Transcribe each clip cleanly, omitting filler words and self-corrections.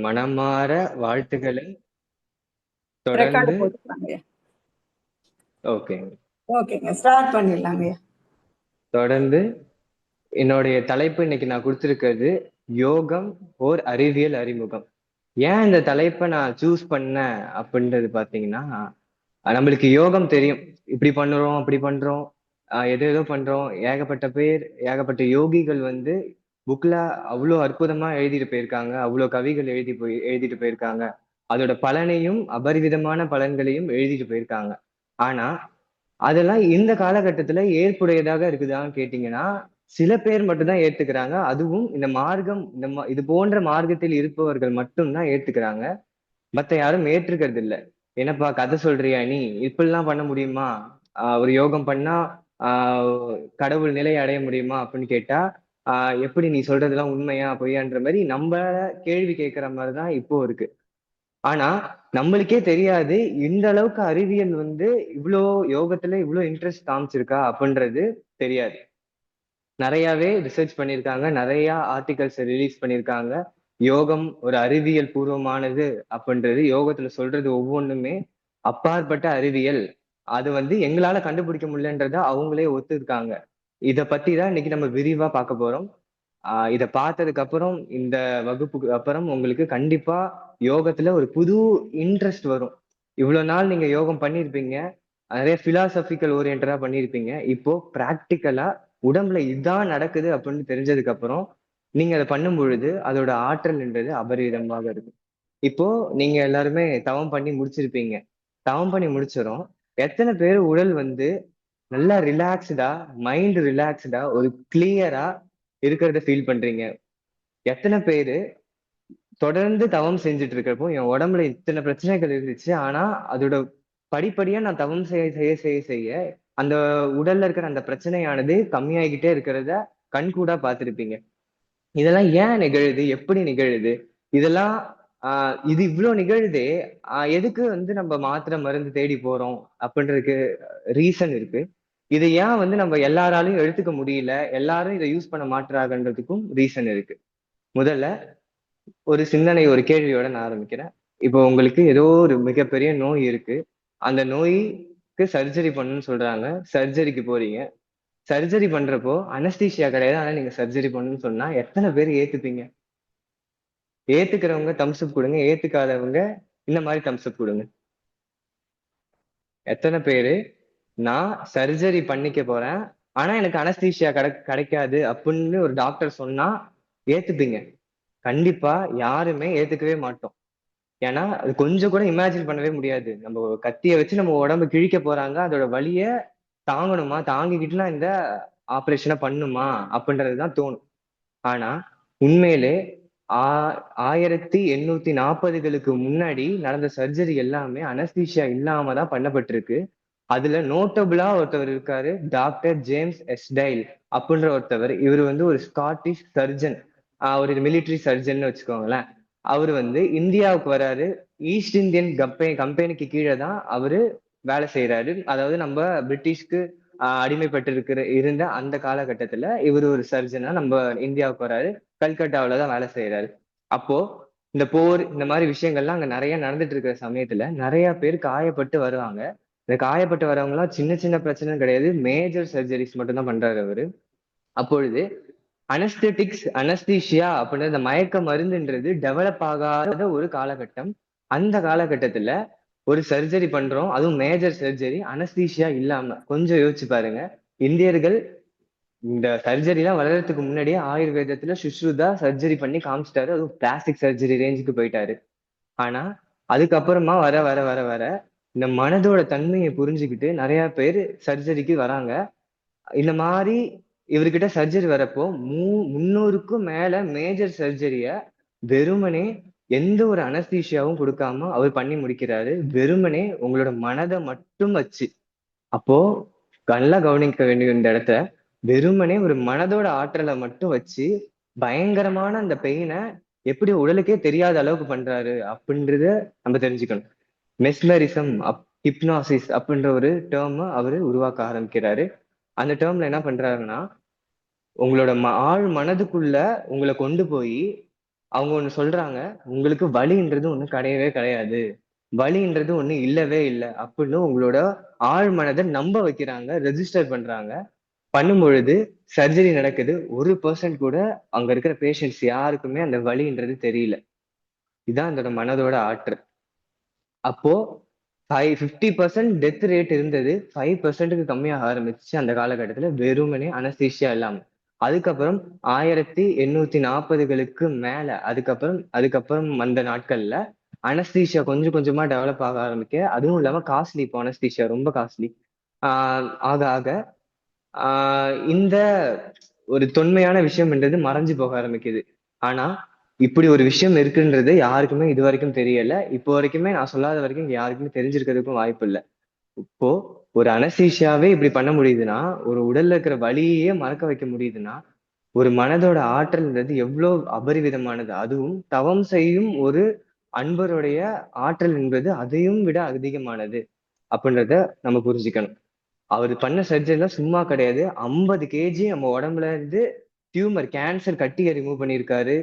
மனமாற வாழ்த்துக்களை ரெக்கார்டு தொடர்ந்து. போட்டுக்கலாங்கய்யா. ஓகேங்க. ஓகேங்க, ஸ்டார்ட் பண்ணிடலாங்கய்யா. தொடர்ந்து என்னுடைய தலைப்பு இன்னைக்கு நான் கொடுத்திருக்கிறது யோகம் ஓர் அறிவியல் அறிமுகம். ஏன் இந்த தலைப்பை நான் சூஸ் பண்ணேன் அப்படின்றது பாத்தீங்கன்னா, நம்மளுக்கு யோகம் தெரியும், இப்படி பண்றோம் அப்படி பண்றோம், எது ஏதோ பண்றோம். ஏகப்பட்ட பேர், ஏகப்பட்ட யோகிகள் வந்து புக்ல அவ்வளோ அற்புதமா எழுதிட்டு போயிருக்காங்க, அவ்வளோ கவிகள் எழுதிட்டு போயிருக்காங்க. அதோட பலனையும் அபரிவிதமான பலன்களையும் எழுதிட்டு போயிருக்காங்க. ஆனா அதெல்லாம் இந்த காலகட்டத்துல ஏற்புடையதாக இருக்குதான்னு கேட்டீங்கன்னா, சில பேர் மட்டும்தான் ஏத்துக்கிறாங்க. அதுவும் இந்த மார்க்கம், இது போன்ற மார்க்கத்தில் இருப்பவர்கள் மட்டும்தான் ஏத்துக்கிறாங்க. மத்த யாரும் ஏற்றுக்கிறது இல்ல. என்னப்பா கதை சொல்றியா நீ? இப்படிலாம் பண்ண முடியுமா? ஒரு யோகம் பண்ணா கடவுள் நிலை அடைய முடியுமா அப்படின்னு கேட்டா, எப்படி நீ சொல்றதெல்லாம் உண்மையா பொய்யான்ற மாதிரி நம்ம கேள்வி கேட்கிற மாதிரிதான் இப்போ இருக்கு. ஆனா நம்மளுக்கே தெரியாது இந்த அளவுக்கு அறிவியல் வந்து இவ்வளோ யோகத்துல இவ்வளோ இன்ட்ரெஸ்ட் காமிச்சிருக்கா அப்படின்றது தெரியாது. நிறையவே ரிசர்ச் பண்ணியிருக்காங்க, நிறைய ஆர்டிகல்ஸ் ரிலீஸ் பண்ணியிருக்காங்க. யோகம் ஒரு அறிவியல் பூர்வமானது அப்படின்றது, யோகத்துல சொல்றது ஒவ்வொன்றுமே அப்பாற்பட்ட அறிவியல். அது வந்து எங்களால கண்டுபிடிக்க முடியலன்றத அவங்களே ஒத்துருக்காங்க. இத பத்தி தான் இன்னைக்கு நம்ம விரிவா பார்க்க போறோம். இத பார்த்ததுக்கு அப்புறம், இந்த வகுப்புக்கு அப்புறம் உங்களுக்கு கண்டிப்பா யோகத்துல ஒரு புது இன்ட்ரெஸ்ட் வரும். இவ்வளவு நாள் நீங்க யோகம் பண்ணிருப்பீங்க, நிறைய பிலாசபிக்கல் ஓரியன்டா பண்ணிருப்பீங்க. இப்போ பிராக்டிக்கலா உடம்புல இதான் நடக்குது அப்படின்னு தெரிஞ்சதுக்கு அப்புறம் நீங்க அதை பண்ணும் பொழுது அதோட ஆற்றல்ன்றது அபரிதமாக இருக்கும். இப்போ நீங்க எல்லாருமே தவம் பண்ணி முடிச்சிருப்பீங்க. தவம் பண்ணி முடிச்சிடும் எத்தனை பேர் உடல் வந்து நல்லா ரிலாக்ஸ்டா, மைண்ட் ரிலாக்ஸ்டா, ஒரு கிளியரா இருக்கிறத ஃபீல் பண்றீங்க? எத்தனை பேரு தொடர்ந்து தவம் செஞ்சுட்டு இருக்கிறப்போ என் உடம்புல இத்தனை பிரச்சனைகள் இருந்துச்சு, ஆனா அதோட படிப்படியா நான் தவம் செய்ய செய்ய செய்ய செய்ய அந்த உடல்ல இருக்கிற அந்த பிரச்சனையானது கம்மியாகிக்கிட்டே இருக்கிறத கண்கூடா பார்த்திருப்பீங்க. இதெல்லாம் ஏன் நிகழுது, எப்படி நிகழுது, இதெல்லாம் இது இவ்வளவு நிகழுதே, எதுக்கு வந்து நம்ம மாத்திரை மருந்து தேடி போறோம் அப்படின்றதுக்கு ரீசன் இருக்கு. இதை ஏன் வந்து நம்ம எல்லாராலையும் எடுத்துக்க முடியல, எல்லாரும் இதை யூஸ் பண்ண மாட்டாங்கன்றதுக்கும் ரீசன் இருக்கு. முதல்ல ஒரு சிந்தனை, ஒரு கேள்வியோட நான் ஆரம்பிக்கிறேன். இப்போ உங்களுக்கு ஏதோ ஒரு மிகப்பெரிய நோய் இருக்கு. அந்த நோய்க்கு சர்ஜரி பண்ணணும்னு சொல்றாங்க. சர்ஜரிக்கு போறீங்க. சர்ஜரி பண்றப்போ அனஸ்தீசியா கிடையாது, ஆனா நீங்க சர்ஜரி பண்ணணும்னு சொன்னா எத்தனை பேர் ஏத்துப்பீங்க? ஏத்துக்கிறவங்க தம்ஸ் அப் கொடுங்க, ஏத்துக்காதவங்க இந்த மாதிரி தம்ஸ் அப் கொடுங்க. எத்தனை பேரு நான் சர்ஜரி பண்ணிக்க போறேன், ஆனா எனக்கு அனஸ்தீசியா கிடைக்காது அப்படின்னு ஒரு டாக்டர் சொன்னா ஏத்துப்பீங்க? கண்டிப்பா யாருமே ஏத்துக்கவே மாட்டோம். ஏன்னா அது கொஞ்சம் கூட இமேஜின் பண்ணவே முடியாது. நம்ம ஒரு கத்திய வச்சு நம்ம உடம்பு கிழிக்க போறாங்க, அதோட வலிய தாங்கணுமா, தாங்கிக்கிட்டுலாம் இந்த ஆபரேஷனை பண்ணுமா அப்படின்றதுதான் தோணும். ஆனா உண்மையிலே ஆ 1840களுக்கு முன்னாடி நடந்த சர்ஜரி எல்லாமே அனஸ்தீசியா இல்லாம தான் பண்ணப்பட்டிருக்கு. அதுல நோட்டபிளா ஒருத்தவர் இருக்காரு, டாக்டர் ஜேம்ஸ் எஸ்டைல் அப்படின்ற ஒருத்தவர். இவர் வந்து ஒரு ஸ்காட்டிஷ் சர்ஜன், ஒரு மிலிட்டரி சர்ஜன் வச்சுக்கோங்களேன். அவரு வந்து இந்தியாவுக்கு வராரு. ஈஸ்ட் இந்தியன் கம்பெனிக்கு கீழே தான் அவரு வேலை செய்யறாரு. அதாவது நம்ம பிரிட்டிஷ்க்கு அடிமைப்பட்டு இருந்த அந்த காலகட்டத்துல இவர் ஒரு சர்ஜனா நம்ம இந்தியாவுக்கு வராரு. கல்கட்டாவில தான் வேலை செய்யறாரு. அப்போ இந்த போர், இந்த மாதிரி விஷயங்கள்லாம் அங்க நிறைய நடந்துட்டு இருக்கிற சமயத்துல நிறைய பேர் காயப்பட்டு வருவாங்க. இந்த காயப்பட்டு வரவங்க எல்லாம் சின்ன சின்ன பிரச்சனை கிடையாது, மேஜர் சர்ஜரிஸ் மட்டும் தான் பண்றாரு அவரு. அப்பொழுது அனஸ்தெட்டிக்ஸ், அனஸ்தீஷியா அப்படின்ற இந்த மயக்க மருந்துன்றது டெவலப் ஆகாத ஒரு காலகட்டம். அந்த காலகட்டத்துல ஒரு சர்ஜரி பண்றோம், அதுவும் மேஜர் சர்ஜரி, அனஸ்தீஷியா இல்லாம. கொஞ்சம் யோசிச்சு பாருங்க. இந்தியர்கள் இந்த சர்ஜரி எல்லாம் வளர்றதுக்கு முன்னாடியே ஆயுர்வேதத்துல சுஷ்ருதா சர்ஜரி பண்ணி காமிச்சிட்டாரு, அதுவும் பிளாஸ்டிக் சர்ஜரி ரேஞ்சுக்கு போயிட்டாரு. ஆனா அதுக்கப்புறமா வர வர வர வர இந்த மனதோட தன்மையை புரிஞ்சுக்கிட்டு நிறைய பேர் சர்ஜரிக்கு வராங்க. இந்த மாதிரி இவர்கிட்ட சர்ஜரி வரப்போ 300க்கும் மேல மேஜர் சர்ஜரிய வெறுமனே எந்த ஒரு அனஸ்தீஷியாவும் கொடுக்காம அவர் பண்ணி முடிக்கிறாரு, வெறுமனே உங்களோட மனதை மட்டும் வச்சு. அப்போ நல்லா கவனிக்க வேண்டிய இந்த இடத்த, வெறுமனே ஒரு மனதோட ஆற்றலை மட்டும் வச்சு பயங்கரமான அந்த பெயினை எப்படி உடலுக்கே தெரியாத அளவுக்கு பண்றாரு அப்படின்றத நம்ம தெரிஞ்சுக்கணும். மெஸ்மரிசம், ஹிப்னாசிஸ் அப்படின்ற ஒரு டேர்ம் அவரு உருவாக்க ஆரம்பிக்கிறாரு. அந்த டேர்ம்ல என்ன பண்றாருன்னா, உங்களோட ஆழ் மனதுக்குள்ள உங்களை கொண்டு போய் அவங்க ஒண்ணு சொல்றாங்க, உங்களுக்கு வலின்றது ஒண்ணு கிடையவே கிடையாது. வலின்றது ஒண்ணு இல்லவே இல்ல அப்படின்னு உங்களோட ஆழ் மனதை நம்ப வைக்கிறாங்க, ரெஜிஸ்டர் பண்றாங்க. பண்ணும்பொழுது சர்ஜரி நடக்குது. 1% கூட அங்க இருக்கிற பேஷண்ட்ஸ் யாருக்குமே அந்த வலின்றது தெரியல. இதான் அதோட மனதோட ஆற்றல். அப்போ 50% டெத் ரேட் இருந்தது 5%க்கு கம்மியாக ஆரம்பிச்சு அந்த காலகட்டத்துல, வெறுமனே அனஸ்தீசியா இல்லாம. அதுக்கப்புறம் 1840களுக்கு மேல அதுக்கப்புறம் அதுக்கப்புறம் வந்த நாட்கள்ல அனஸ்தீசியா கொஞ்சம் கொஞ்சமா டெவலப் ஆக ஆரம்பிக்க, அதுவும் இல்லாம காஸ்ட்லி. இப்போ அனஸ்தீசியா ரொம்ப காஸ்ட்லி ஆக ஆக இந்த ஒரு தொன்மையான விஷயம்ன்றது மறைஞ்சு போக ஆரம்பிக்குது. ஆனா இப்படி ஒரு விஷயம் இருக்குன்றது யாருக்குமே இது வரைக்கும் தெரியல. இப்போ வரைக்குமே நான் சொல்லாத வரைக்கும் இங்க யாருக்குமே தெரிஞ்சிருக்கிறதுக்கும் வாய்ப்பு இல்லை. இப்போ ஒரு அனஸ்தீசியாவே இப்படி பண்ண முடியுதுன்னா, ஒரு உடல்ல இருக்கிற வலியையே மறக்க வைக்க முடியுதுன்னா, ஒரு மனதோட ஆற்றல்ன்றது எவ்வளவு அபரிவிதமானது. அதுவும் தவம் செய்யும் ஒரு அன்பருடைய ஆற்றல் என்பது அதையும் விட அதிகமானது அப்படின்றத நம்ம புரிஞ்சுக்கணும். அவர் பண்ண சர்ஜரிலாம் சும்மா கிடையாது. 50 kg நம்ம உடம்புல இருந்து டியூமர், கேன்சர் கட்டியை ரிமூவ் பண்ணியிருக்காரு.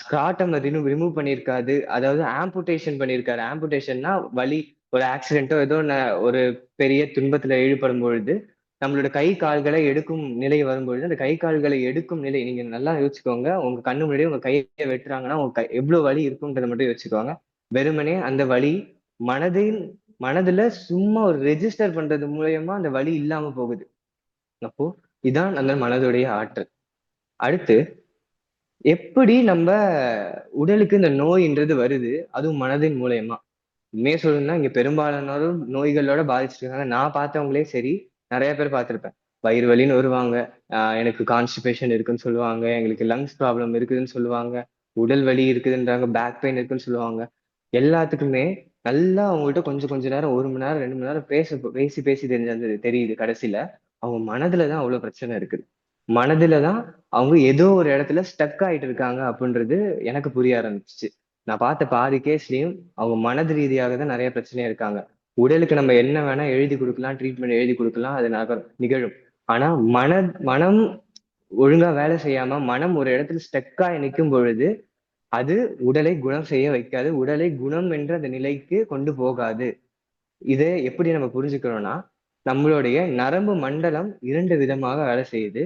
ஸ்கிராட்டம் ரிமூவ் பண்ணியிருக்காரு. அதாவது ஆம்புடேஷன் பண்ணியிருக்காரு. ஆம்புடேஷன்னா வலி, ஒரு ஆக்சிடென்ட்டோ ஏதோ ஒரு பெரிய துன்பத்துல ஈடுபடும் பொழுது நம்மளோட கை கால்களை எடுக்கும் நிலை வரும்பொழுது, அந்த கை கால்களை எடுக்கும் நிலை நீங்க நல்லா யோசிச்சுக்கோங்க. உங்க கண்ணு முன்னாடியே உங்க கையை வெட்டுறாங்கன்னா உங்க எவ்வளவு வலி இருக்கும்ன்றதை மட்டும் யோசிச்சுக்கோங்க. வெறுமனே அந்த வலி மனதின் மனதுல சும்மா ஒரு ரெஜிஸ்டர் பண்றது மூலியமா அந்த வலி இல்லாம போகுது. அப்போ இதான் அந்த மனதுடைய ஆற்றல். அடுத்து எப்படி நம்ம உடலுக்கு இந்த நோய்ன்றது வருது, அதுவும் மனதின் மூலியமா. உண்மையை சொல்லணும்னா இங்க பெரும்பாலானோரும் நோய்களோட பாதிச்சிருக்காங்க. நான் பார்த்தவங்களே சரி, நிறைய பேர் பார்த்திருப்பேன். வயிறு வலின்னு வருவாங்க, எனக்கு கான்ஸ்டிபேஷன் இருக்குன்னு சொல்லுவாங்க, எங்களுக்கு லங்ஸ் ப்ராப்ளம் இருக்குதுன்னு சொல்லுவாங்க, உடல் வலி இருக்குதுன்றாங்க, பேக் பெயின் இருக்குன்னு சொல்லுவாங்க. எல்லாத்துக்குமே நல்லா அவங்கள்ட்ட கொஞ்சம் கொஞ்ச நேரம் 1 மணி நேரம் 2 மணி நேரம் பேசி பேசி தெரியுது கடைசியில அவங்க மனதுலதான் அவ்வளவு பிரச்சனை இருக்குது. மனதுலதான் அவங்க ஏதோ ஒரு இடத்துல ஸ்டக் ஆயிட்டு இருக்காங்க அப்படின்றது எனக்கு புரிய ஆரம்பிச்சுச்சு. நான் பார்த்த பாதி கேஸ்லயும் அவங்க மனது ரீதியாக தான் நிறைய பிரச்சனையா இருக்காங்க. உடலுக்கு நம்ம என்ன வேணா எழுதி கொடுக்கலாம், ட்ரீட்மெண்ட் எழுதி கொடுக்கலாம், அது நிகழும். ஆனா மனம் ஒழுங்கா வேலை செய்யாம மனம் ஒரு இடத்துல ஸ்டக் ஆகி நிற்கும் பொழுது அது உடலை குணம் செய்ய வைக்காது, உடலை குணம் என்ற அந்த நிலைக்கு கொண்டு போகாது. இதை எப்படி நம்ம புரிஞ்சுக்கிறோம்னா, நம்மளுடைய நரம்பு மண்டலம் 2 விதமாக வேலை செய்யுது.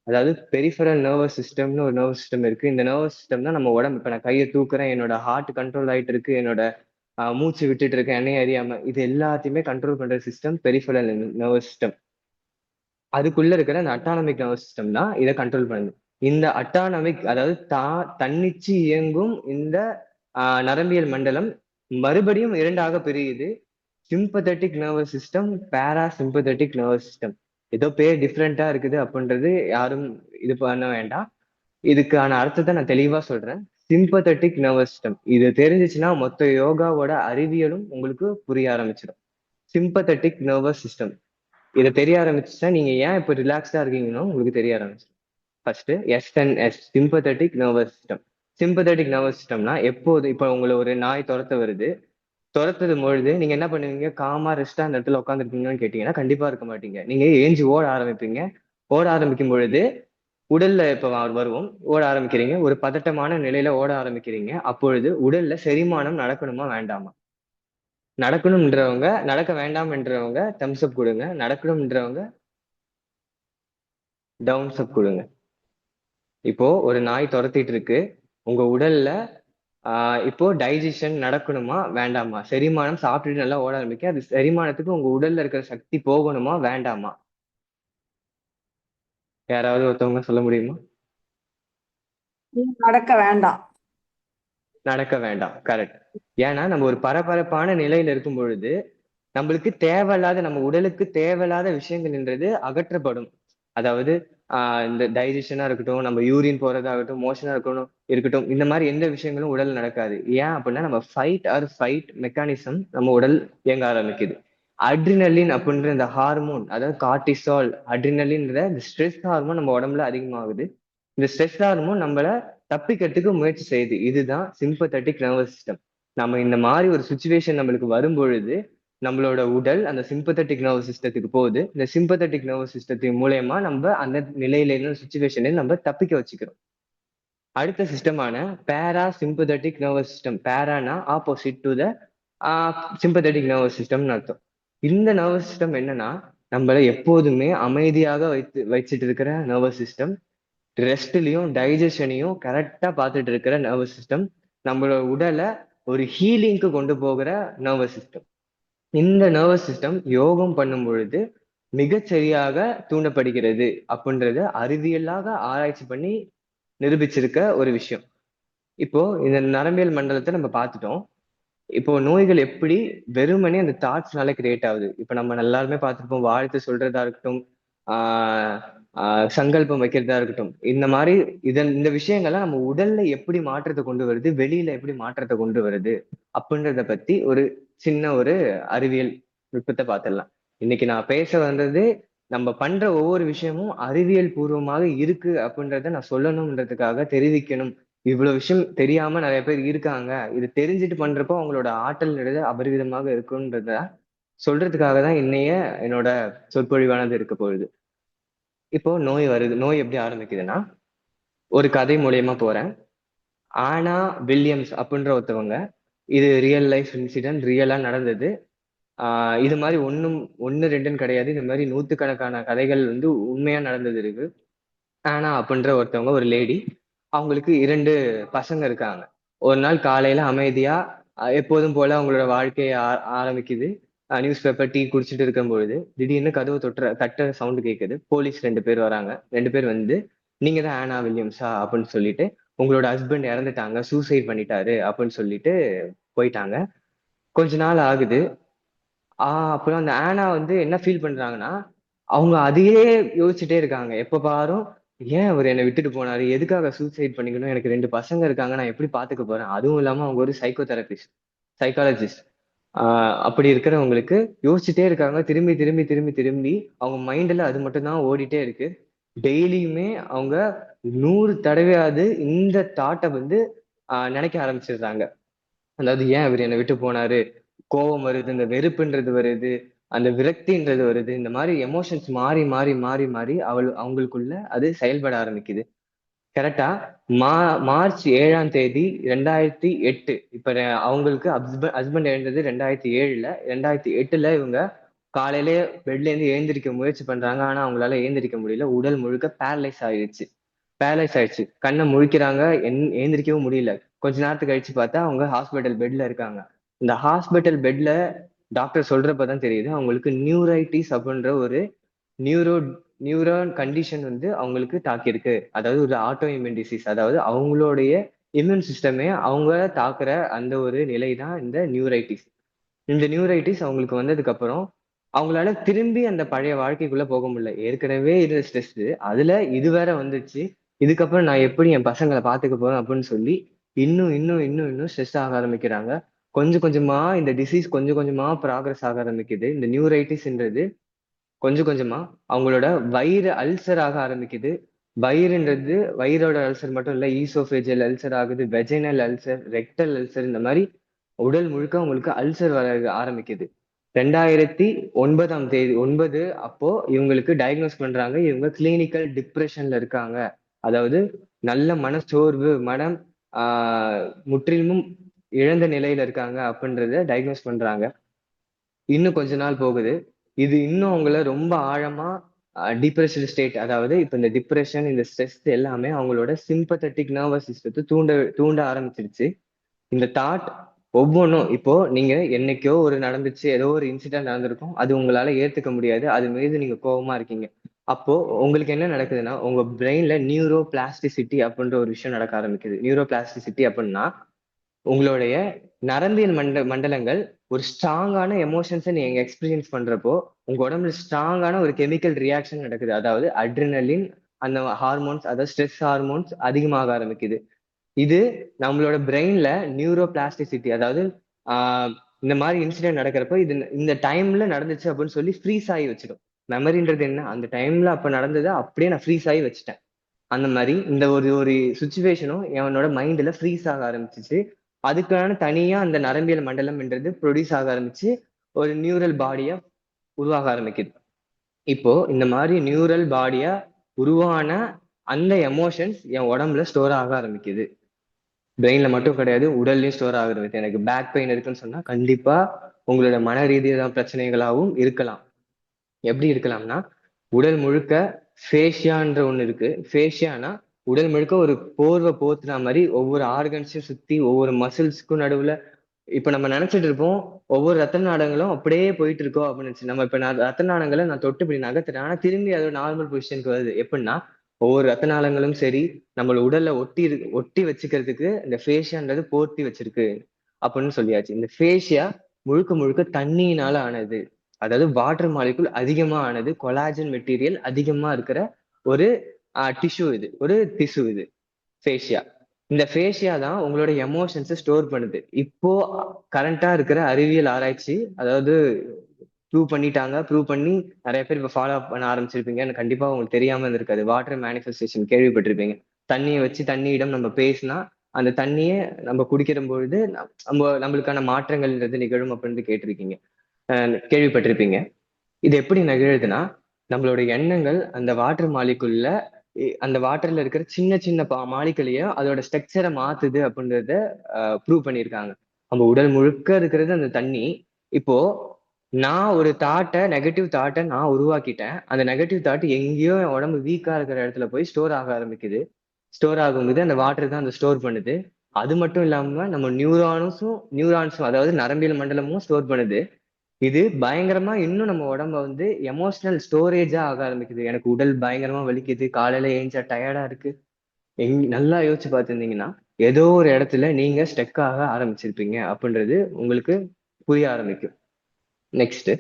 அதாவது பெரிஃபரல் நர்வஸ் சிஸ்டம்னு ஒரு நர்வஸ் சிஸ்டம் இருக்கு. இந்த நர்வஸ் சிஸ்டம் தான் நம்ம உடம்பு. இப்ப நான் கையை தூக்குறேன், என்னோட ஹார்ட் கண்ட்ரோல் ஆயிட்டு இருக்கு, என்னோட மூச்சு விட்டுட்டு இருக்கேன் என்னையே அறியாம, இது எல்லாத்தையுமே கண்ட்ரோல் பண்ற சிஸ்டம் பெரிஃபரல் நர்வஸ் சிஸ்டம். அதுக்குள்ள இருக்கிற அந்த அட்டானமிக் நர்வஸ் சிஸ்டம் தான் இதை கண்ட்ரோல் பண்ணுது. இந்த அட்டானமிக், அதாவது தன்னிச்சு இயங்கும் இந்த நரம்பியல் மண்டலம் மறுபடியும் 2ஆக பிரியுது. Sympathetic nervous system, parasympathetic nervous system. ஏதோ பேர் டிஃப்ரெண்டா இருக்குது அப்படின்றது யாரும் இது பண்ண வேண்டாம். இதுக்கான அர்த்தத்தை நான் தெளிவா சொல்றேன். சிம்பத்தட்டிக் நர்வஸ் சிஸ்டம் இது தெரிஞ்சிச்சுன்னா மொத்த யோகாவோட அறிவியலும் உங்களுக்கு புரிய ஆரம்பிச்சிடும். சிம்பத்தட்டிக் நர்வஸ் சிஸ்டம் இதை தெரிய ஆரம்பிச்சுன்னா நீங்க ஏன் இப்ப ரிலாக்ஸ்டா இருக்கீங்கன்னு உங்களுக்கு தெரிய ஆரம்பிச்சிடும். First SNS, sympathetic nervous system. Sympathetic nervous சிஸ்டம்னா எப்போது இப்ப உங்களை ஒரு நாய் துரத்த வருது, துரத்துது பொழுது நீங்க என்ன பண்ணுவீங்க? காமா ரெஸ்டா அந்த இடத்துல உட்காந்துருக்கீங்கன்னு கேட்டீங்கன்னா கண்டிப்பா இருக்க மாட்டீங்க. நீங்க ஏஞ்சி ஓட ஆரம்பிப்பீங்க. ஓட ஆரம்பிக்கும் பொழுது உடல்ல இப்ப வருவோம். ஓட ஆரம்பிக்கிறீங்க, ஒரு பதட்டமான நிலையில ஓட ஆரம்பிக்கிறீங்க. அப்பொழுது உடல்ல செரிமானம் நடக்கணுமா வேண்டாமா? நடக்கணும்ன்றவங்க, நடக்க வேண்டாம் என்றவங்க தம்ஸ் அப் கொடுங்க. நடக்கணும்ன்றவங்க டவுன்ஸ் அப் கொடுங்க. இப்போ ஒரு நாய் துரத்திட்டு இருக்கு உங்க உடல்ல, இப்போ டைஜஷன் நடக்கணுமா வேண்டாமா? செரிமானம் சாப்பிட்டுட்டு நல்லா ஓட ஆரம்பிக்க, அது செரிமானத்துக்கு உங்க உடல்ல இருக்கிற சக்தி போகணுமா வேண்டாமா? யாராவது ஒருத்தவங்க சொல்ல முடியுமா? நடக்க வேண்டாம். நடக்க வேண்டாம், கரெக்ட். ஏன்னா நம்ம ஒரு பரபரப்பான நிலையில இருக்கும் பொழுது நம்மளுக்கு தேவையில்லாத, நம்ம உடலுக்கு தேவையில்லாத விஷயங்கள்ன்றது அகற்றப்படும். அதாவது இந்த டைஜஷனா இருக்கட்டும், நம்ம யூரின் போறதாகட்டும், மோஷனா இருக்கட்டும், இந்த மாதிரி எந்த விஷயங்களும் உடல் நடக்காது. ஏன் அப்படின்னா நம்ம ஃபைட் மெக்கானிசம் நம்ம உடல் இயங்க ஆரம்பிக்குது. அட்ரினலின் அப்படின்ற இந்த ஹார்மோன், அதாவது கார்டிசால், அட்ரினலின்ற இந்த ஸ்ட்ரெஸ் ஹார்மோன் நம்ம உடம்புல அதிகமாகுது. இந்த ஸ்ட்ரெஸ் ஹார்மோன் நம்மள தப்பிக்கிறதுக்கு முயற்சி செய்யுது. இதுதான் சிம்பத்தட்டிக் நர்வஸ் சிஸ்டம். நம்ம இந்த மாதிரி ஒரு சுச்சுவேஷன் நம்மளுக்கு வரும் பொழுது நம்மளோட உடல் அந்த சிம்பத்தட்டிக் நர்வஸ் சிஸ்டத்துக்கு போகுது. இந்த சிம்பத்தட்டிக் நர்வஸ் சிஸ்டத்தின் மூலயமா நம்ம அந்த நிலையில இருந்து சுச்சுவேஷன்ல நம்ம தப்பிக்க வச்சுக்கிறோம். அடுத்த சிஸ்டமான பேரா சிம்பதட்டிக் நர்வஸ் சிஸ்டம். பேரானா opposite to the sympathetic nervous சிஸ்டம்னு அர்த்தம். இந்த நர்வஸ் சிஸ்டம் என்னன்னா நம்மள எப்போதுமே அமைதியாக வச்சுட்டு இருக்கிற நர்வஸ் சிஸ்டம். ரெஸ்ட்லயும் டைஜஷனையும் கரெக்டா பார்த்துட்டு இருக்கிற நர்வஸ் சிஸ்டம். நம்மளோட உடலை ஒரு ஹீலிங்க்கு கொண்டு போகிற நர்வஸ் சிஸ்டம். இந்த நர்வஸ் சிஸ்டம் யோகம் பண்ணும் பொழுது மிகச்சரியாக தூண்டப்படுகிறது அப்படின்றத அறிவியலாக ஆராய்ச்சி பண்ணி நிரூபிச்சிருக்க ஒரு விஷயம். இப்போ இந்த நரம்பியல் மண்டலத்தை நம்ம பார்த்துட்டோம். இப்போ நோய்கள் எப்படி வெறுமனே அந்த தாட்ஸ்னால கிரியேட் ஆகுது. இப்போ நம்ம எல்லாருமே பார்த்துருப்போம், வாழ்த்து சொல்றதா இருக்கட்டும், ஆஹ் சங்கல்பம் வைக்கிறதா இருக்கட்டும், இந்த மாதிரி இந்த விஷயங்கள்லாம் நம்ம உடல்ல எப்படி மாற்றத்தை கொண்டு வருது, வெளியில எப்படி மாற்றத்தை கொண்டு வருது அப்படின்றத பத்தி ஒரு சின்ன ஒரு அறிவியல் நுட்பத்தை பார்த்துடலாம். இன்னைக்கு நான் பேச வந்தது நம்ம பண்ற ஒவ்வொரு விஷயமும் அறிவியல் பூர்வமாக இருக்கு அப்படின்றத நான் சொல்லணும்ன்றதுக்காக, தெரிவிக்கணும். இவ்வளவு விஷயம் தெரியாம நிறைய பேர் இருக்காங்க, இது தெரிஞ்சுட்டு பண்றப்போ அவங்களோட ஆற்றல் அபரிவிதமாக இருக்குன்றத சொல்றதுக்காக தான் என்னோட சொற்பொழிவானது இருக்க போகுது. இப்போ நோய் வருது. நோய் எப்படி ஆரம்பிக்குதுன்னா, ஒரு கதை மூலியமா போறேன். ஆனா வில்லியம்ஸ் அப்படின்ற ஒருத்தவங்க, இது ரியல் லைஃப் இன்சிடென்ட், ரியலா நடந்தது. இது மாதிரி ஒன்னு ரெண்டுன்னு கிடையாது, இது மாதிரி நூத்துக்கணக்கான கதைகள் உண்மையா நடந்தது இருக்கு. ஆனா அப்படின்ற ஒருத்தவங்க, ஒரு லேடி, அவங்களுக்கு 2 பசங்க இருக்காங்க. ஒரு நாள் காலையில அமைதியா எப்போதும் போல அவங்களோட வாழ்க்கையை ஆரம்பிக்குது. நியூஸ் பேப்பர் டீ குடிச்சிட்டு இருக்கும் பொழுது திடீர்னு கதவு தட்டுற சவுண்ட் கேட்குது. போலீஸ் 2 பேர் வராங்க. 2 பேர் வந்து, நீங்க தான் ஆனா வில்லியம்ஸா அப்படின்னு சொல்லிட்டு, உங்களோட ஹஸ்பண்ட் இறந்துட்டாங்க, சூசைட் பண்ணிட்டாரு அப்படின்னு சொல்லிட்டு போயிட்டாங்க. கொஞ்ச நாள் ஆகுது. அப்புறம் அந்த ஆனா என்ன ஃபீல் பண்றாங்கன்னா, அவங்க அதையே யோசிச்சுட்டே இருக்காங்க. எப்ப பாரும், ஏன் அவர் என்னை விட்டுட்டு போனாரு, எதுக்காக சூசைட் பண்ணிக்கணும், எனக்கு 2 பசங்க இருக்காங்க, நான் எப்படி பாத்துக்க போறேன். அதுவும் இல்லாம அவங்க ஒரு சைக்கோதெரபிஸ்ட், சைக்காலஜிஸ்ட். அப்படி இருக்கிறவங்களுக்கு யோசிச்சுட்டே இருக்காங்க. திரும்பி திரும்பி திரும்பி திரும்பி அவங்க மைண்ட்ல அது மட்டும் தான் ஓடிட்டே இருக்கு. டெய்லியுமே அவங்க 100 தடவையாவது இந்த தாட்டை நினைக்க ஆரம்பிச்சிடுறாங்க. அதாவது ஏன் அவர் என்னை விட்டு போனாரு, கோபம் வருது, இந்த வெறுப்புன்றது வருது, அந்த விரக்தின்றது வருது. இந்த மாதிரி எமோஷன்ஸ் மாறி மாறி மாறி மாறி அவங்களுக்குள்ள அது செயல்பட ஆரம்பிக்குது. கரெக்டா மார்ச் 7ஆம் தேதி 2008. இப்ப அவங்களுக்கு ஹஸ்பண்ட் இழந்தது 2007. 2008 இவங்க காலையிலேயே பெட்ல இருந்து எழுந்திரிக்க முயற்சி பண்றாங்க. ஆனா அவங்களால எழுந்திரிக்க முடியல. உடல் முழுக்க பேரலைஸ் ஆயிடுச்சு. கண்ணை முழிக்கிறாங்க, எழுந்திரிக்கவும் முடியல. கொஞ்ச நேரத்துக்கு கழிச்சு பார்த்தா அவங்க ஹாஸ்பிட்டல் பெட்ல இருக்காங்க. இந்த ஹாஸ்பிட்டல் பெட்ல டாக்டர் சொல்றப்பதான் தெரியுது, அவங்களுக்கு நியூரைட்டிஸ் அப்படின்ற ஒரு நியூரோ நியூரான் கண்டிஷன் அவங்களுக்கு தாக்கியிருக்கு. அதாவது ஒரு ஆட்டோ இம்யூன் டிசீஸ். அதாவது அவங்களுடைய இம்யூன் சிஸ்டமே அவங்க தாக்குற அந்த ஒரு நிலை தான் இந்த நியூரைட்டிஸ். இந்த நியூரைட்டிஸ் அவங்களுக்கு வந்ததுக்கு அப்புறம் அவங்களால திரும்பி அந்த பழைய வாழ்க்கைக்குள்ள போக முடியல. ஏற்கனவே இருந்த ஸ்ட்ரெஸ், அதுல இது வேற வந்துச்சு. இதுக்கப்புறம் நான் எப்படி என் பசங்களை பாத்துக்க போறேன் அப்படின்னு சொல்லி இன்னும் இன்னும் இன்னும் இன்னும் ஸ்ட்ரெஸ் ஆக ஆரம்பிக்கிறாங்க. கொஞ்சம் கொஞ்சமா இந்த டிசீஸ் கொஞ்சம் கொஞ்சமா ப்ராக்ரஸ் ஆக ஆரம்பிக்குது. இந்த நியூரைட்டிஸ்ன்றது கொஞ்சம் கொஞ்சமா அவங்களோட வயிறு அல்சர் ஆக ஆரம்பிக்குது. வயிறோட அல்சர் மட்டும் இல்ல, ஈசோஃபேஜியல் அல்சர் ஆகுது, வெஜைனல் அல்சர், ரெக்டல் அல்சர், இந்த மாதிரி உடல் முழுக்க உங்களுக்கு அல்சர் வர ஆரம்பிக்குது. 2009 அப்போ இவங்களுக்கு டயக்னோஸ் பண்றாங்க, இவங்க கிளினிக்கல் டிப்ரெஷன்ல இருக்காங்க. அதாவது நல்ல மனச்சோர்வு, மனம் முற்றிலும் இழந்த நிலையில இருக்காங்க அப்படின்றத டயக்னோஸ் பண்றாங்க. இன்னும் கொஞ்ச நாள் போகுது. இது இன்னும் அவங்கள ரொம்ப ஆழமா டிப்ரெஷன் ஸ்டேட், அதாவது இப்ப இந்த டிப்ரெஷன், இந்த ஸ்ட்ரெஸ் எல்லாமே அவங்களோட சிம்பத்தட்டிக் நர்வஸ் சிஸ்டத்தை தூண்ட ஆரம்பிச்சிருச்சு. இந்த தாட் ஒவ்வொன்றும், இப்போ நீங்க என்னைக்கோ ஒரு நடந்துச்சு, ஏதோ ஒரு இன்சிடென்ட் நடந்திருக்கும், அது உங்களால ஏத்துக்க முடியாது, அது மீது நீங்க கோபமா இருக்கீங்க. அப்போ உங்களுக்கு என்ன நடக்குதுன்னா, உங்க பிரெயின்ல நியூரோ பிளாஸ்டிசிட்டி அப்படின்ற ஒரு விஷயம் நடக்க ஆரம்பிக்குது. நியூரோ பிளாஸ்டிசிட்டி அப்படின்னா, உங்களுடைய நரம்பியல் மண்டலங்கள் ஒரு ஸ்ட்ராங்கான எமோஷன்ஸை நீங்க எக்ஸ்பீரியன்ஸ் பண்றப்போ உங்க உடம்புல ஸ்ட்ராங்கான ஒரு கெமிக்கல் ரியாக்ஷன் நடக்குது. அதாவது அட்ரினலின், அந்த ஹார்மோன்ஸ், அதாவது ஸ்ட்ரெஸ் ஹார்மோன்ஸ் அதிகமாக ஆரம்பிக்குது. இது நம்மளோட பிரெயின்ல நியூரோ பிளாஸ்டிசிட்டி, அதாவது இந்த மாதிரி இன்சிடென்ட் நடக்கிறப்போ இது இந்த டைம்ல நடந்துச்சு அப்படின்னு சொல்லி ஃப்ரீஸ் ஆகி வச்சிடும். மெமரின்றது என்ன, அந்த டைம்ல அப்ப நடந்ததை அப்படியே நான் ஃப்ரீஸ் ஆகி வச்சுட்டேன். அந்த மாதிரி இந்த ஒரு ஒரு சுச்சுவேஷனும் என்னோட மைண்ட்ல ஃப்ரீஸ் ஆக ஆரம்பிச்சிச்சு. அதுக்கான தனியா அந்த நரம்பியல் மண்டலம்ன்றது ப்ரொடியூஸ் ஆக ஆரம்பிச்சு ஒரு நியூரல் பாடியா உருவாக ஆரம்பிக்குது. இப்போ இந்த மாதிரி நியூரல் பாடியா உருவான அந்த எமோஷன்ஸ் என் உடம்புல ஸ்டோர் ஆக ஆரம்பிக்குது. பிரெயின்ல மட்டும் கிடையாது, உடல்லயும் ஸ்டோர் ஆகுறது. எனக்கு பேக் பெயின் இருக்குன்னு சொன்னா கண்டிப்பா உங்களோட மன ரீதியான பிரச்சனைகளாகவும் இருக்கலாம். எப்படி இருக்கலாம்னா, உடல் முழுக்க ஃபேஷியான்ற ஒண்ணு இருக்கு. ஃபேஷியானா உடல் முழுக்க ஒரு போர்வை போத்துன மாதிரி ஒவ்வொரு ஆர்கன்ஸையும் சுத்தி ஒவ்வொரு மசில்ஸ்க்கும் நடுவுல. இப்ப நம்ம நினைச்சிட்டு இருப்போம் ஒவ்வொரு ரத்த நாடங்களும் அப்படியே போயிட்டு இருக்கோம் அப்படின்னு. நம்ம இப்ப நான் ரத்த நாளங்களை நான் தொட்டு இப்படி நகர்த்துறேன், ஆனா திரும்பி அது நார்மல் பொசிஷனுக்கு வருது. எப்படின்னா, ஒவ்வொரு ரத்த நாளங்களும் சரி நம்மள உடல்ல ஒட்டி வச்சுக்கிறதுக்கு இந்த ஃபேஷியான்றது போர்த்தி வச்சிருக்கு அப்படின்னு சொல்லியாச்சு. இந்த ஃபேஷியா முழுக்க முழுக்க தண்ணியினால ஆனது. அதாவது வாட்டர் மாலிகுல் அதிகமா ஆனது, கொலாஜன் மெட்டீரியல் அதிகமா இருக்கிற ஒரு டிஷ்யூ இது, ஒரு திசு இது ஃபேஷியா. இந்த ஃபேஷியா தான் உங்களோட எமோஷன்ஸை ஸ்டோர் பண்ணுது. இப்போ கரண்டா இருக்கிற அறிவியல் ஆராய்ச்சி, அதாவது ப்ரூவ் பண்ணி நிறைய பேர் இப்போ ஃபாலோ பண்ண ஆரம்பிச்சிருப்பீங்க. எனக்கு கண்டிப்பா உங்களுக்கு தெரியாம இருந்திருக்காது. வாட்டர் மேனிஃபெஸ்டேஷன் கேள்விப்பட்டிருப்பீங்க. தண்ணியை வச்சு தண்ணியிடம் நம்ம பேசினா அந்த தண்ணியை நம்ம குடிக்கிற பொழுது நம்மளுக்கான மாற்றங்கள்ன்றது நிகழும் அப்படின்னு கேட்டிருக்கீங்க, கேள்விப்பட்டிருப்பீங்க. இது எப்படி நிகழுதுன்னா, நம்மளோட எண்ணங்கள் அந்த வாட்டர் மாலிகுல்ல அந்த வாட்டர்ல இருக்கிற சின்ன சின்ன மாலிகுலையும் அதோட ஸ்ட்ரக்சரை மாத்துது அப்படின்றத ப்ரூவ் பண்ணியிருக்காங்க. நம்ம உடல் முழுக்க இருக்கிறது அந்த தண்ணி. இப்போ நான் ஒரு நெகட்டிவ் தாட்டை நான் உருவாக்கிட்டேன். அந்த நெகட்டிவ் தாட் எங்கேயோ என் உடம்பு வீக்கா இருக்கிற இடத்துல போய் ஸ்டோர் ஆக ஆரம்பிக்குது. ஸ்டோர் ஆகும்போது அந்த வாட்டர் தான் அந்த ஸ்டோர் பண்ணுது. அது மட்டும் இல்லாம நம்ம நியூரான்ஸும் அதாவது நரம்பியல் மண்டலமும் ஸ்டோர் பண்ணுது. இது பயங்கரமா இன்னும் நம்ம உடம்ப வந்து எமோஷனல் ஸ்டோரேஜா ஆக ஆரம்பிக்குது. எனக்கு உடல் பயங்கரமா வலிக்குது, காலையில ஏஞ்சா டயர்டா இருக்கு. நல்லா யோசிச்சு பார்த்திருந்தீங்கன்னா ஏதோ ஒரு இடத்துல நீங்க ஸ்டெக் ஆக ஆரம்பிச்சிருப்பீங்க அப்படின்றது உங்களுக்கு புரிய ஆரம்பிக்கும். நெக்ஸ்ட்,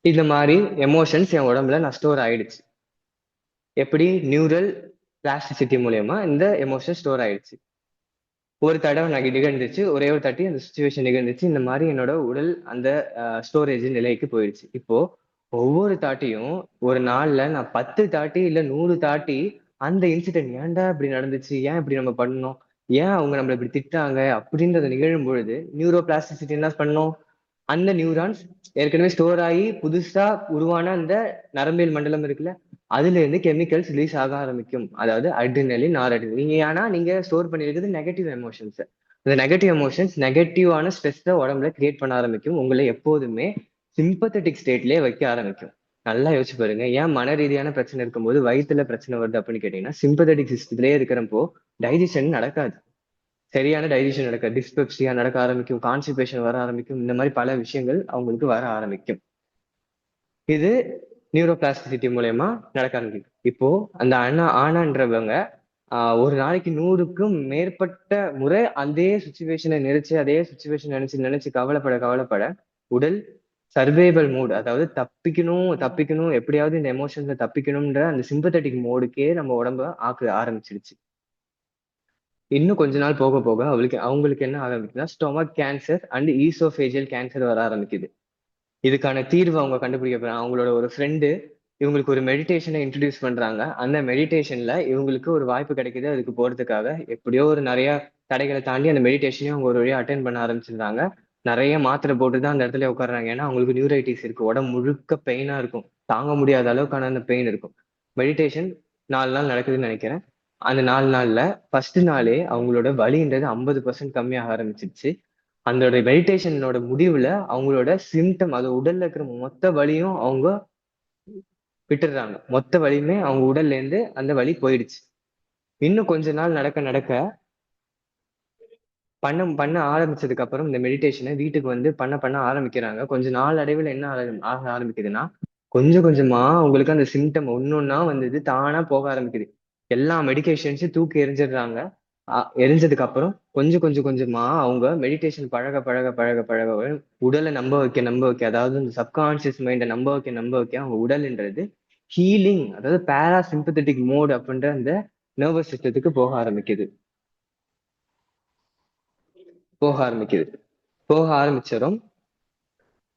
இந்த மாதிரி எமோஷன்ஸ் என் உடம்புல நான் ஸ்டோர் ஆயிடுச்சு. எப்படி? நியூரல் பிளாஸ்டிசிட்டி மூலயமா இந்த எமோஷன் ஸ்டோர் ஆயிடுச்சு. ஒரு தடவை நான் நிகழ்ந்துச்சு, ஒரே ஒரு தாட்டி அந்த சுச்சுவேஷன் நிகழ்ந்துச்சு. இந்த மாதிரி என்னோட உடல் அந்த ஸ்டோரேஜ் நிலைக்கு போயிடுச்சு. இப்போ ஒவ்வொரு தாட்டியும் ஒரு நாள்ல நான் 10 தாட்டி இல்ல 100 தாட்டி அந்த இன்சிடென்ட் ஏன்டா இப்படி நடந்துச்சு, ஏன் இப்படி நம்ம பண்ணோம், ஏன் அவங்க நம்மள இப்படி திட்டாங்க அப்படின்றது நிகழும் பொழுது நியூரோ பிளாஸ்டிசிட்டி என்ன பண்ணோம்? அந்த நியூரான்ஸ் ஏற்கனவே ஸ்டோர் ஆகி புதுசா உருவான அந்த நரம்பியல் மண்டலம் இருக்குல்ல, அதுல இருந்து கெமிக்கல்ஸ் ரிலீஸ் ஆக ஆரம்பிக்கும். அதாவது அட்ரினலின், நாரட்ரினலின். நீங்க ஸ்டோர் பண்ணிருக்கிறது நெகட்டிவ் எமோஷன்ஸ். அந்த நெகட்டிவ் எமோஷன்ஸ் நெகட்டிவான ஸ்ட்ரெஸ்ஸை உடம்புல கிரியேட் பண்ண ஆரம்பிக்கும். உங்களை எப்போதுமே சிம்பத்தட்டிக் ஸ்டேட்லயே வைக்க ஆரம்பிக்கும். நல்லா யோசிச்சு பாருங்க, ஏன் மன ரீதியான பிரச்சனை இருக்கும்போது வயிற்றுல பிரச்சனை வருது அப்படின்னு கேட்டீங்கன்னா, சிம்பத்தட்டிக் சிஸ்டத்திலே இருக்கிறப்போ டைஜஷன் நடக்காது. சரியான டைஜஷன் நடக்காது, டிஸ்பெப்சியா நடக்க ஆரம்பிக்கும், கான்ஸ்டிபேஷன் வர ஆரம்பிக்கும். இந்த மாதிரி பல விஷயங்கள் அவங்களுக்கு வர ஆரம்பிக்கும். இது நியூரோபிளாஸ்டிசிட்டி மூலயமா நடக்க ஆரம்பிக்கும். இப்போ அந்த ஆனான்றவங்க ஒரு நாளைக்கு 100க்கும் மேற்பட்ட முறை அதே சுச்சுவேஷனை நினைச்சு நினைச்சு கவலைப்பட உடல் சர்வைவல் மோட், அதாவது தப்பிக்கணும் எப்படியாவது இந்த எமோஷன்ஸை தப்பிக்கணும்ன்ற அந்த சிம்பத்தட்டிக் மோடுக்கே நம்ம உடம்ப ஆரம்பிச்சிருச்சு. இன்னும் கொஞ்ச நாள் போக போக அவங்களுக்கு என்ன ஆரம்பிக்குதுன்னா, stomach cancer and oesophageal cancer வர ஆரம்பிக்குது. இதுக்கான தீர்வு அவங்க கண்டுபிடிக்க போறாங்க. அவங்களோட ஒரு ஃப்ரெண்டு இவங்களுக்கு ஒரு மெடிடேஷனை இன்ட்ரடியூஸ் பண்றாங்க. அந்த மெடிடேஷன்ல இவங்களுக்கு ஒரு வாய்ப்பு கிடைக்குது. அதுக்கு போறதுக்காக எப்படியோ ஒரு நிறைய தடைகளை தாண்டி அந்த மெடிடேஷனையும் அவங்க ஒரு வழியா அட்டென்ட் பண்ண ஆரம்பிச்சிருந்தாங்க. நிறைய மாத்திரை போட்டு தான் அந்த இடத்துல உட்காடுறாங்க. ஏன்னா அவங்களுக்கு நியூரைட்டிஸ் இருக்கு, உடம்பு முழுக்க பெயினா இருக்கும், தாங்க முடியாத அளவுக்கான அந்த பெயின் இருக்கும். மெடிடேஷன் 4 நாள் நடக்குதுன்னு நினைக்கிறேன். அந்த 4 நாள்ல ஃபர்ஸ்ட் நாளே அவங்களோட வலின்றது 50% கம்மியாக ஆரம்பிச்சிருச்சு. அந்த மெடிடேஷனோட முடிவுல அவங்களோட சிம்டம், அது உடல்ல இருக்கிற மொத்த வலியும் அவங்க விட்டுடுறாங்க. மொத்த வலியுமே அவங்க உடல்ல இருந்து அந்த வலி போயிடுச்சு. இன்னும் கொஞ்ச நாள் நடக்க நடக்க பண்ண ஆரம்பிச்சதுக்கு அப்புறம் இந்த மெடிடேஷனை வீட்டுக்கு வந்து பண்ண ஆரம்பிக்கிறாங்க. கொஞ்ச நாள் அடைவில் என்ன ஆக ஆரம்பிக்குதுன்னா, கொஞ்சம் கொஞ்சமா உங்களுக்கு அந்த சிம்டம் ஒன்னொன்னா வந்தது தானா போக ஆரம்பிக்குது. எல்லா மெடிகேஷன்ஸும் தூக்கி எரிஞ்சிடுறாங்க. எரிஞ்சதுக்கு அப்புறம் கொஞ்சமா அவங்க மெடிடேஷன் பழக உடலை நம்ப வைக்க, அதாவது இந்த சப்கான்சியஸ் மைண்டை நம்ப வைக்க அவங்க உடல்ன்றது ஹீலிங், அதாவது பேராசிம்பத்தட்டிக் மோட் அப்படின்ற அந்த நர்வஸ் சிஸ்டத்துக்கு போக ஆரம்பிச்சதும்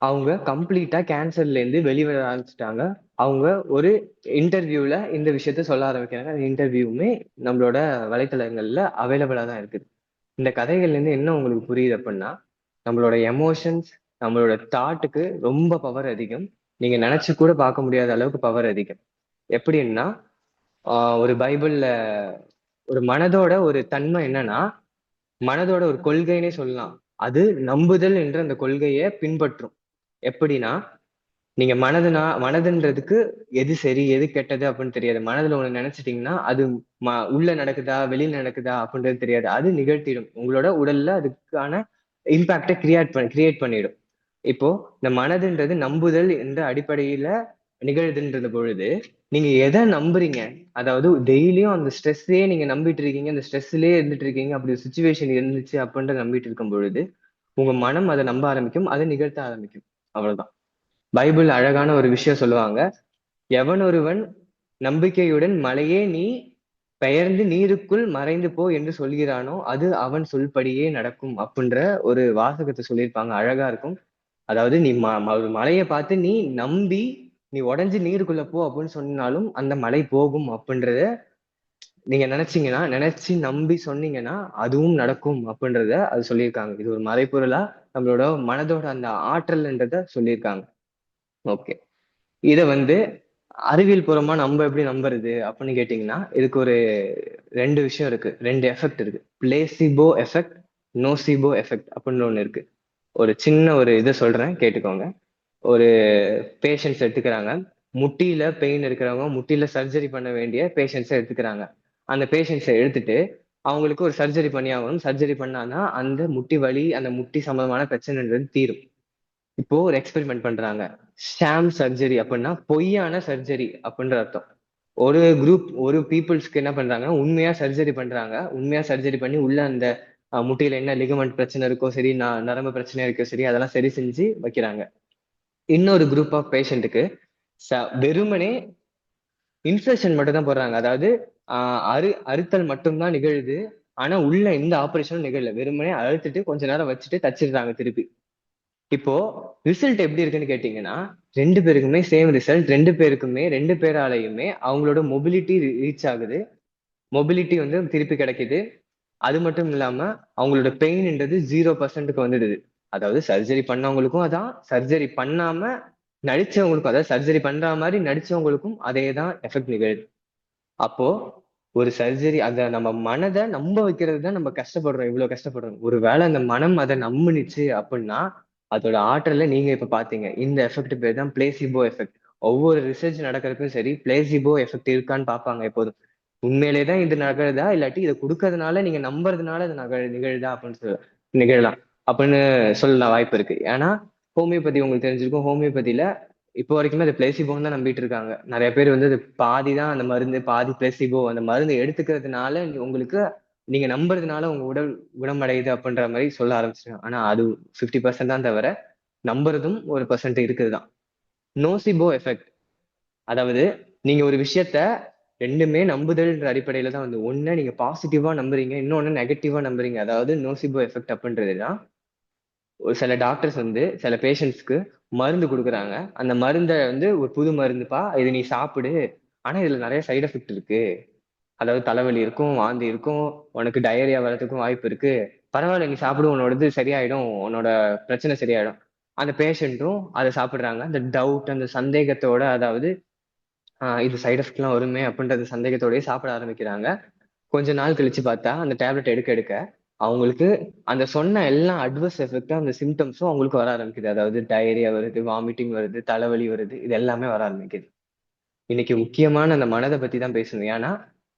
அவங்க கம்ப்ளீட்டா கேன்சர்ல இருந்து வெளிவர ஆரம்பிச்சிட்டாங்க. அவங்க ஒரு இன்டர்வியூல இந்த விஷயத்த சொல்ல ஆரம்பிக்கிறாங்க. அந்த இன்டர்வியூமே நம்மளோட வலைத்தளங்கள்ல அவைலபிளா தான் இருக்குது. இந்த கதைகள்ல இருந்து என்ன உங்களுக்கு புரியுது அப்படின்னா, நம்மளோட எமோஷன்ஸ், நம்மளோட தாட்டுக்கு ரொம்ப பவர் அதிகம். நீங்க நினைச்சு கூட பார்க்க முடியாத அளவுக்கு பவர் அதிகம். எப்படின்னா, ஒரு பைபிள்ல ஒரு மனதோட ஒரு தன்மை என்னன்னா, மனதோட ஒரு கொள்கைன்னே சொல்லலாம். அது நம்புதல் என்ற அந்த கொள்கையை பின்பற்றும். எப்படின்னா, நீங்க மனதுன்றதுக்கு எது சரி எது கெட்டது அப்படின்னு தெரியாது. மனதுல ஒண்ணு நினைச்சிட்டீங்கன்னா அது உள்ள நடக்குதா வெளியில நடக்குதா அப்படின்றது தெரியாது. அது நிகழ்த்திடும். உங்களோட உடல்ல அதுக்கான இம்பாக்டை கிரியேட் பண்ணிடும். இப்போ இந்த மனதுன்றது நம்புதல் என்ற அடிப்படையில நிகழுதுன்றது பொழுது நீங்க எதை நம்புறீங்க, அதாவது டெய்லியும் அந்த ஸ்ட்ரெஸ்ஸே நீங்க நம்பிட்டு இருக்கீங்க, அந்த ஸ்ட்ரெஸ்லயே இருந்துட்டு இருக்கீங்க, அப்படி ஒரு சுச்சுவேஷன் இருந்துச்சு அப்படின்ற நம்பிட்டு இருக்கும் பொழுது உங்க மனம் அதை நம்ப ஆரம்பிக்கும், அதை நிகழ்த்த ஆரம்பிக்கும். அவ்வளவுதான். பைபிள் அழகான ஒரு விஷயம் சொல்லுவாங்க. எவன் ஒருவன் நம்பிக்கையுடன் மலையே நீ பெயர்ந்து நீருக்குள் மறைந்து போ என்று சொல்கிறானோ அது அவன் சொல்படியே நடக்கும் அப்படின்ற ஒரு வாசகத்தை சொல்லியிருப்பாங்க. அழகா இருக்கும். அதாவது நீ ஒரு மலையை பார்த்து நீ நம்பி நீ உடைஞ்சு நீருக்குள்ள போ அப்படின்னு சொன்னாலும் அந்த மலை போகும் அப்படின்றத நீங்க நினைச்சீங்கன்னா, நினைச்சு நம்பி சொன்னீங்கன்னா அதுவும் நடக்கும் அப்படின்றத அது சொல்லியிருக்காங்க. இது ஒரு மறைபொருளா நம்மளோட மனதோட அந்த ஆற்றல்ன்றத சொல்லியிருக்காங்க. ஓகே. இத வந்து அறிவியல் பூர்வமா நம்ம எப்படி நம்புறது அப்படின்னு கேட்டீங்கன்னா, இதுக்கு ஒரு 2 விஷயம் இருக்கு. 2 எஃபெக்ட் இருக்கு. பிளேசிபோ எஃபெக்ட், நோசிபோ எஃபெக்ட் அப்படின்னு ஒண்ணு இருக்கு. ஒரு சின்ன ஒரு இதை சொல்றேன் கேட்டுக்கோங்க. ஒரு பேஷண்ட்ஸ் எடுத்துக்கிறாங்க. முட்டியில பெயின் இருக்கிறவங்க, முட்டியில சர்ஜரி பண்ண வேண்டிய பேஷண்ட்ஸை எடுத்துக்கிறாங்க. அந்த பேஷண்ட்ஸை எடுத்துட்டு அவங்களுக்கு ஒரு சர்ஜரி பண்ணி ஆகணும். சர்ஜரி பண்ணாதான் அந்த முட்டி வலி, அந்த முட்டி சம்பந்தமான பிரச்சனைன்றது தீரும். இப்போ ஒரு எக்ஸ்பெரிமெண்ட் பண்றாங்க. ஷாம் சர்ஜரி அப்படின்னா பொய்யான சர்ஜரி அப்படின்ற அர்த்தம். ஒரு பீப்புள்ஸ்க்கு என்ன பண்றாங்கன்னா உண்மையா சர்ஜரி பண்றாங்க. உண்மையா சர்ஜரி பண்ணி உள்ள அந்த முட்டியில என்ன லிகமெண்ட் பிரச்சனை இருக்கோ சரி, நரம்பு பிரச்சனை இருக்கோ சரி, அதெல்லாம் சரி செஞ்சு வைக்கிறாங்க. இன்னொரு குரூப் ஆஃப் பேஷண்ட்டுக்கு வெறுமனே இன்சர்ஷன் மட்டும் தான் போடுறாங்க. அதாவது அறுத்தல் மட்டும்தான் நிகழுது. ஆனா உள்ள எந்த ஆபரேஷனும் நிகழல. வெறுமனே அழுத்திட்டு கொஞ்ச நேரம் வச்சுட்டு தச்சிடுறாங்க திருப்பி. இப்போ ரிசல்ட் எப்படி இருக்குன்னு கேட்டீங்கன்னா, 2 பேருக்குமே சேம் ரிசல்ட். 2 பேருக்குமே 2 பேராலையுமே அவங்களோட மொபிலிட்டி ரீச் ஆகுது. மொபிலிட்டி வந்து திருப்பி கிடைக்குது. அது மட்டும் இல்லாம அவங்களோட பெயின்ன்றது 0%க்கு வந்துடுது. அதாவது சர்ஜரி பண்ணவங்களுக்கும் அதான், சர்ஜரி பண்ணாம நடிச்சவங்களுக்கும், அதாவது சர்ஜரி பண்ற மாதிரி நடிச்சவங்களுக்கும் அதே தான் எஃபெக்ட் நிகழுது. அப்போ ஒரு சர்ஜரி அத நம்ம மனதை நம்ப வைக்கிறது தான் நம்ம கஷ்டப்படுறோம், இவ்வளவு கஷ்டப்படுறோம். ஒருவேளை அந்த மனம் அதை நம்புனுச்சு அப்படின்னா அதோட ஆற்றலை நீங்க இப்ப பாத்தீங்க. இந்த எஃபெக்ட் பேர் தான் பிளேசிபோ எஃபெக்ட். ஒவ்வொரு ரிசர்ச் நடக்கிறதுக்கும் சரி பிளேசிபோ எஃபெக்ட் இருக்கான்னு பார்ப்பாங்க எப்போதும். உண்மையிலே தான் இது நிகழுதா, இல்லாட்டி இதை கொடுக்கறதுனால நீங்க நம்புறதுனால இது நிகழுதா அப்படின்னு நிகழலாம் அப்படின்னு சொல்லலாம் வாய்ப்பு இருக்கு. ஏன்னா ஹோமியோபதி உங்களுக்கு தெரிஞ்சிருக்கும். ஹோமியோபதியில இப்போ வரைக்குமே அது பிளேசிபோன்னு தான் நம்பிட்டு இருக்காங்க. நிறைய பேர் வந்து அது பாதி தான் அந்த மருந்து, பாதி பிளேசிபோ. அந்த மருந்து எடுத்துக்கிறதுனால உங்களுக்கு நீங்க நம்புறதுனால உங்க உடல் குணமடையுது அப்படின்ற மாதிரி சொல்ல ஆரம்பிச்சிருக்காங்க. ஆனா அது 50% தான் தவிர நம்புறதும் ஒரு பர்சன்ட் இருக்குதுதான். நோசிபோ எஃபெக்ட், அதாவது நீங்க ஒரு விஷயத்த ரெண்டுமே நம்புதல்ன்ற அடிப்படையில தான் வந்து ஒண்ணு நீங்க பாசிட்டிவா நம்புறீங்க, இன்னொன்னு நெகட்டிவா நம்புறீங்க. அதாவது நோசிபோ எஃபெக்ட் அப்படின்றதுதான் ஒரு சில டாக்டர்ஸ் வந்து சில பேஷண்ட்ஸ்க்கு மருந்து கொடுக்குறாங்க. அந்த மருந்தை வந்து ஒரு புது மருந்துப்பா, இது நீ சாப்பிடு, ஆனா இதுல நிறைய சைடு எஃபெக்ட் இருக்கு. அதாவது தலைவலி இருக்கும், வாந்தி இருக்கும், உனக்கு டயரியா வர்றதுக்கும் வாய்ப்பு இருக்கு. பரவாயில்ல நீ சாப்பிடு, உன்னோடது சரியாயிடும், உன்னோட பிரச்சனை சரியாயிடும். அந்த பேஷண்ட்டும் அதை சாப்பிடுறாங்க. அந்த டவுட், அந்த சந்தேகத்தோட, அதாவது இது சைடு எஃபெக்ட் எல்லாம் வருமே அப்படின்றது சந்தேகத்தோடய சாப்பிட ஆரம்பிக்கிறாங்க. கொஞ்ச நாள் கழிச்சு பார்த்தா அந்த டேப்லெட் எடுக்க எடுக்க அவங்களுக்கு அந்த சொன்ன எல்லா அட்வர்ஸ் எஃபெக்டும் அந்த சிம்டம்ஸும் அவங்களுக்கு வர ஆரம்பிக்குது. அதாவது டயரியா வருது, வாமிட்டிங் வருது, தலைவலி வருது, இது எல்லாமே வர ஆரம்பிக்குது. இன்னைக்கு முக்கியமான அந்த மனதை பத்தி தான் பேசணும். ஏன்னா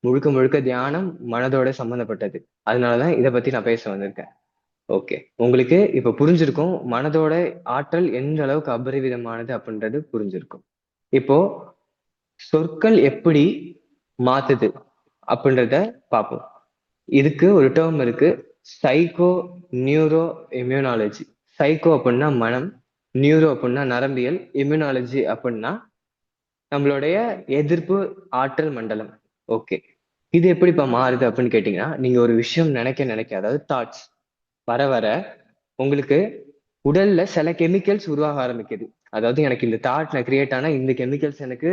முழுக்க முழுக்க தியானம் மனதோட சம்பந்தப்பட்டது. அதனாலதான் இதை பத்தி நான் பேச வந்திருக்கேன். ஓகே, உங்களுக்கு இப்ப புரிஞ்சிருக்கும் மனதோட ஆற்றல் எந்த அளவுக்கு அபரிவிதமானது அப்படின்றது புரிஞ்சிருக்கும். இப்போ சொற்கள் எப்படி மாத்துது அப்படின்றத பார்ப்போம். இதுக்கு ஒரு டேர்ம் இருக்கு, சைக்கோ நியூரோ இம்யூனாலஜி. சைக்கோ அப்படின்னா மனம், நியூரோ அப்படின்னா நரம்பியல், இம்யூனாலஜி அப்படின்னா நம்மளுடைய எதிர்ப்பு ஆற்றல் மண்டலம். ஓகே, இது எப்படிப்பா மாறுது அப்படின்னு கேட்டீங்கன்னா, நீங்க ஒரு விஷயம் நினைக்க நினைக்க, அதாவது தாட்ஸ் வர வர உங்களுக்கு உடல்ல சில கெமிக்கல்ஸ் உருவாக ஆரம்பிக்குது. அதாவது எனக்கு இந்த தாட் நான் கிரியேட் ஆனா இந்த கெமிக்கல்ஸ் எனக்கு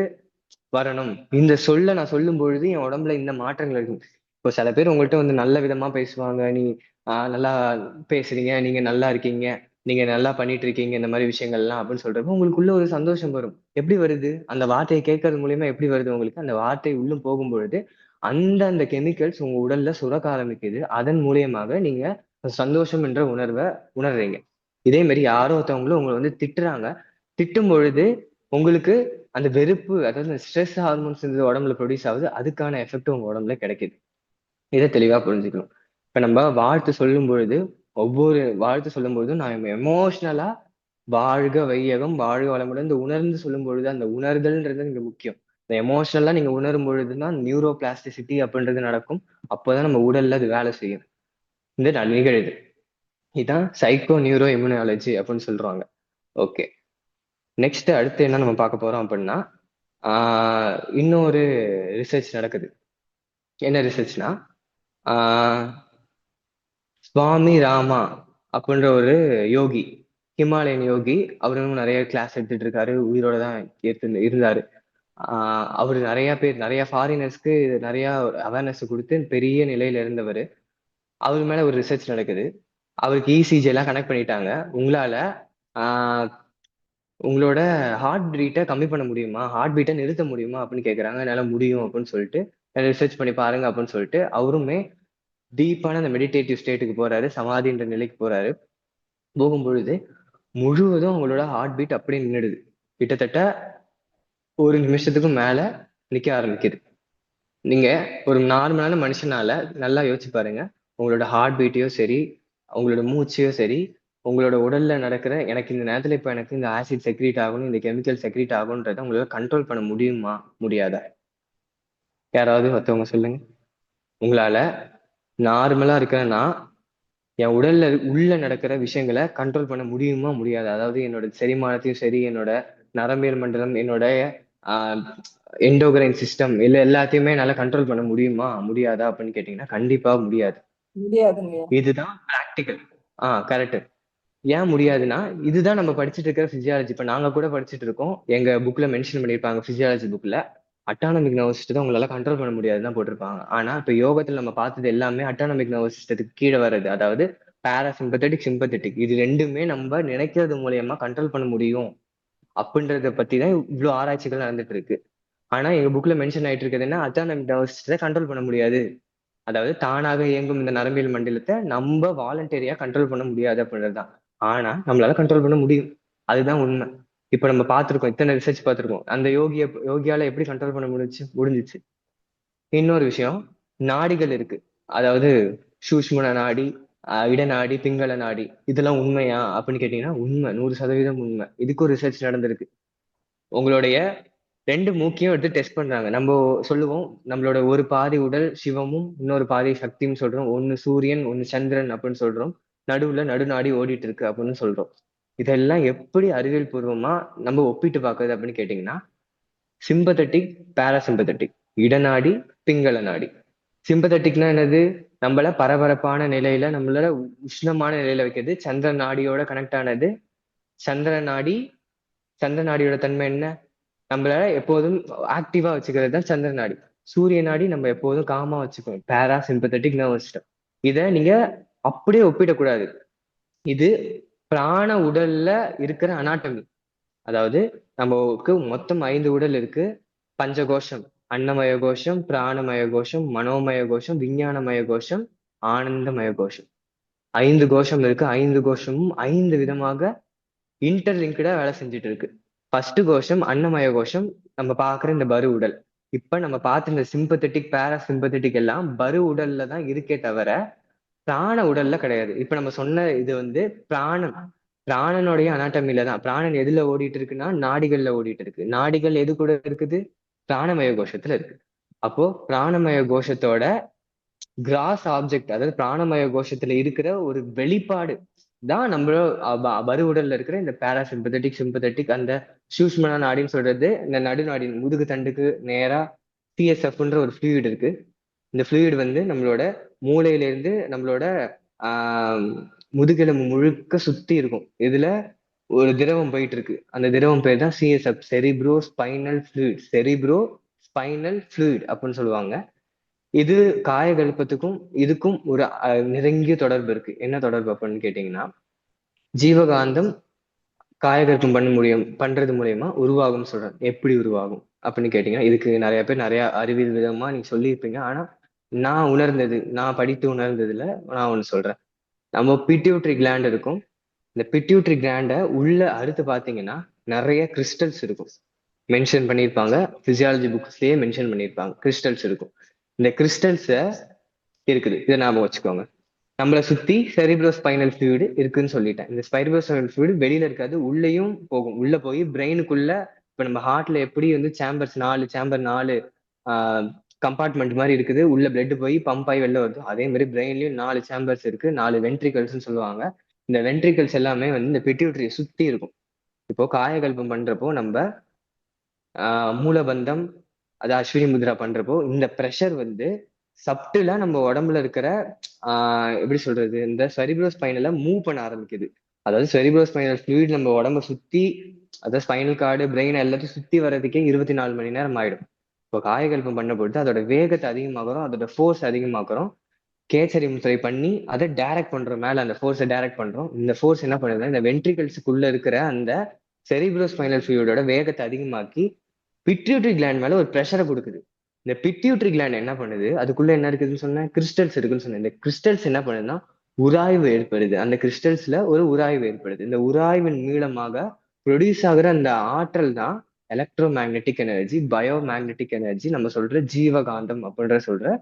வரணும், இந்த சொல்ல நான் சொல்லும் பொழுது என் உடம்புல இந்த மாற்றங்கள் இருக்கும். இப்போ சில பேர் உங்கள்கிட்ட வந்து நல்ல விதமா பேசுவாங்க, நீ நல்லா பேசுறீங்க, நீங்க நல்லா இருக்கீங்க, நீங்க நல்லா பண்ணிட்டு இருக்கீங்க இந்த மாதிரி விஷயங்கள்லாம் அப்படின்னு சொல்றப்போ உங்களுக்குள்ள ஒரு சந்தோஷம் வரும். எப்படி வருது? அந்த வார்த்தையை கேட்கறது மூலியமா எப்படி வருது உங்களுக்கு? அந்த வார்த்தை உள்ளும் போகும் பொழுது அந்த கெமிக்கல்ஸ் உங்க உடல்ல சுரக்க ஆரம்பிக்குது. அதன் மூலியமாக நீங்க சந்தோஷம் என்ற உணர்வை உணர்றீங்க. இதே மாதிரி யாரோ ஒருத்தவங்களும் உங்களை வந்து திட்டுறாங்க. திட்டும் பொழுது உங்களுக்கு அந்த வெறுப்பு, அதாவது ஸ்ட்ரெஸ் ஹார்மோன்ஸ் உடம்புல ப்ரொடியூஸ் ஆகுது. அதுக்கான எஃபெக்ட் உங்க உடம்புல கிடைக்குது. இதை தெளிவா புரிஞ்சுக்கணும். இப்ப நம்ம வாழ்த்து சொல்லும் பொழுது, ஒவ்வொரு வாழ்த்து சொல்லும் பொழுதும் நான் எமோஷனலா வாழ்க வையகம், வாழ்க வளமுடன் இந்த உணர்ந்து சொல்லும் பொழுது, அந்த உணர்தல்ன்றது இங்க முக்கியம். இந்த எமோஷனலா நீங்க உணரும் பொழுதுதான் நியூரோ பிளாஸ்டிசிட்டி அப்படின்றது நடக்கும். அப்போதான் நம்ம உடல்ல அது வேலை செய்யும். இந்த நிகழுது. இதான் சைக்கோ நியூரோ இம்யூனாலஜி அப்படின்னு சொல்றாங்க. ஓகே. நெக்ஸ்ட் அடுத்து என்ன நம்ம பார்க்க போறோம் அப்படின்னா, இன்னொரு ரிசர்ச் நடக்குது. என்ன ரிசர்ச்னா, சுவாமி ராமா அப்படின்ற ஒரு யோகி, ஹிமாலயன் யோகி. அவரும் நிறைய கிளாஸ் எடுத்துட்டு இருக்காரு. உயிரோட தான் இருந்தாரு. அவர் நிறைய பேர், நிறைய ஃபாரினர்ஸ்க்கு நிறைய அவேர்னஸ் கொடுத்து பெரிய நிலையில இருந்தவர். அவர் மேல ஒரு ரிசர்ச் நடக்குது. அவருக்கு இசிஜி எல்லாம் கனெக்ட் பண்ணிட்டாங்க. உங்களால ஆஹ் உங்களோட ஹார்ட் பீட்டை கம்மி பண்ண முடியுமா, ஹார்ட் பீட்டை நிறுத்த முடியுமா அப்படின்னு கேட்குறாங்க. என்னால முடியும் அப்படின்னு சொல்லிட்டு ரிசர்ச் பண்ணி பாருங்க அப்படின்னு சொல்லிட்டு அவருமே டீப்பான அந்த மெடிடேட்டிவ் ஸ்டேட்டுக்கு போறாரு, சமாதின்ற நிலைக்கு போறாரு. போகும்பொழுது முழுவதும் அவங்களோட ஹார்ட் பீட் அப்படியே நின்றுடுது. கிட்டத்தட்ட ஒரு நிமிஷத்துக்கும் மேல நிக்க ஆரம்பிக்குது. நீங்க ஒரு நார்மலான மனுஷனால நல்லா யோசிச்சு பாருங்க. உங்களோட ஹார்ட் பீட்டையோ சரி, உங்களோட மூச்சையோ சரி, உங்களோட உடல்ல நடக்கிற எனக்கு இந்த நேரத்துல இப்ப எனக்கு இந்த ஆசிட் செக்ரீட் ஆகணும், இந்த கெமிக்கல் செக்ரீட் ஆகும்ன்றத உங்களால கண்ட்ரோல் பண்ண முடியுமா, முடியாதா? யாராவது மத்தவங்க சொல்லுங்க. உங்களால நார்மலா இருக்கிறன்னா என் உடல்ல உள்ள நடக்கிற விஷயங்களை கண்ட்ரோல் பண்ண முடியுமா, முடியாது? அதாவது என்னோட செரிமானத்தையும் சரி, என்னோட நரம்பியல் மண்டலம், என்னோட எண்டோகிரைன் சிஸ்டம் இல்ல எல்லாத்தையுமே என்னால கண்ட்ரோல் பண்ண முடியுமா, முடியாதா அப்படின்னு கேட்டீங்கன்னா கண்டிப்பா முடியாது. முடியாதுங்கய்யா. இதுதான் பிராக்டிக்கல். கரெக்ட். ஏன் முடியாதுன்னா, இதுதான் நம்ம படிச்சுட்டு இருக்கிற பிசியாலஜி. இப்ப நாங்க கூட படிச்சுட்டு இருக்கோம். எங்க புக்ல மென்ஷன் பண்ணிருப்பாங்க, பிசியாலஜி புக்ல அட்டானமிக் நர்வஸ் சிஸ்டத்தை உங்களால கண்ட்ரோல் பண்ண முடியாதுதான் போட்டிருப்பாங்க. ஆனா இப்ப யோகத்துல நம்ம பார்த்தது எல்லாமே அட்டானமிக் நர்வஸ் சிஸ்டத்துக்கு கீழே வருது. அதாவது பாராசிம்பத்தட்டிக், சிம்பத்தட்டிக், இது ரெண்டுமே நம்ம நினைக்கிறது மூலியமா கண்ட்ரோல் பண்ண முடியும் அப்படின்றத பத்தி தான் இவ்வளவு ஆராய்ச்சிகள் நடந்துட்டு இருக்கு. ஆனா எங்க புக்ல மென்ஷன் ஆயிட்டு இருக்கிறது என்ன, அட்டானமிக் நர்வஸ் சிஸ்டத்தை கண்ட்ரோல் பண்ண முடியாது. அதாவது தானாக இயங்கும் இந்த நரம்பியல் மண்டலத்தை நம்ம வாலண்டரியா கண்ட்ரோல் பண்ண முடியாது அப்படின்றதுதான். ஆனா நம்மளால கண்ட்ரோல் பண்ண முடியும். அதுதான் உண்மை. இப்ப நம்ம பார்த்திருக்கோம், இத்தனை ரிசர்ச் பார்த்திருக்கோம். அந்த யோகியால எப்படி கண்ட்ரோல் பண்ண முடிஞ்சிச்சு. இன்னொரு விஷயம், நாடிகள் இருக்கு. அதாவது சூஷ்மண நாடி, இடநாடி, பிங்கள நாடி, இதெல்லாம் உண்மையா அப்படின்னு கேட்டீங்கன்னா உண்மை, 100% உண்மை. இதுக்கும் ரிசர்ச் நடந்திருக்கு. உங்களுடைய ரெண்டு மூக்கையும் எடுத்து டெஸ்ட் பண்றாங்க. நம்ம சொல்லுவோம் நம்மளோட ஒரு பாதி உடல் சிவமும் இன்னொரு பாதி சக்தியும் சொல்றோம். ஒன்னு சூரியன், ஒன்னு சந்திரன் அப்படின்னு சொல்றோம். நடுவுல நடுநாடி ஓடிட்டு இருக்கு அப்படின்னு சொல்றோம். இதெல்லாம் எப்படி அறிவியல் பூர்வமா நம்ம ஒப்பிட்டு பார்க்கறது அப்படின்னு கேட்டீங்கன்னா, சிம்பத்தட்டிக், பாராசிம்பத்தட்டிக், இடநாடி, பிங்கள நாடி. சிம்பத்தட்டிக்னா என்னது? நம்மள பரபரப்பான நிலையில, நம்மள உஷ்ணமான நிலையில வைக்கிறது. சந்திர நாடியோட கனெக்ட் ஆனது. சந்திர நாடி, சந்திர நாடியோட தன்மை என்ன? நம்மள எப்போதும் ஆக்டிவா வச்சுக்கிறது தான் சந்திர நாடி. சூரிய நாடி நம்ம எப்போதும் காமா வச்சுக்கணும், பேரா சிம்பத்தட்டிக் நர்வஸ் சிஸ்டம். இதை நீங்க அப்படியே ஒப்பிடக்கூடாது. இது பிராண உடல்ல இருக்கிற அனாட்டமி. அதாவது நமக்கு மொத்தம் 5 உடல் இருக்கு. பஞ்சகோஷம், அன்னமய கோஷம், பிராணமய கோஷம், மனோமய கோஷம், விஞ்ஞானமய கோஷம், ஆனந்தமய கோஷம். 5 கோஷம் இருக்கு. 5 கோஷமும் 5 விதமாக இன்டர்லிங்க்டா வேலை செஞ்சுட்டு இருக்கு. ஃபர்ஸ்ட் கோஷம் அன்னமய கோஷம், நம்ம பாக்குற இந்த பரு உடல். இப்ப நம்ம பார்த்த இந்த சிம்பத்தட்டிக், பாராசிம்பத்தட்டிக் எல்லாம் பரு உடல்ல தான் இருக்கே தவிர பிராண உடல்ல கிடையாது. இப்ப நம்ம சொன்ன இது வந்து பிராணன், பிராணனுடைய அனாட்டமில தான். பிராணன் எதுல ஓடிட்டு இருக்குன்னா நாடிகள்ல ஓடிட்டு இருக்கு. நாடிகள் எது கூட இருக்குது? பிராணமய கோஷத்துல இருக்கு. அப்போ பிராணமய கோஷத்தோட கிராஸ் ஆப்ஜெக்ட், அதாவது பிராணமய கோஷத்துல இருக்கிற ஒரு வெளிப்பாடு தான் நம்மளோட பரு உடல்ல இருக்கிற இந்த பாராசிம்பத்தட்டிக், சிம்பத்தட்டிக், அந்த சூஷ்மனா நாடின்னு சொல்றது. இந்த நடுநாடி முதுகு தண்டுக்கு நேரா சிஎஸ்எஃப்ன்ற ஒரு ஃப்ளூயிட் இருக்கு. இந்த ஃப்ளூயிட் வந்து நம்மளோட மூளையில இருந்து நம்மளோட ஆஹ் முதுகெலும்பு முழுக்க சுத்தி இருக்கும். இதுல ஒரு திரவம் போயிட்டு இருக்கு. அந்த திரவம் பேர் தான் CSF, cerebro spinal fluid. Cerebro spinal fluid அப்படின்னு சொல்லுவாங்க. இது காயகல்பத்துக்கும் இதுக்கும் ஒரு நெருங்கிய தொடர்பு இருக்கு. என்ன தொடர்பு அப்படின்னு கேட்டீங்கன்னா, ஜீவகாந்தம் காயகல்பம் பண்றது மூலியமா உருவாகும் சொல்றேன். எப்படி உருவாகும் அப்படின்னு கேட்டீங்கன்னா, இதுக்கு நிறைய பேர் நிறைய அறிவியல் விதமா நீங்க சொல்லியிருப்பீங்க. ஆனா நான் உணர்ந்தது, நான் படித்து உணர்ந்ததுல நான் ஒண்ணு சொல்றேன். நம்ம பிட்யூட்டரி கிளாண்ட் இருக்கும். இந்த பிட்யூட்டரி கிளாண்ட உள்ள அடுத்து பாத்தீங்கன்னா நிறைய கிறிஸ்டல்ஸ் இருக்கும். மென்ஷன் பண்ணியிருப்பாங்க, பிசியாலஜி புக்ஸ்லயே மென்ஷன் பண்ணியிருப்பாங்க, கிறிஸ்டல்ஸ் இருக்கும். இந்த கிறிஸ்டல்ஸ இருக்குது, இதை ஞாபகம் வச்சுக்கோங்க. நம்மளை சுத்தி செரிப்ரோஸ்பைனல் ஃப்ளூயிடு இருக்குன்னு சொல்லிட்டேன். இந்த செரிப்ரோஸ்பைனல் ஃப்ளூயிடு வெளியில இருக்காது, உள்ளேயும் போகும். உள்ள போய் பிரெயினுக்குள்ள, இப்ப நம்ம ஹார்ட்ல எப்படி வந்து சேம்பர்ஸ் 4 கம்பார்ட்மெண்ட் மாதிரி இருக்குது, உள்ள பிளட் போய் பம்ப் ஆகி வெளில வருது, அதே மாதிரி பிரெயின்லயும் 4 சேம்பர்ஸ் இருக்கு, 4 வென்ட்ரிகல்ஸ் சொல்லுவாங்க. இந்த வென்ட்ரிகல்ஸ் எல்லாமே வந்து இந்த பிட்யூட்டரியை சுத்தி இருக்கும். இப்போ காயகல்பம் பண்றப்போ நம்ம மூலபந்தம், அது அஸ்வினி முத்ரா பண்றப்போ இந்த ப்ரெஷர் வந்து சப்டிலா நம்ம உடம்புல இருக்கிற எப்படி சொல்றது, இந்த செரிப்ரோஸ்பைனல மூவ் பண்ண ஆரம்பிக்குது. அதாவது செரிப்ரோஸ்பைனல் ஃப்ளூயிட் நம்ம உடம்ப சுத்தி, அதாவது ஸ்பைனல் கார்டு பிரெயின் எல்லாத்தையும் சுத்தி வர்றதுக்கே 24 மணி நேரம் ஆயிடும். இப்போ காயகல்பம் பண்ண பொழுது அதோட வேகத்தை அதிகமாக்குறோம், அதோட ஃபோர்ஸ் அதிகமாக்குறோம். கேச்சரி முத்திரை பண்ணி அதை டைரக்ட் பண்றோம், மேல அந்த ஃபோர்ஸை டைரக்ட் பண்றோம். இந்த ஃபோர்ஸ் என்ன பண்ணுதுன்னா இந்த வென்ட்ரிகல்ஸுக்குள்ள இருக்கிற அந்த செரிப்ரோஸ்பைனல் ஃப்ளூயிடோட வேகத்தை அதிகமாக்கி பிட்யூட்டரி கிளாண்ட் மேல ஒரு ப்ரெஷரை கொடுக்குது. இந்த பிட்யூட்டரி கிளாண்ட் என்ன பண்ணுது, அதுக்குள்ள என்ன இருக்குதுன்னு சொன்னேன், கிறிஸ்டல்ஸ் இருக்குன்னு சொன்னேன். இந்த கிறிஸ்டல்ஸ் என்ன பண்ணுதுன்னா உராய்வு ஏற்படுது. அந்த கிறிஸ்டல்ஸ்ல ஒரு உராய்வு ஏற்படுது. இந்த உராய்வின் மூலமாக ப்ரொடியூஸ் ஆகுற அந்த ஆற்றல் தான் electro magnetic energy, bio magnetic energy, நம்ம சொல்ற ஜீவகாந்தம் அப்படின்ற சொல்ற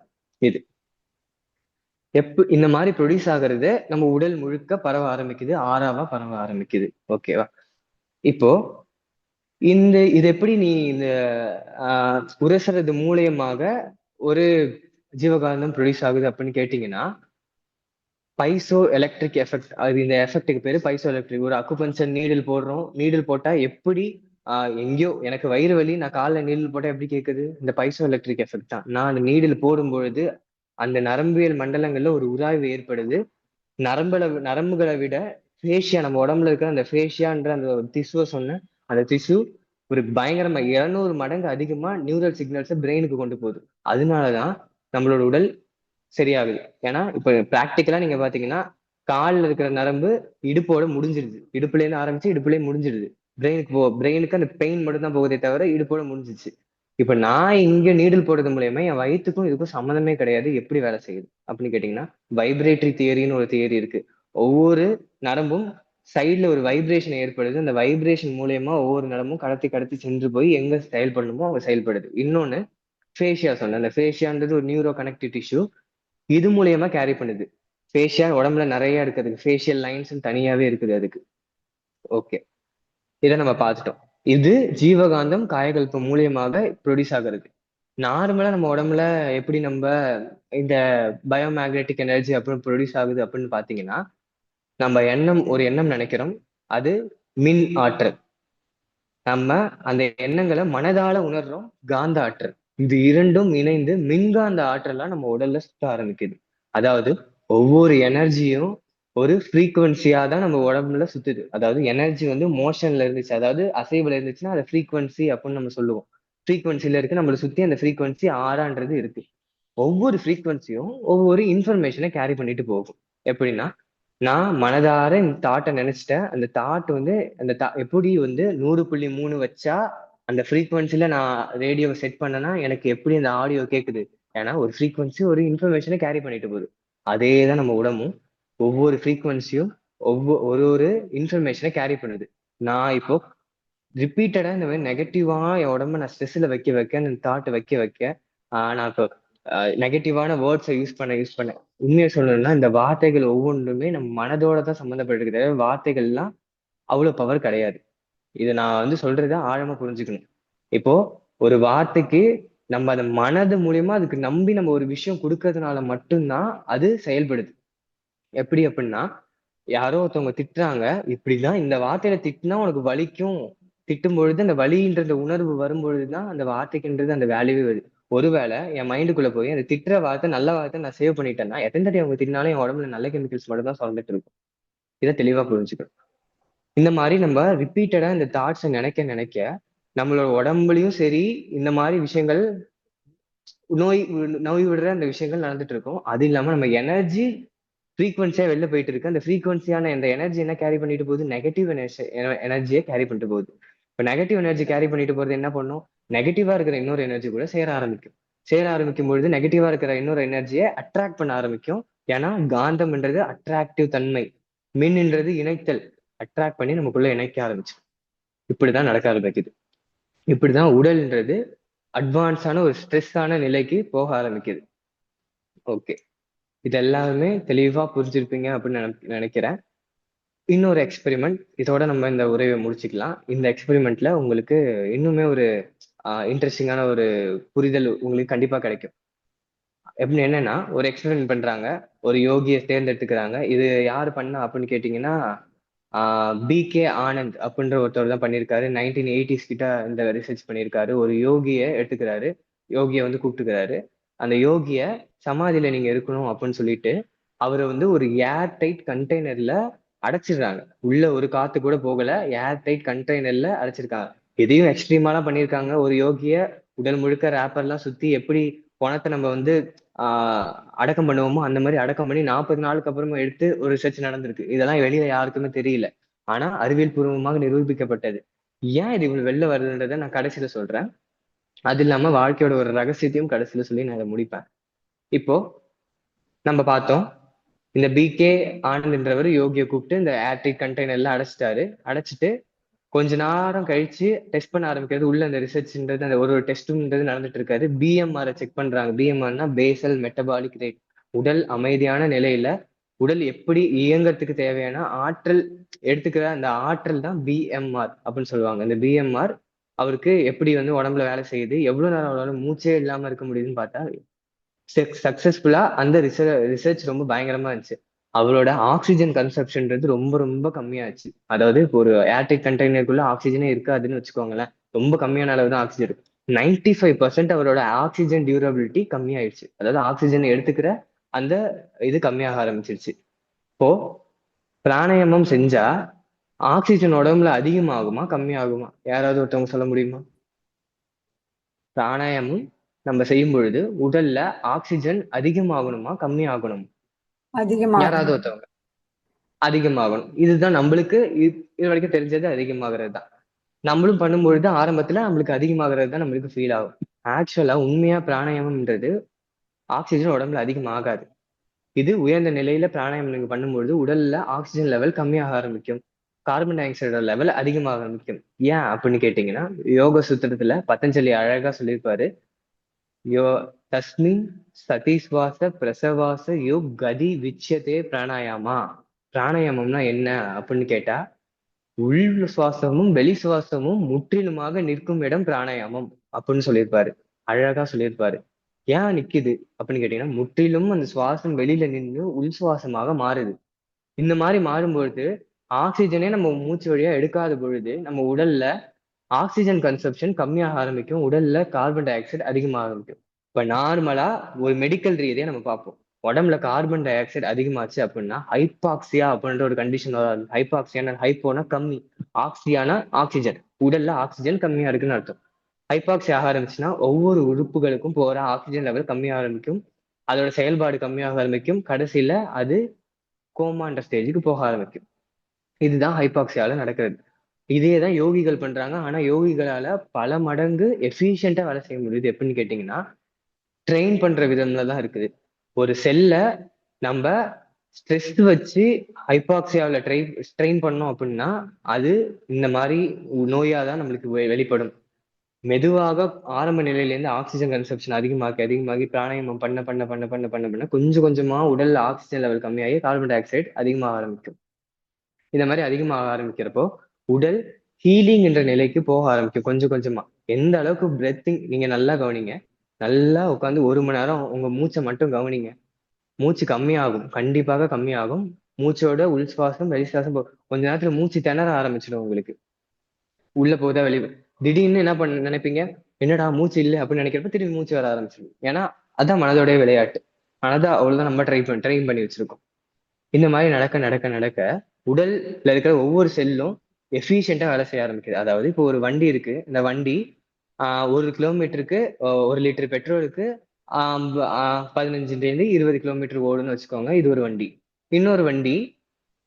இது. இந்த மாதிரி ப்ரொடியூஸ் ஆகுறது நம்ம உடல் முழுக்க பரவ ஆரம்பிக்குது, ஆறாவா பரவ ஆரம்பிக்குது. ஓகேவா? இப்போ இது எப்படி நீ இந்த உரசுறது மூலியமாக ஒரு ஜீவகாந்தம் ப்ரொடியூஸ் ஆகுது அப்படின்னு கேட்டீங்கன்னா, பைசோ எலக்ட்ரிக் எஃபெக்ட். அது இந்த எஃபெக்ட்டுக்கு பேரு பைசோ எலக்ட்ரிக். ஒரு அக்குபஞ்சர் நீடில் போடுறோம், நீடில் போட்டா எப்படி எங்கேயோ எனக்கு வயிறு வலி, நான் காலில் நீடில் போட்டா எப்படி கேட்குது, இந்த பைசோ எலக்ட்ரிக் எஃபெக்ட் தான். நான் அந்த நீடில் போடும் பொழுது அந்த நரம்பியல் மண்டலங்கள்ல ஒரு உராய்வு ஏற்படுது. நரம்புகளை விட ஃபேஷியா, நம்ம உடம்புல இருக்கிற அந்த ஃபேஷியான்ற அந்த திசுவை சொன்ன அந்த திசு ஒரு பயங்கரமா 200 மடங்கு அதிகமா நியூரல் சிக்னல்ஸை பிரெயினுக்கு கொண்டு போகுது. அதனாலதான் நம்மளோட உடல் சரியாகுது. ஏன்னா இப்ப பிராக்டிக்கலா நீங்க பாத்தீங்கன்னா காலில் இருக்கிற நரம்பு இடுப்போட முடிஞ்சிருது, இடுப்புல இருந்து ஆரம்பிச்சு இடுப்புலயே முடிஞ்சிருது. பிரெயினுக்கு அந்த பெயின் மட்டும் தான் போகுதே தவிர இடுப்போட முடிஞ்சிச்சு. இப்ப நான் இங்க நீடில் போடுறது மூலியமா என் வயிற்றுக்கும் இதுக்கும் சம்மந்தமே கிடையாது. எப்படி வேலை செய்யுது அப்படின்னு கேட்டீங்கன்னா, வைப்ரேட்டரி தியரின்னு ஒரு தியரி இருக்கு. ஒவ்வொரு நரம்பும் சைட்ல ஒரு வைப்ரேஷன் ஏற்படுது. அந்த வைப்ரேஷன் மூலியமா ஒவ்வொரு நரம்பும் கடத்தி கடத்தி சென்று போய் எங்க செயல்படணுமோ அவங்க செயல்படுது. இன்னொன்னு ஃபேஷியா சொன்னேன். அந்த ஃபேஷியான்றது ஒரு நியூரோ கனெக்டிவ் டிஷ்யூ. இது மூலியமா கேரி பண்ணுது. ஃபேஷியா உடம்புல நிறைய இருக்குது, ஃபேஷியல் லைன்ஸ் தனியாவே இருக்குது அதுக்கு. ஓகே, இதை நம்ம பார்த்துட்டோம். இது ஜீவகாந்தம் காயகல்பம் மூலியமாக ப்ரொடியூஸ் ஆகிறது. நார்மலா நம்ம உடம்புல எப்படி நம்ம இந்த பயோமேக்னெட்டிக் எனர்ஜி அப்படின்னு ப்ரொடியூஸ் ஆகுது அப்படின்னு பாத்தீங்கன்னா, நம்ம ஒரு எண்ணம் நினைக்கிறோம், அது மின் ஆற்றல். நம்ம அந்த எண்ணங்களை மனதால உணர்றோம், காந்த ஆற்றல். இது இரண்டும் இணைந்து மின்காந்த ஆற்றலா நம்ம உடல்ல சுத்த ஆரம்பிக்குது. அதாவது ஒவ்வொரு எனர்ஜியும் ஒரு ஃப்ரீக்குவன்சியா தான் நம்ம உடம்புல சுத்துது. அதாவது எனர்ஜி வந்து மோஷன்ல இருந்துச்சு, அதாவது அசைவுல இருந்துச்சுன்னா அதை ஃப்ரீக்குவன்சி அப்படின்னு நம்ம சொல்லுவோம். ஃப்ரீக்குவன்சில இருக்கு, நம்மளை சுத்தி அந்த ஃப்ரீக்குவன்சி ஆறான்றது இருக்கு. ஒவ்வொரு ஃப்ரீக்குவன்சியும் ஒவ்வொரு இன்ஃபர்மேஷனை கேரி பண்ணிட்டு போகும். எப்படின்னா, நான் மனதார இந்த தாட்டை நினைச்சிட்டேன். அந்த தாட் வந்து எப்படி வந்து 100.3 வச்சா அந்த ஃப்ரீக்குவன்சில நான் ரேடியோவை செட் பண்ணனா எனக்கு எப்படி அந்த ஆடியோ கேட்குது. ஏன்னா ஒரு ஃப்ரீக்குவன்சி ஒரு இன்ஃபர்மேஷனை கேரி பண்ணிட்டு போகுது. அதே தான் நம்ம உடம்பும். ஒவ்வொரு ஃப்ரீக்குவன்சியும் ஒரு ஒரு இன்ஃபர்மேஷனை கேரி பண்ணுது. நான் இப்போ ரிப்பீட்டடா இந்த மாதிரி நெகட்டிவா என் உடம்ப நான் ஸ்ட்ரெஸ்ல வைக்க வைக்க, அந்த தாட் வைக்க வைக்க, நான் இப்போ நெகட்டிவான வேர்ட்ஸை யூஸ் பண்ண உண்மையை சொல்லணும்னா இந்த வார்த்தைகள் ஒவ்வொன்றுமே நம்ம மனதோட தான் சம்மந்தப்பட்டிருக்கு. வார்த்தைகள்லாம் அவ்வளவு பவர் கிடையாது. இதை நான் வந்து சொல்றத ஆழமா புரிஞ்சுக்கணும். இப்போ ஒரு வார்த்தைக்கு நம்ம அந்த மனது மூலியமா அதுக்கு நம்பி நம்ம ஒரு விஷயம் கொடுக்கறதுனால மட்டும்தான் அது செயல்படுது. எப்படி அப்படின்னா, யாரோ ஒருத்தவங்க திட்டுறாங்க, இப்படிதான் இந்த வார்த்தையில திட்டினா உனக்கு வலிக்கும், திட்டும் பொழுது அந்த வலின்ற உணர்வு வரும் பொழுதுதான் அந்த வார்த்தைக்குன்றது அந்த வேல்யூவே வருது. ஒருவேளை என் மைண்டுக்குள்ள போய் அந்த திட்டுற வார்த்தை நல்ல வார்த்தை நான் சேவ் பண்ணிட்டேன்னா, எத்தனை தடவை அவங்க திட்டினாலும் என் உடம்புல நல்ல கெமிக்கல்ஸ் மட்டும் தான் சுரந்துட்டு இருக்கும். இதை தெளிவா புரிஞ்சுக்கணும். இந்த மாதிரி நம்ம ரிப்பீட்டடா இந்த தாட்ஸை நினைக்க நினைக்க நம்மளோட உடம்புலயும் சரி இந்த மாதிரி விஷயங்கள், நோய் நோய் விடுற அந்த விஷயங்கள் நடந்துட்டு இருக்கும். அது இல்லாம நம்ம எனர்ஜி ஃப்ரீக்வன்சியா வெளில போயிட்டு இருக்கு. அந்த ஃப்ரீக்வன்சியான இந்த எனர்ஜி என்ன கேரி பண்ணிட்டு போகுது? நெகட்டிவ் எனர்ஜியை கேரி பண்ணிட்டு போகுது. இப்போ நெகட்டிவ் எனர்ஜி கேரி பண்ணிட்டு போறது என்ன பண்ணும்? நெகட்டிவா இருக்கிற இன்னொரு எனர்ஜி கூட சேர ஆரம்பிக்கும். சேர ஆரம்பிக்கும் பொழுது நெகட்டிவா இருக்கிற இன்னொரு எனர்ஜியை அட்ராக்ட் பண்ண ஆரம்பிக்கும். ஏன்னா காந்தம்ன்றது அட்ராக்டிவ் தன்மை, மின்ன்றது இணைத்தல், அட்ராக்ட் பண்ணி நமக்குள்ள இணைக்க ஆரம்பிச்சு. இப்படிதான் நடக்க ஆரம்பிக்குது. இப்படிதான் உடல்ன்றது அட்வான்ஸான ஒரு ஸ்ட்ரெஸ்ஸான நிலைக்கு போக ஆரம்பிக்குது. ஓகே, இது எல்லாருமே தெளிவா புரிஞ்சிருப்பீங்க அப்படின்னு நினைக்கிறேன். இன்னொரு எக்ஸ்பெரிமெண்ட், இதோட நம்ம இந்த உரையை முடிச்சுக்கலாம். இந்த எக்ஸ்பெரிமெண்ட்ல உங்களுக்கு இன்னுமே ஒரு இன்ட்ரெஸ்டிங்கான ஒரு புரிதல் உங்களுக்கு கண்டிப்பா கிடைக்கும். எப்படி என்னன்னா, ஒரு எக்ஸ்பெரிமெண்ட் பண்றாங்க, ஒரு யோகியை தேர்ந்தெடுத்துக்கிறாங்க. இது யாரு பண்ணா அப்படின்னு கேட்டீங்கன்னா, பி.கே. ஆனந்த் அப்படின்ற ஒருத்தர் தான் பண்ணியிருக்காரு. 1980s கிட்ட இந்த ரிசர்ச் பண்ணியிருக்காரு. ஒரு யோகியை எடுத்துக்கிறாரு, யோகியை வந்து கூப்பிட்டுக்கிறாரு. அந்த யோகிய சமாதியில நீங்க இருக்கணும் அப்படின்னு சொல்லிட்டு அவரை வந்து ஒரு ஏர் டைட் கண்டெய்னர்ல அடைச்சிடுறாங்க. உள்ள ஒரு காத்து கூட போகல, ஏர் டைட் கண்டெய்னர்ல அடைச்சிருக்காங்க. எதையும் எக்ஸ்ட்ரீமாலாம் பண்ணியிருக்காங்க. ஒரு யோகிய உடல் முழுக்க ரேப்பர்லாம் சுத்தி எப்படி பணத்தை நம்ம வந்து அடக்கம் பண்ணுவோமோ அந்த மாதிரி அடக்கம் பண்ணி 40 நாளுக்கு அப்புறமா எடுத்து ஒரு ரிசர்ச் நடந்திருக்கு. இதெல்லாம் வெளியில யாருக்குமே தெரியல. ஆனா அறிவியல் பூர்வமாக நிரூபிக்கப்பட்டது. ஏன் இது இவ்வளவு வெளில வருதுன்றதை நான் கடைசியில சொல்றேன். அது இல்லாம வாழ்க்கையோட ஒரு ரகசியத்தையும் கடைசியில சொல்லி நான் அதை முடிப்பேன். இப்போ நம்ம பார்த்தோம், இந்த பி.கே. ஆனந்த்ன்றவர் யோகியை கூப்பிட்டு இந்த ஏர்டைட் கண்டெய்னர்ல அடைச்சிட்டாரு. அடைச்சிட்டு கொஞ்ச நேரம் கழிச்சு டெஸ்ட் பண்ண ஆரம்பிக்கிறது. உள்ள அந்த ரிசர்ச்ன்றது அந்த ஒரு டெஸ்ட்ன்றது நடந்துட்டு இருக்காரு. பிஎம்ஆர் செக் பண்றாங்க. பிஎம்ஆர்னா பேசல் மெட்டபாலிக் ரேட். உடல் அமைதியான நிலையில உடல் எப்படி இயங்கறதுக்கு தேவையான ஆற்றல் எடுத்துக்கிற அந்த ஆற்றல் தான் பிஎம்ஆர் அப்படின்னு சொல்லுவாங்க. இந்த பிஎம்ஆர் அவருக்கு எப்படி வந்து உடம்புல வேலை செய்யுது, எவ்வளவு நேரம் அவரால மூச்சே இல்லாம இருக்க முடியுதுன்னு பார்த்தா சக்சஸ்ஃபுல்லா அந்த ரிசர்ச் ரொம்ப பயங்கரமா இருந்துச்சு. அவரோட ஆக்சிஜன் கன்சப்ஷன்ன்றது ரொம்ப ரொம்ப கம்மியாச்சு. அதாவது இப்போ ஒரு ஏர்டைட் கண்டெய்னருக்குள்ள ஆக்சிஜனே இருக்காதுன்னு வச்சுக்கோங்களேன். ரொம்ப கம்மியான அளவு தான் ஆக்சிஜன் இருக்கு. 95% அவரோட ஆக்சிஜன் டியூரபிலிட்டி கம்மியாயிடுச்சு. அதாவது ஆக்சிஜன் எடுத்துக்கிற அந்த இது கம்மியாக ஆரம்பிச்சிருச்சு. இப்போ பிராணாயாமம் செஞ்சா ஆக்சிஜன் உடம்புல அதிகமாகுமா கம்மியாகுமா? யாராவது ஒருத்தவங்க சொல்ல முடியுமா? பிராணாயாமம் நம்ம செய்யும் பொழுது உடல்ல ஆக்சிஜன் அதிகமாகணுமா கம்மியாகணும்? அதிகமாகும். யாராவது ஒருத்தவங்க. அதிகமாகணும். இதுதான் நம்மளுக்கு இது வரைக்கும் தெரிஞ்சது அதிகமாகிறது தான். நம்மளும் பண்ணும்பொழுது ஆரம்பத்துல நம்மளுக்கு அதிகமாகிறது தான் நம்மளுக்கு ஃபீல் ஆகும். ஆக்சுவலா உண்மையா பிராணாயாமம்ன்றது ஆக்சிஜன் உடம்புல அதிகமாகாது. இது உயர்ந்த நிலையில பிராணாயாமம் நீங்க பண்ணும்பொழுது உடல்ல ஆக்சிஜன் லெவல் கம்மியாக ஆரம்பிக்கும், கார்பன் டை ஆக்சைடோட லெவல் அதிகமாக ஆரம்பிக்கும். ஏன் அப்படின்னு கேட்டீங்கன்னா, யோக சூத்திரத்துல பதஞ்சலி அழகா சொல்லியிருப்பாரு. யோ தஸ்மின் சதீஸ்வாச பிரசவாச யோக் கதி விச்சியதே பிராணாயாமா. பிராணாயாமம்னா என்ன அப்படின்னு கேட்டா, உள் சுவாசமும் வெளி சுவாசமும் முற்றிலுமாக நிற்கும் இடம் பிராணாயாமம் அப்படின்னு சொல்லியிருப்பாரு. அழகா சொல்லியிருப்பாரு. ஏன் நிக்குது அப்படின்னு கேட்டீங்கன்னா, முற்றிலும் அந்த சுவாசம் வெளியில நின்று உள் சுவாசமாக மாறுது. இந்த மாதிரி மாறும்பொழுது ஆக்சிஜனே நம்ம மூச்சு வழியா எடுக்காத பொழுது நம்ம உடல்ல ஆக்சிஜன் கன்சப்ஷன் கம்மியாக ஆரம்பிக்கும், உடல்ல கார்பன் டை ஆக்சைடு அதிகமாக ஆரம்பிக்கும். இப்ப நார்மலா ஒரு மெடிக்கல் ரீதியா நம்ம பார்ப்போம். உடம்புல கார்பன் டை ஆக்சைடு அதிகமாச்சு அப்படின்னா ஹைபாக்சியா அப்படின்ற ஒரு கண்டிஷன் வராது. ஹைபாக்சியான ஹைப்போனா கம்மி, ஆக்சியான ஆக்சிஜன், உடல்ல ஆக்சிஜன் கம்மியா இருக்குன்னு அர்த்தம். ஹைபாக்சி ஆக ஆரம்பிச்சுன்னா ஒவ்வொரு உறுப்புகளுக்கும் போற ஆக்சிஜன் லெவல் கம்மியாக ஆரம்பிக்கும், அதோட செயல்பாடு கம்மியாக ஆரம்பிக்கும், கடைசியில அது கோமான்ற ஸ்டேஜுக்கு போக ஆரம்பிக்கும். இதுதான் ஹைபாக்சியால நடக்கிறது. இதேதான் யோகிகள் பண்றாங்க. ஆனா யோகிகளால பல மடங்கு எஃபிஷியன்ட்டா வேலை செய்ய முடியுது. எப்படின்னு கேட்டீங்கன்னா, ட்ரெயின் பண்ற விதம்ல தான் இருக்குது. ஒரு செல்ல நம்ம ஸ்ட்ரெஸ் வச்சு ஹைபாக்சியாவில் ட்ரெயின் பண்ணோம் அப்படின்னா அது இந்த மாதிரி நோயா தான் நம்மளுக்கு வெளிப்படும். மெதுவாக ஆரம்ப நிலையில இருந்து ஆக்சிஜன் கன்சப்ஷன் அதிகமாகி பிராணாயாமம் பண்ண பண்ண பண்ண பண்ண பண்ண பண்ண கொஞ்சம் கொஞ்சமா உடல்ல ஆக்சிஜன் லெவல் கம்மியாகி கார்பன் டை ஆக்சைடு அதிகமாக ஆரம்பிக்கும். இந்த மாதிரி அதிகமாக ஆரம்பிக்கிறப்போ உடல் ஹீலிங் என்ற நிலைக்கு போக ஆரம்பிக்கும் கொஞ்சம் கொஞ்சமா. எந்த அளவுக்கு பிரெத்திங் நீங்க நல்லா கவனிங்க. நல்லா உட்காந்து 1 மணி நேரம் உங்க மூச்சை மட்டும் கவனிங்க. மூச்சு கம்மியாகும், கண்டிப்பாக கம்மியாகும். மூச்சோட உள் சுவாசம் வெளி சுவாசம் கொஞ்ச நேரத்துல மூச்சு திணற ஆரம்பிச்சிடும் உங்களுக்கு. உள்ள போதா வெளியே திடீர்னு என்ன பண்ண நினைப்பீங்க, என்னடா மூச்சு இல்லை அப்படின்னு நினைக்கிறப்ப திரும்பி மூச்சு வர ஆரம்பிச்சிடும். ஏன்னா அதான் மனதோடைய விளையாட்டு. மனதை அவ்வளவுதான் நம்ம ட்ரெயின் பண்ணி வச்சிருக்கோம். இந்த மாதிரி நடக்க நடக்க நடக்க உடல்ல இருக்கிற ஒவ்வொரு செல்லும் எஃபிஷியண்டா வேலை செய்ய ஆரம்பிக்குது. அதாவது இப்போ ஒரு வண்டி இருக்கு, இந்த வண்டி 1 கிலோமீட்டருக்கு 1 லிட்டர் பெட்ரோலுக்கு 15 to 20 கிலோமீட்டர் ஓடுன்னு வச்சுக்கோங்க. இது ஒரு வண்டி. இன்னொரு வண்டி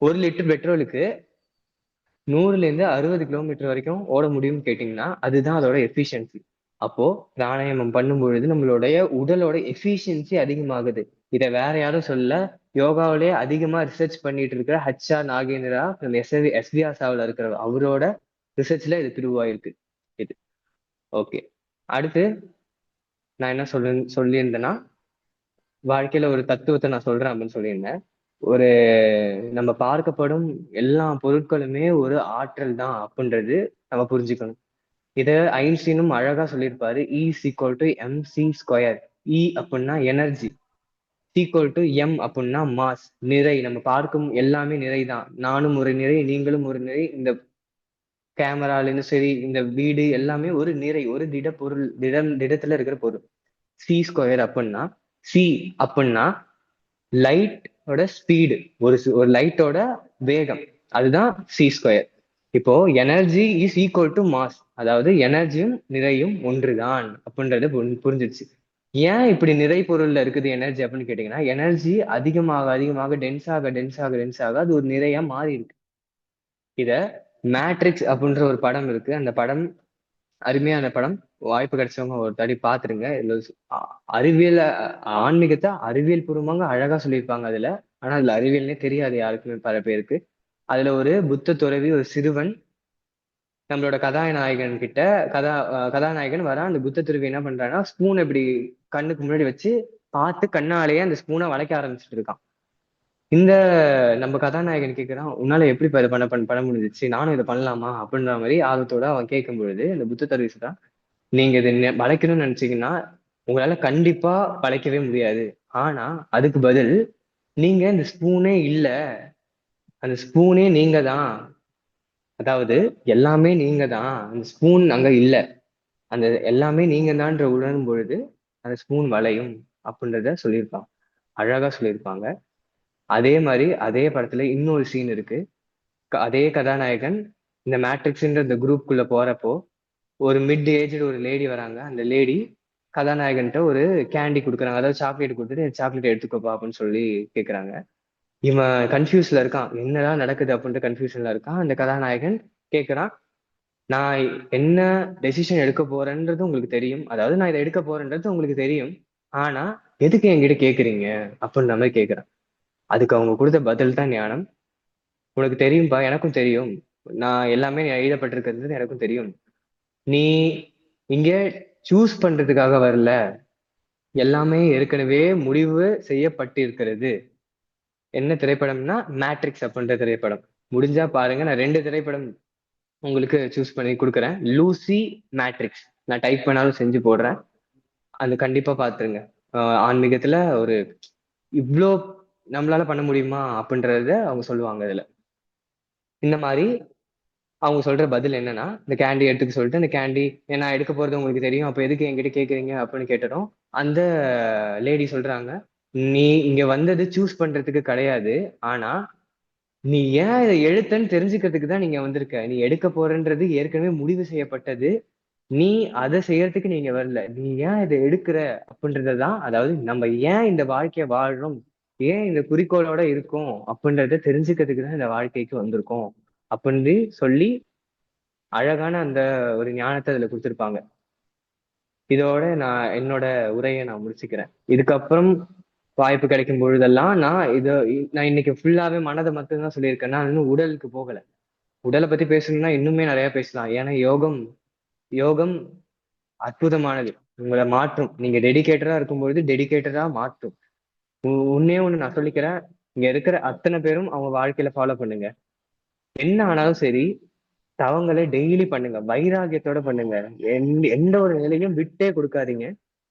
1 லிட்டர் பெட்ரோலுக்கு 100 ல இருந்து 60 கிலோமீட்டர் வரைக்கும் ஓட முடியும்னு கேட்டீங்கன்னா அதுதான் அதோட எஃபிஷியன்சி. அப்போ பிராணாயாமம் பண்ணும் பொழுது நம்மளுடைய உடலோட எஃபிஷியன்சி அதிகமாகுது. இதை வேற யாரும் சொல்ல, யோகாவிலேயே அதிகமா ரிசர்ச் பண்ணிட்டு இருக்கிற HR நாகேந்திரா SBSாவில் இருக்கிற அவரோட ரிசர்ச்ல இது ப்ரூவ் ஆயிருக்கு. இது ஓகே. அடுத்து நான் என்ன சொல்லியிருந்தேன்னா, வாழ்க்கையில ஒரு தத்துவத்தை நான் சொல்றேன் அப்படின்னு சொல்லியிருந்தேன். ஒரு நம்ம பார்க்கப்படும் எல்லா பொருட்களுமே ஒரு ஆற்றல் தான் அப்படின்றது நம்ம புரிஞ்சுக்கணும். இத ஐன்ஸ்டீனும் அழகா சொல்லியிருப்பாரு. E=mc². E அப்படின்னா எனர்ஜி, C=m அப்படின்னா மாஸ், நிறை. நம்ம பார்க்கும் எல்லாமே நிறைதான். நானும் ஒரு நிறை, நீங்களும் ஒரு நிறை, இந்த கேமராலேருந்து சரி, இந்த வீடு எல்லாமே ஒரு நிறை, ஒரு திட பொருள், திடத்துல இருக்கிற பொருள். C² அப்படின்னா, சி அப்படின்னா லைட்டோட ஸ்பீடு, ஒரு லைட்டோட வேகம், அதுதான் C². இப்போ energy is equal to mass, அதாவது எனர்ஜியும் நிறையும் ஒன்றுதான் அப்படின்றது புரிஞ்சிருச்சு. ஏன் இப்படி நிறை பொருள்ல இருக்குது எனர்ஜி அப்படின்னு கேட்டீங்கன்னா, எனர்ஜி அதிகமாக அதிகமாக டென்ஸ் ஆக அது ஒரு நிறையா மாறி இருக்கு. இத மேட்ரிக்ஸ் அப்படின்ற ஒரு படம் இருக்கு. அந்த படம் அருமையான படம். வாய்ப்பு கிடைச்சவங்க ஒரு தடி பாத்துருங்க. இதுல அறிவியல, ஆன்மீகத்தை அறிவியல் பூர்வமாக அழகா சொல்லியிருப்பாங்க அதுல. ஆனா அதுல அறிவியல்னே தெரியாது யாருக்குமே, பல பேருக்கு. அதுல ஒரு புத்த துறவி, ஒரு சிறுவன் நம்மளோட கதாநாயகன் கிட்ட கதாநாயகன் வரா. அந்த புத்த துறவி என்ன பண்றான்னா, ஸ்பூன் இப்படி கண்ணுக்கு முன்னாடி வச்சு பார்த்து கண்ணாலேயே அந்த ஸ்பூனை வளைக்க ஆரம்பிச்சுட்டு இருக்கான். இந்த நம்ம கதாநாயகன் கேட்கிறான், உன்னால எப்படி இதை பண்ண முடிஞ்சிச்சு, நானும் இதை பண்ணலாமா அப்படின்ற மாதிரி ஆர்வத்தோட அவன் கேட்கும் பொழுது இந்த புத்த துறவி சொல்றான், நீங்க இதை வளைக்கணும்னு நினைச்சீங்கன்னா உங்களால கண்டிப்பா வளைக்கவே முடியாது. ஆனா அதுக்கு பதில் நீங்க இந்த ஸ்பூனே இல்ல, அந்த ஸ்பூனே நீங்க தான். அதாவது எல்லாமே நீங்க தான், அந்த ஸ்பூன் அங்க இல்ல, அந்த எல்லாமே நீங்க தான்ற உணரும் பொழுது அந்த ஸ்பூன் வளையும் அப்படின்றத சொல்லியிருப்பாங்க. அழகா சொல்லியிருப்பாங்க. அதே மாதிரி அதே படத்துல இன்னொரு சீன் இருக்கு. அதே கதாநாயகன் இந்த மேட்ரிக்ஸ்ன்ற இந்த குரூப்குள்ள போறப்போ ஒரு மிட் ஏஜ்டு ஒரு லேடி வராங்க. அந்த லேடி கதாநாயகன்ட்ட ஒரு கேண்டி கொடுக்குறாங்க, அதாவது சாக்லேட் கொடுத்துட்டு சாக்லேட் எடுத்துக்கோப்பா அப்படின்னு சொல்லி கேட்குறாங்க. இவன் கன்ஃபியூஸ்ல இருக்கான், என்னதான் நடக்குது அப்படின்ட்டு கன்ஃபியூஷன்ல இருக்கான். அந்த கதாநாயகன் கேட்குறான், நான் என்ன டெசிஷன் எடுக்க போறேன்றது உங்களுக்கு தெரியும், அதாவது நான் இதை எடுக்க போறேன்றது உங்களுக்கு தெரியும், ஆனா எதுக்கு என்கிட்ட கேட்குறீங்க அப்படின்ற மாதிரி கேட்குறான். அதுக்கு அவங்க கொடுத்த பதில் தான் ஞானம். உனக்கு தெரியும்பா, எனக்கும் தெரியும், நான் எல்லாமே எழுதப்பட்டிருக்கிறது எனக்கும் தெரியும். நீ இங்க சூஸ் பண்றதுக்காக வரல, எல்லாமே ஏற்கனவே முடிவு செய்யப்பட்டிருக்கிறது. என்ன திரைப்படம்னா மேட்ரிக்ஸ் அப்படின்ற திரைப்படம். முடிஞ்சா பாருங்க. நான் 2 திரைப்படம் உங்களுக்கு சூஸ் பண்ணி கொடுக்குறேன். Lucy, matrix. நான் டைப் பண்ணாலும் செஞ்சு போடுறேன், அது கண்டிப்பா பாத்துருங்க. ஆன்மீகத்துல ஒரு இவ்வளோ நம்மளால பண்ண முடியுமா அப்படின்றத அவங்க சொல்லுவாங்க இதுல. இந்த மாதிரி அவங்க சொல்ற பதில் என்னன்னா, இந்த கேண்டி எடுத்துக்க சொல்லிட்டு, அந்த கேண்டி நான் எடுக்க போறது உங்களுக்கு தெரியும், அப்ப எதுக்கு என்கிட்ட கேக்குறீங்க அப்படின்னு கேட்டதும் அந்த லேடி சொல்றாங்க, நீ இங்க வந்தது சூஸ் பண்றதுக்கு கிடையாது, ஆனா நீ ஏன் இதை எடுத்தன்னு தெரிஞ்சுக்கிறதுக்கு தான் நீங்க வந்திருக்க. நீ எடுக்க போறன்றது ஏற்கனவே முடிவு செய்யப்பட்டது, நீ அதை செய்யறதுக்கு நீங்க வரல. நீ ஏன் இதை எடுக்கிற அப்படின்றதுதான், அதாவது நம்ம ஏன் இந்த வாழ்க்கைய வாழ்றோம், ஏன் இந்த குறிக்கோளோட இருக்கோம் அப்படின்றத தெரிஞ்சுக்கிறதுக்கு தான் இந்த வாழ்க்கைக்கு வந்திருக்கோம் அப்படின்னு சொல்லி அழகான அந்த ஒரு ஞானத்தை அதுல கொடுத்திருப்பாங்க. இதோட நான் என்னோட உரையை நான் முடிச்சுக்கிறேன். இதுக்கப்புறம் வாய்ப்பு கிடைக்கும் பொழுதெல்லாம் நான் இன்னைக்கு ஃபுல்லாவே மனதை மட்டும்தான் சொல்லியிருக்கேன். நான் இன்னும் உடலுக்கு போகல. உடலை பத்தி பேசணும்னா இன்னுமே நிறைய பேசலாம். ஏன்னா யோகம் யோகம் அற்புதமானது. உங்களை மாற்றும். நீங்க டெடிகேட்டடா இருக்கும்பொழுது டெடிகேட்டடா மாற்றும். ஒன்னே ஒண்ணு நான் சொல்லிக்கிறேன், இங்க இருக்கிற அத்தனை பேரும் அவங்க வாழ்க்கையில ஃபாலோ பண்ணுங்க. என்ன ஆனாலும் சரி, தவங்களை டெய்லி பண்ணுங்க, வைராகியத்தோட பண்ணுங்க. எந்த ஒரு நிலையும் விட்டே கொடுக்காதீங்க.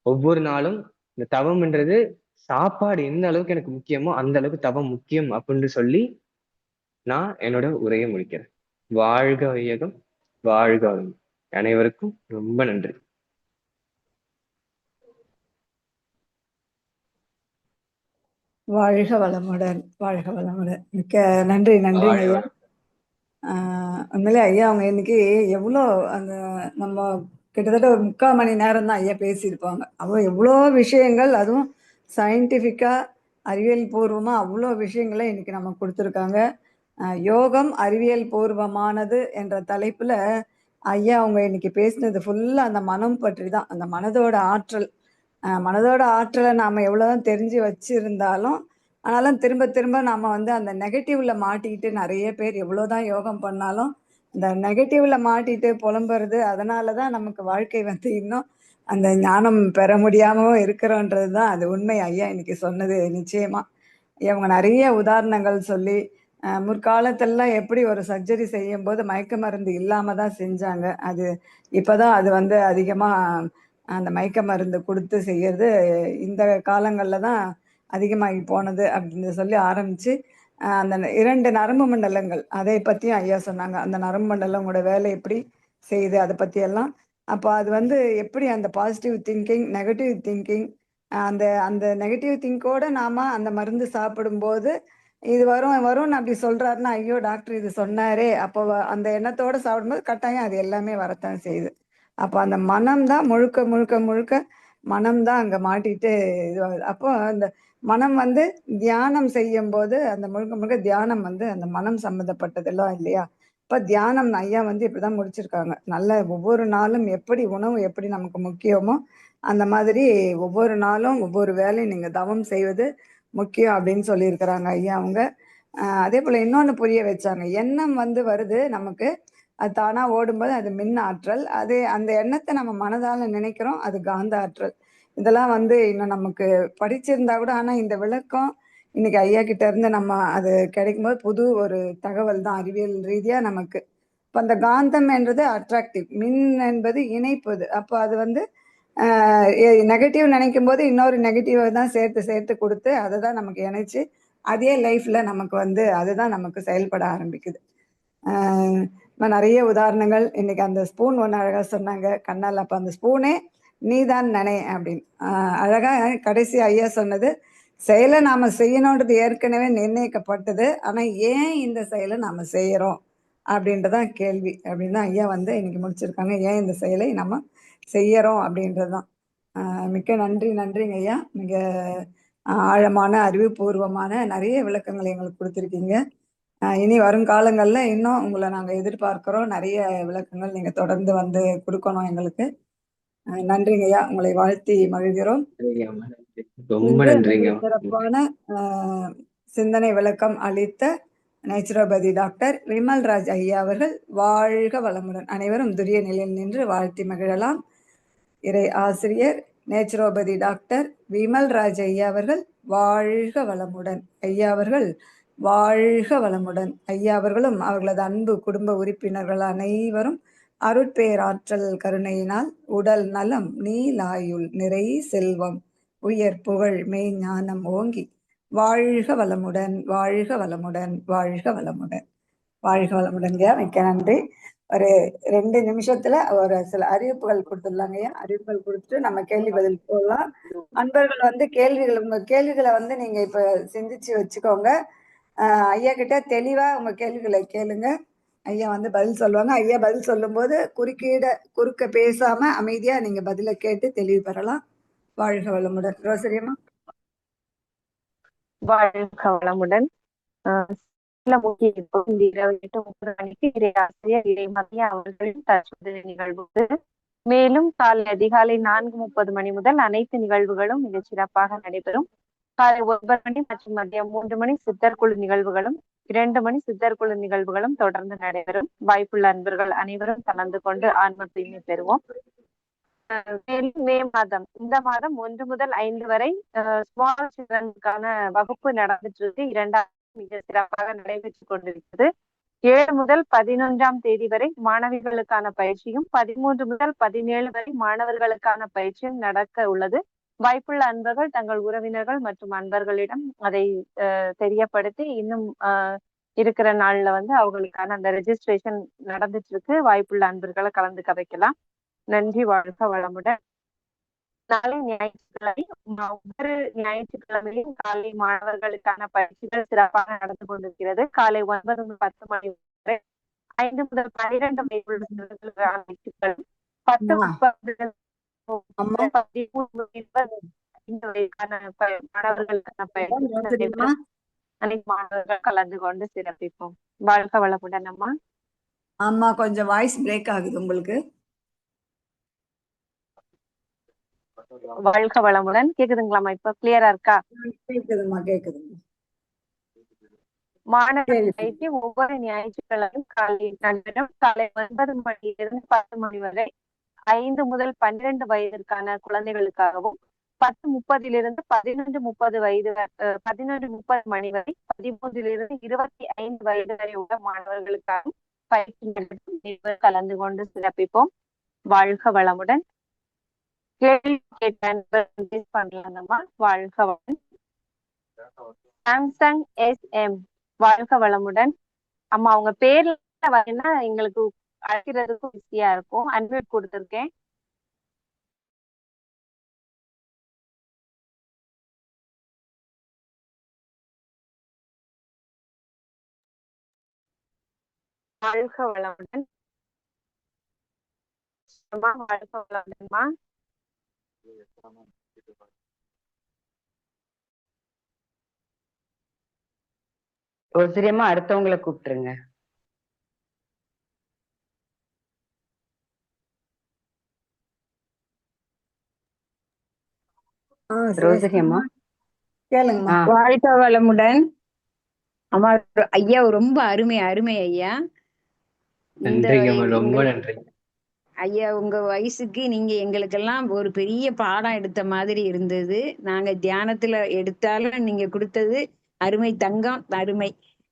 ஒவ்வொரு நாளும் இந்த தவம்ன்றது, சாப்பாடு எந்த அளவுக்கு எனக்கு முக்கியமோ அந்த அளவுக்கு தவம் முக்கியம் அப்படின்னு சொல்லி நான் என்னோட உரையை முடிக்கிறேன். வாழ்க வையகம், வாழ்க வளமுடன். அனைவருக்கும் ரொம்ப நன்றி. வாழ்க வளமுடன், வாழ்க வளமுடன். மிக்க நன்றி, நன்றிங்க ஐயா. உண்மையிலே ஐயா அவங்க இன்னைக்கு எவ்வளோ அந்த நம்ம கிட்டத்தட்ட ஒரு 3/4 மணி நேரம் தான் ஐயா பேசியிருப்பாங்க. அவ்வளோ எவ்வளோ விஷயங்கள், அதுவும் சயின்டிஃபிக்காக அறிவியல் பூர்வமா அவ்வளோ விஷயங்களை இன்னைக்கு நம்ம கொடுத்துருக்காங்க. யோகம் அறிவியல் பூர்வமானது என்ற தலைப்புல ஐயா அவங்க இன்னைக்கு பேசினது ஃபுல்லா அந்த மனம் பற்றி தான். அந்த மனதோட ஆற்றல். மனதோட ஆற்றலை நாம எவ்வளவுதான் தெரிஞ்சு வச்சிருந்தாலும், ஆனாலும் திரும்ப திரும்ப நாம வந்து அந்த நெகட்டிவ்ல மாட்டிக்கிட்டு நிறைய பேர் எவ்வளவுதான் யோகம் பண்ணாலும் இந்த நெகட்டிவ்ல மாட்டிட்டு புலம்புறது. அதனால தான் நமக்கு வாழ்க்கை வந்து இன்னும் அந்த ஞானம் பெற முடியாம இருக்கிறோன்றது தான் அது உண்மை. ஐயா இன்னைக்கு சொன்னது நிச்சயமா. இவங்க நிறைய உதாரணங்கள் சொல்லி முற்காலத்திலலாம் எப்படி ஒரு சர்ஜரி செய்யும் போது மயக்க மருந்து இல்லாம தான் செஞ்சாங்க. அது இப்பதான் அது வந்து அதிகமா அந்த மயக்க மருந்து கொடுத்து செய்யறது இந்த காலங்கள்ல தான் அதிகமாகி போனது அப்படின்னு சொல்லி ஆரம்பிச்சு அந்த 2 நரம்பு மண்டலங்கள் அதை பத்தியும் ஐயா சொன்னாங்க. அந்த நரம்பு மண்டலங்களோட வேலை எப்படி செய்யுது அதை பத்தி எல்லாம். அப்போ அது வந்து எப்படி அந்த பாசிட்டிவ் திங்கிங் நெகட்டிவ் திங்கிங் அந்த அந்த நெகட்டிவ் திங்கோட நாம அந்த மருந்து சாப்பிடும்போது இது வரும் வரும்னு அப்படி சொல்றாருன்னா, ஐயோ டாக்டர் இது சொன்னாரே, அப்போ அந்த எண்ணத்தோட சாப்பிடும்போது கட்டாயம் அது எல்லாமே வரத்தான் செய்யுது. அப்போ அந்த மனம் தான் முழுக்க முழுக்க முழுக்க மனம் தான் அங்க மாட்டிட்டு இதுவாகுது. அப்போ அந்த மனம் வந்து தியானம் செய்யும் போது அந்த முழுக்க முழுக்க தியானம் வந்து அந்த மனம் சம்மந்தப்பட்டதெல்லாம் இல்லையா? இப்ப தியானம் ஐயா வந்து இப்படிதான் முடிச்சிருக்காங்க. நல்ல ஒவ்வொரு நாளும் எப்படி உணவு எப்படி நமக்கு முக்கியமோ அந்த மாதிரி ஒவ்வொரு நாளும் ஒவ்வொரு வேலையும் நீங்க தவம் செய்வது முக்கியம் அப்படின்னு சொல்லியிருக்கிறாங்க ஐயா அவங்க. அதே போல இன்னொன்னு புரிய வச்சாங்க. எண்ணம் வந்து வருது நமக்கு. அது தானா ஓடும்போது அது மின் ஆற்றல். அது அந்த எண்ணத்தை நம்ம மனதால நினைக்கிறோம். அது காந்த ஆற்றல். இதெல்லாம் வந்து இன்னும் நமக்கு படிச்சிருந்தா கூட, ஆனா இந்த விளக்கம் இன்னைக்கு ஐயா கிட்ட இருந்து நம்ம அது கிடைக்கும்போது புது ஒரு தகவல் தான் அறிவியல் ரீதியா நமக்கு. இப்ப அந்த காந்தம் என்றது அட்ராக்டிவ், மின் என்பது இணைப்பது. அப்போ அது வந்து நெகட்டிவ் நினைக்கும் போது இன்னொரு நெகட்டிவை தான் சேர்த்து சேர்த்து கொடுத்து அதை தான் நமக்கு இணைச்சு அதே லைஃப்ல நமக்கு வந்து அதுதான் நமக்கு செயல்பட ஆரம்பிக்குது. நிறைய உதாரணங்கள் இன்னைக்கு அந்த ஸ்பூன் ஒன்று அழகா சொன்னாங்க கண்ணால். அப்போ அந்த ஸ்பூனே நீதான் நினை அப்படின்னு அழகா கடைசி ஐயா சொன்னது, செயலை நாம செய்யணுன்றது ஏற்கனவே நிர்ணயிக்கப்பட்டது. ஆனா ஏன் இந்த செயலை நாம செய்யறோம் அப்படின்றதான் கேள்வி அப்படின்னு தான் ஐயா வந்து இன்னைக்கு முடிச்சிருக்காங்க. ஏன் இந்த செயலை நம்ம செய்யறோம் அப்படின்றதுதான். மிக்க நன்றி. நன்றிங்க ஐயா. மிக ஆழமான அறிவுபூர்வமான நிறைய விளக்கங்களை எங்களுக்கு கொடுத்துருக்கீங்க. இனி வருங்காலங்கள்ல இன்னும் உங்களை நாங்க எதிர்பார்க்கிறோம். நிறைய விளக்கங்கள் நீங்க தொடர்ந்து வந்து கொடுக்கணும் எங்களுக்கு. நன்றிங்க ஐயா. உங்களை வாழ்த்தி மகிழ்கிறோம். சரிங்கம்மா, நன்றி. ரொம்ப இன்று மிக நன்றிங்க. சிறப்பான சிந்தனை விளக்கம் அளித்த நேச்சுரோபதி டாக்டர் விமல்ராஜ் ஐயா அவர்கள் வாழ்க வளமுடன். அனைவரும் துரிய நிலையில் நின்று வாழ்த்தி மகிழலாம். இறை ஆசிரியர் நேச்சுரோபதி டாக்டர் விமல்ராஜ் ஐயா அவர்கள் வாழ்க வளமுடன். ஐயா அவர்கள் வாழ்க வளமுடன். ஐயா அவர்களும் அவர்களது அன்பு குடும்ப உறுப்பினர்கள் அனைவரும் அருட்பேராற்றல் கருணையினால் உடல் நலம் நீலாயுள் நிறை செல்வம் உயர் புகழ் மெய்ஞானம் ஓங்கி வாழ்க வளமுடன் வாழ்க வளமுடன் வாழ்க வளமுடன் வாழ்க வளமுடன்யா. மிக்க நன்றி. ஒரு 2 நிமிஷத்துல ஒரு சில அறிவிப்புகள் கொடுத்துடலாங்க ஐயா. அறிவிப்புகள் கொடுத்துட்டு நம்ம கேள்வி பதில் போடலாம். அன்பர்கள் வந்து கேள்விகள் உங்க கேள்விகளை வந்து நீங்க இப்ப சிந்திச்சு வச்சுக்கோங்க. ஐயா கிட்ட தெளிவா உங்க கேள்விகளை கேளுங்க. ஐயா வந்து பதில் சொல்லுவாங்க. ஐயா பதில் சொல்லும் போது குறுக்க பேசாம அமைதியா நீங்க பதில கேட்டு தெளிவு பெறலாம். வாழ்க வளமுடன். ரோசரியம்மா. வாழ்க வளமுடன். முக்கிய இந்த 28:30 மணிக்கு இறையாசிரியர் இறைமதியா அவர்களின் தற்போதைய நிகழ்வுக்கு, மேலும் அதிகாலை 4:30 மணி முதல் அனைத்து நிகழ்வுகளும் மிகச் சிறப்பாக நடைபெறும். காலை 9 மணி மற்றும் மதியம் 3 மணி சித்தர்குழு நிகழ்வுகளும் 2 மணி சித்தர்குழு நிகழ்வுகளும் தொடர்ந்து நடைபெறும். வாய்ப்புள்ள அன்பர்கள் அனைவரும் கலந்து கொண்டு ஆன்ம தூய்மை பெறுவோம். மேலும் மே மாதம் இந்த மாதம் 1 முதல் 5 வரை ஸ்மால் சில்ட்ரனுக்கான வகுப்பு நடந்துட்டு இருக்கு. 2ஆம் மிக சிறப்பாக நடைபெற்று கொண்டிருக்கிறது. 7 முதல் 11ஆம் தேதி வரை மாணவிகளுக்கான பயிற்சியும் 13 முதல் 17 வரை மாணவர்களுக்கான பயிற்சியும் நடக்க உள்ளது. வாய்ப்புள்ள அன்பர்கள் தங்கள் உறவினர்கள் மற்றும் அன்பர்களிடம் அதை தெரியப்படுத்தி இன்னும் இருக்கிற நாள்ல வந்து அவங்களுக்கான அந்த ரெஜிஸ்ட்ரேஷன் நடந்துட்டு இருக்கு. வாய்ப்புள்ள அன்பர்களை கலந்துக்க வைக்கலாம். நன்றி. வாழ்க வளமுடன். நாளை ஞாயிற்றுக்கிழமை ஒவ்வொரு ஞாயிற்றுக்கிழமையும் காலை மாணவர்களுக்கான பயிற்சிகள் சிறப்பாக நடந்து கொண்டிருக்கிறது. காலை 9 முதல் 10 மணி வரை 5 முதல் 12 வயதுள்ள பயிற்சிகள் 10 13 20 இந்த வயதுக்கான மாணவர்களுக்கான பயிற்சி ரோசரியம்மா அனைத்து மாணவர்கள் கலந்து கொண்டு சிறப்பிப்போம். வாழ்க வளமுடன் அம்மா. ஆமா, கொஞ்சம் வாய்ஸ் பிரேக் ஆகுது உங்களுக்கு. வாழ்க வளமுடன். கேக்குதுங்களாம்மா? இப்ப கிளியரா இருக்கா? கேக்குதுமா கேக்குதுமா. மாணவர் சரி பயிற்சி ஒவ்வொரு ஞாயிற்றுக்கிழமையும் காலை 9 மணியிலிருந்து 10 மணி வரை 5 முதல் 12 வயதிற்கான குழந்தைகளுக்காகவும், 10:30 11:30 வயது 11:30 மணி வரை 13 25 வயது வரை உள்ள மாணவர்களுக்காகவும் பயிற்சி நடத்தி கலந்து கொண்டு சிறப்பிப்போம். வாழ்க வளமுடன். கேள்வி கேட்ட பண்ணலாம்மா. வாழ்க வளமுடன். சாம்சங் SM வாழ்க வளமுடன் அம்மா. உங்க பேர்ல வரேன்னா எங்களுக்கு அழைக்கிறதுக்கும் ஈஸியா இருக்கும். அன்மியூட் கொடுத்துருக்கேன். வாழ்க வளமுடன் அம்மா. வாழ்க வளமுடன்மா. ரோசரியம்மா அடுத்தவங்களை கூப்பிட்டுருங்க. ரோசரியம்மா கேளுங்கம்மா. வாழ்க வளமுடன் அம்மா. ஐயா ரொம்ப அருமை அருமை ஐயா. இந்த நன்றிங்கம்மா, ரொம்ப நன்றி ஐயா, உங்க வயசுக்கு நீங்க எங்களுக்கெல்லாம் ஒரு பெரிய பாடம் எடுத்த மாதிரி இருந்தது. நாங்க தியானத்துல எடுத்தாலும் நீங்க கொடுத்தது அருமை தங்கம், அருமை.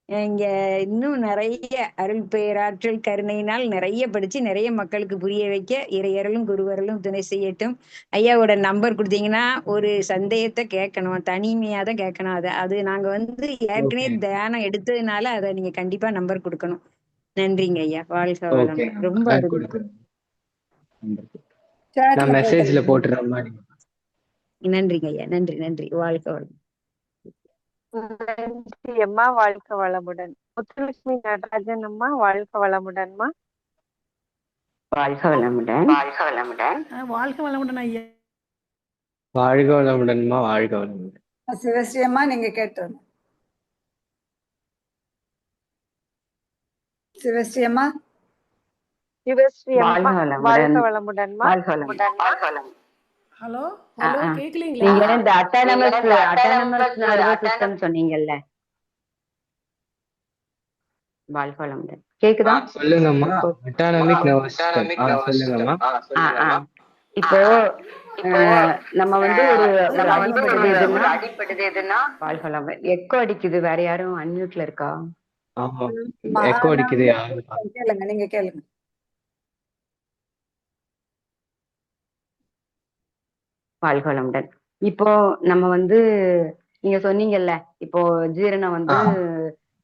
இங்க இன்னும் நிறைய அருள் பேராற்றல் கருணையினால் நிறைய படிச்சு நிறைய மக்களுக்கு புரிய வைக்க இறையறலும் குருவரலும் துணை செய்யட்டும். ஐயாவோட நம்பர் கொடுத்தீங்கன்னா ஒரு சந்தேகத்தை கேட்கணும், தனிமையா தான் கேட்கணும். அது நாங்க ஏற்கனவே தியானம் எடுத்ததுனால அதை நீங்க கண்டிப்பா நம்பர் கொடுக்கணும். நன்றிங்க ஐயா. வாழ்க வளம். ரொம்ப அருமை. நான் மெசேஜ்ல போட்டுற மாதிரி. நன்றிங்க ஐயா. நன்றி நன்றி. வாழ்க வளம். நன்றி அம்மா. வாழ்க வளமுடன். முத்துலட்சுமி நடராஜன் அம்மா. வாழ்க வளமுடன்மா. வாழ்க வளமுடன். வாழ்க வளமுடன். வாழ்க வளமுடன் ஐயா. வாழ்க வளமுடன்மா. வாழ்க வளமுடன். சிவஸ்ரீயம்மா நீங்க கேட்டது. சிவஸ்ரீயம்மா. சிவஸ்ரீ அம்மா. வாழ்க வளமுடன். வளமுடன்மா. வாழ்க வளமுடன். வாழ்க வளமுடன். ஹலோ ஹலோ கேக்கலீங்களா? நீங்க இந்த அட்டானமஸ் நர்வஸ் சிஸ்டம் சொன்னீங்கல்ல. வாழ்க வளமுடன். கேக்குதா? சொல்லுங்கம்மா. Autonomic nervous system. சொல்லுங்கம்மா. இப்போ நம்ம ஒரு அடிப்படுது எதுன்னா வாழ்க வளமுடன். எக்கோ அடிக்குது. வேற யாரும் அன்மியூட்ல இருக்கா? ஆமா, எக்கோ அடிக்குது. கேளுங்க, நீங்க கேளுங்க. வாழ்க வளமுடன். இப்போ நம்ம நீங்க சொன்னீங்கல்ல, இப்போ ஜீரணம்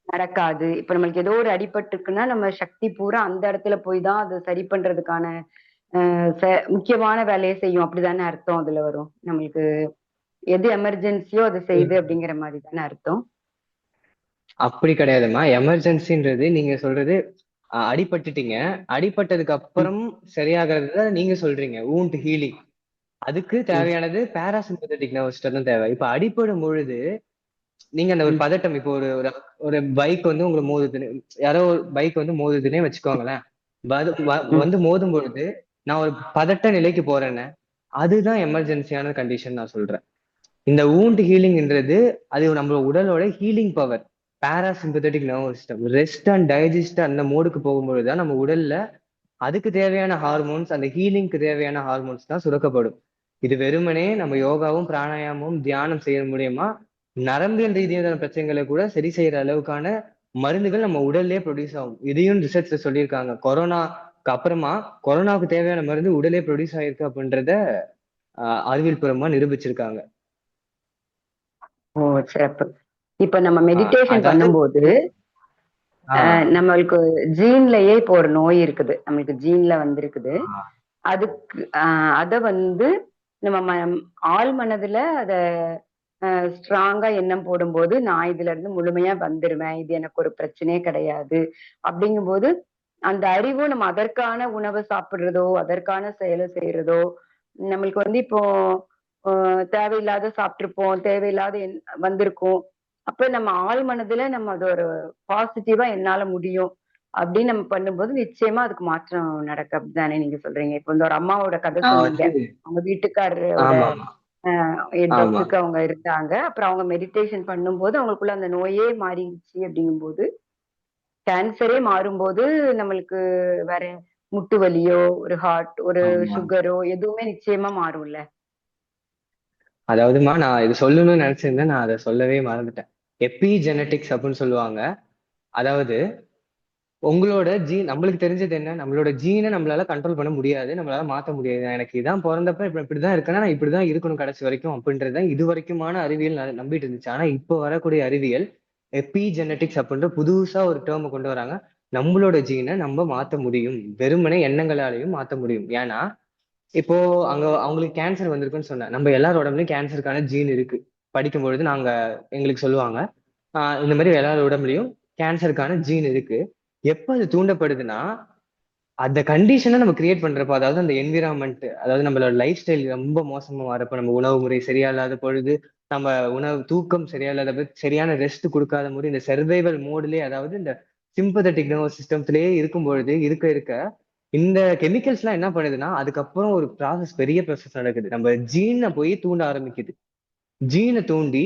நடக்காது. இப்ப நம்மளுக்கு ஏதோ ஒரு அடிபட்டுருக்குன்னா நம்ம சக்தி பூரா அந்த இடத்துல போய் தான் அதை சரி பண்றதுக்கான முக்கியமான வேலையை செய்யும். அப்படிதானே அர்த்தம்? அதுல வரும் நம்மளுக்கு எது எமர்ஜென்சியோ அதை செய்யுது அப்படிங்கிற மாதிரி தானே அர்த்தம்? அப்படி கிடையாதும்மா. எமர்ஜென்சின்றது நீங்க சொல்றது அடிபட்டுட்டீங்க, அடிபட்டதுக்கு அப்புறம் சரியாகிறது நீங்க சொல்றீங்க வூண்ட் ஹீலிங். அதுக்கு தேவையானது பேராசிம்பத்தட்டிக் நர்வஸ் சிஸ்டம் தான் தேவை. இப்ப அடிபடும் பொழுது நீங்க அந்த ஒரு பதட்டம், இப்போ ஒரு பைக் உங்களை மோதுதுன்னு, யாரோ ஒரு பைக் மோதுதுன்னே வச்சுக்கோங்களேன். மோதும் பொழுது நான் ஒரு பதட்ட நிலைக்கு போறேன்னு, அதுதான் எமர்ஜென்சியான கண்டிஷன் நான் சொல்றேன். இந்த வூண்ட் ஹீலிங்ன்றது அது நம்ம உடலோட healing power. Parasympathetic nervous system rest and digest அந்த மோடுக்கு போகும்பொழுதுதான் நம்ம உடல்ல அதுக்கு தேவையான ஹார்மோன்ஸ், அந்த ஹீலிங்க்கு தேவையான ஹார்மோன்ஸ் தான் சுரக்கப்படும். இது வெறுமனே நம்ம யோகாவும் பிராணாயாமமும் தியானம் செய்ய மூலியமா நரம்பியல் ரீதியான பிரச்சனைகளை கூட சரி செய்யற அளவுக்கான மருந்துகள் நம்ம உடல்லே ப்ரொடியூஸ் ஆகும். இதையும் ரிசர்ச்ல சொல்லியிருக்காங்க. கொரோனாக்கு அப்புறமா கொரோனாவுக்கு தேவையான மருந்து உடலே ப்ரொடியூஸ் ஆயிருக்கு அப்படின்றத அறிவியல் பூர்வமா நிரூபிச்சிருக்காங்க. ஓ, சிறப்பு. இப்ப நம்ம மெடிடேஷன் பண்ணும்போது நம்மளுக்கு ஜீன்லயே இப்போ ஒரு நோய் இருக்குது, நம்மளுக்கு ஜீன்ல வந்திருக்குது. அதுக்கு அத நம்ம ஆள் மனதுல அத ஸ்ட்ராங்கா எண்ணம் போடும்போது நான் இதுல இருந்து முழுமையா வந்துருவேன், இது எனக்கு ஒரு பிரச்சனையே கிடையாது அப்படிங்கும்போது அந்த அறிவும் நம்ம அதற்கான உணவை சாப்பிடுறதோ அதற்கான செயலை செய்யறதோ நம்மளுக்கு இப்போ தேவையில்லாத சாப்பிட்டிருப்போம், தேவையில்லாத வந்திருக்கும். அப்ப நம்ம ஆழ் மனதுல நம்ம அது ஒரு பாசிட்டிவா என்னால முடியும் அப்படின்னு நம்ம பண்ணும்போது நிச்சயமா அதுக்கு மாற்றம் நடக்கும். அப்படிதானே நீங்க சொல்றீங்க? இப்ப இந்த ஒரு அம்மாவோட கதை நான் சொன்னீங்க. வந்து அவங்க வீட்டுக்காரரோட ஆமா ஹெட் ஆமா ஒர்க்குக்கு அவங்க இருந்தாங்க. அப்புறம் அவங்க மெடிடேஷன் பண்ணும்போது அவங்களுக்குள்ள அந்த நோயே மாறிடுச்சு அப்படிங்கும்போது, கேன்சரே மாறும்போது நம்மளுக்கு வேற முட்டு வலியோ, ஒரு ஹார்ட், ஒரு ஆமா சுகரோ எதுவுமே நிச்சயமா மாறும்ல. அதாவதுமா நான் இது சொல்லணும்னு நினைச்சிருந்தேன், நான் அதை சொல்லவே மறந்துட்டேன். எபிஜெனட்டிக்ஸ் அப்படின்னு சொல்லுவாங்க. அதாவது உங்களோட ஜீன், நம்மளுக்கு தெரிஞ்சது என்ன, நம்மளோட ஜீனை நம்மளால கண்ட்ரோல் பண்ண முடியாது, நம்மளால மாத்த முடியாது. எனக்கு இதான் பிறந்தப்ப இப்படிதான் இருக்கேன்னா நான் இப்படிதான் இருக்கணும் கடைசி வரைக்கும் அப்படின்றதுதான் இது வரைக்குமான அறிவியல் நம்பிட்டு இருந்துச்சு. ஆனா இப்போ வரக்கூடிய அறிவியல் எபிஜெனட்டிக்ஸ் அப்படின்ற புதுசா ஒரு டேர்மை கொண்டு வராங்க. நம்மளோட ஜீனை நம்ம மாத்த முடியும், வெறுமனே எண்ணங்களாலையும் மாத்த முடியும். ஏன்னா இப்போ அங்க அவங்களுக்கு கேன்சர் வந்திருக்குன்னு சொன்னேன். நம்ம எல்லாரோட உடம்புலயும் கேன்சருக்கான ஜீன் இருக்கு. படிக்கும் பொழுது நாங்க எங்களுக்கு சொல்லுவாங்க, இந்த மாதிரி எல்லாரோட உடம்புலயும் கேன்சருக்கான ஜீன் இருக்கு. எப்ப அது தூண்டப்படுதுன்னா அந்த கண்டிஷனை நம்ம கிரியேட் பண்றப்ப, அதாவது அந்த என்விரான்மெண்ட், அதாவது நம்மளோட லைஃப் ஸ்டைல் ரொம்ப மோசமா வரப்ப, நம்ம உணவு முறை சரியா இல்லாத பொழுது, நம்ம உணவு தூக்கம் சரியா இல்லாத, சரியான ரெஸ்ட் கொடுக்காத போது, இந்த சர்வைவல் மோட்லயே, அதாவது இந்த சிம்பதட்டிக் நர்வஸ் சிஸ்டத்திலேயே இருக்கும் பொழுது இருக்க இருக்க இந்த கெமிக்கல்ஸ் எல்லாம் என்ன பண்ணுதுன்னா அதுக்கப்புறம் ஒரு ப்ராசஸ், பெரிய ப்ராசஸ் நடக்குது. நம்ம ஜீனை போய் தூண்ட ஆரம்பிக்குது. ஜீனை தூண்டி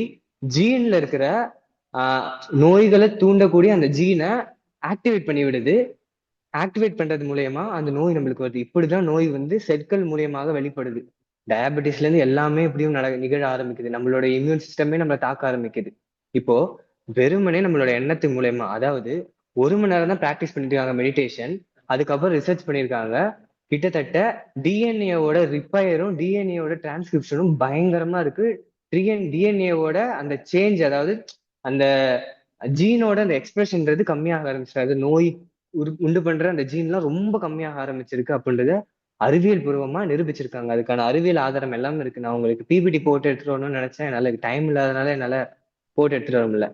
ஜீன்ல இருக்கிற நோய்களை தூண்டக்கூடிய அந்த ஜீனை ஆக்டிவேட் பண்ணி விடுது. ஆக்டிவேட் பண்றது மூலியமா அந்த நோய் நம்மளுக்கு வருது. இப்படிதான் நோய் வந்து செல்கள் மூலியமாக வெளிப்படுது. டயபெட்டிஸ்ல இருந்து எல்லாமே இப்படியும் நிகழ ஆரம்பிக்குது. நம்மளோட இம்யூன் சிஸ்டமே நம்மளை தாக்க ஆரம்பிக்குது. இப்போ வெறுமனே நம்மளோட எண்ணத்து மூலியமா, அதாவது 1 மணி நேரம் தான் ப்ராக்டிஸ் பண்ணிட்டு இருக்காங்க மெடிடேஷன். அதுக்கப்புறம் ரிசர்ச் பண்ணியிருக்காங்க. கிட்டத்தட்ட டிஎன்ஏவோட ரிப்பயரும் டிஎன்ஏவோட டிரான்ஸ்கிரிப்ஷனும் பயங்கரமா இருக்கு. டிஎன்ஏவோட அந்த சேஞ்ச், அதாவது அந்த ஜீனோட அந்த எக்ஸ்பிரஷன்றது கம்மியாக ஆரம்பிச்சிருக்கு. அது நோய் உண்டு பண்ற அந்த ஜீன்லாம் ரொம்ப கம்மியாக ஆரம்பிச்சிருக்கு அப்படின்றத அறிவியல் பூர்வமா நிரூபிச்சிருக்காங்க. அதுக்கான அறிவியல் ஆதாரம் எல்லாமே இருக்கு. நான் உங்களுக்கு பிபிடி போட்டு எடுத்துட்டு வரணும்னு நினைச்சேன், என்னால டைம் இல்லாதனால என்னால போட்டு எடுத்துட்டு வர முடியல.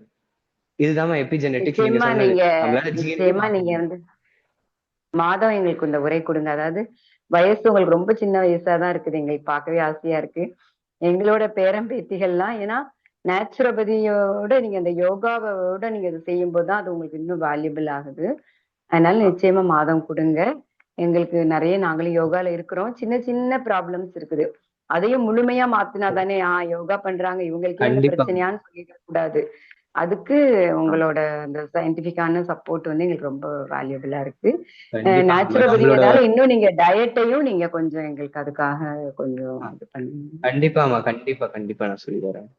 இதுதான் எபிஜெனெட்டிக்ஸ் நீங்க நிச்சயமா சொன்னது. நீங்க நம்மளால நிச்சயமா நீங்க வந்து மாதம் எங்களுக்கு இந்த உரை கொடுங்க. அதாவது வயசு உங்களுக்கு ரொம்ப சின்ன வயசா தான் இருக்குது, எங்களுக்கு பார்க்கவே ஆசையா இருக்கு. எங்களோட பேரன் பேத்திகள்லாம், ஏன்னா நேச்சுரோபதியோட நீங்க அந்த யோகாவோட நீங்க இது செய்யும் போதுதான் அது உங்களுக்கு இன்னும் வேல்யூபிள் ஆகுது. அதனால நிச்சயமா மாதம் கொடுங்க. எங்களுக்கு நிறைய, நாங்களும் யோகால இருக்கிறோம், சின்ன சின்ன ப்ராப்ளம்ஸ் இருக்குது. அதையும் முழுமையா மாத்தினா தானே யோகா பண்றாங்க இவங்களுக்கே இந்த கண்டிப்பா பிரச்சனையான்னு சொல்லிட கூடாது. அதுக்கு உங்களோட அந்த சயின்டிபிக்கான சப்போர்ட் வந்து எங்களுக்கு ரொம்ப வேல்யூபிளா இருக்கு. கண்டிப்பா நம்மளோட நேச்சுரோபதிங்கிறதால இன்னும் நீங்க டயட்டையும் நீங்க கொஞ்சம் எங்களுக்கு அதுக்காக கொஞ்சம் இது பண்ணுங்க. கண்டிப்பாமா, கண்டிப்பா கண்டிப்பா நான் சொல்லி தரேன்.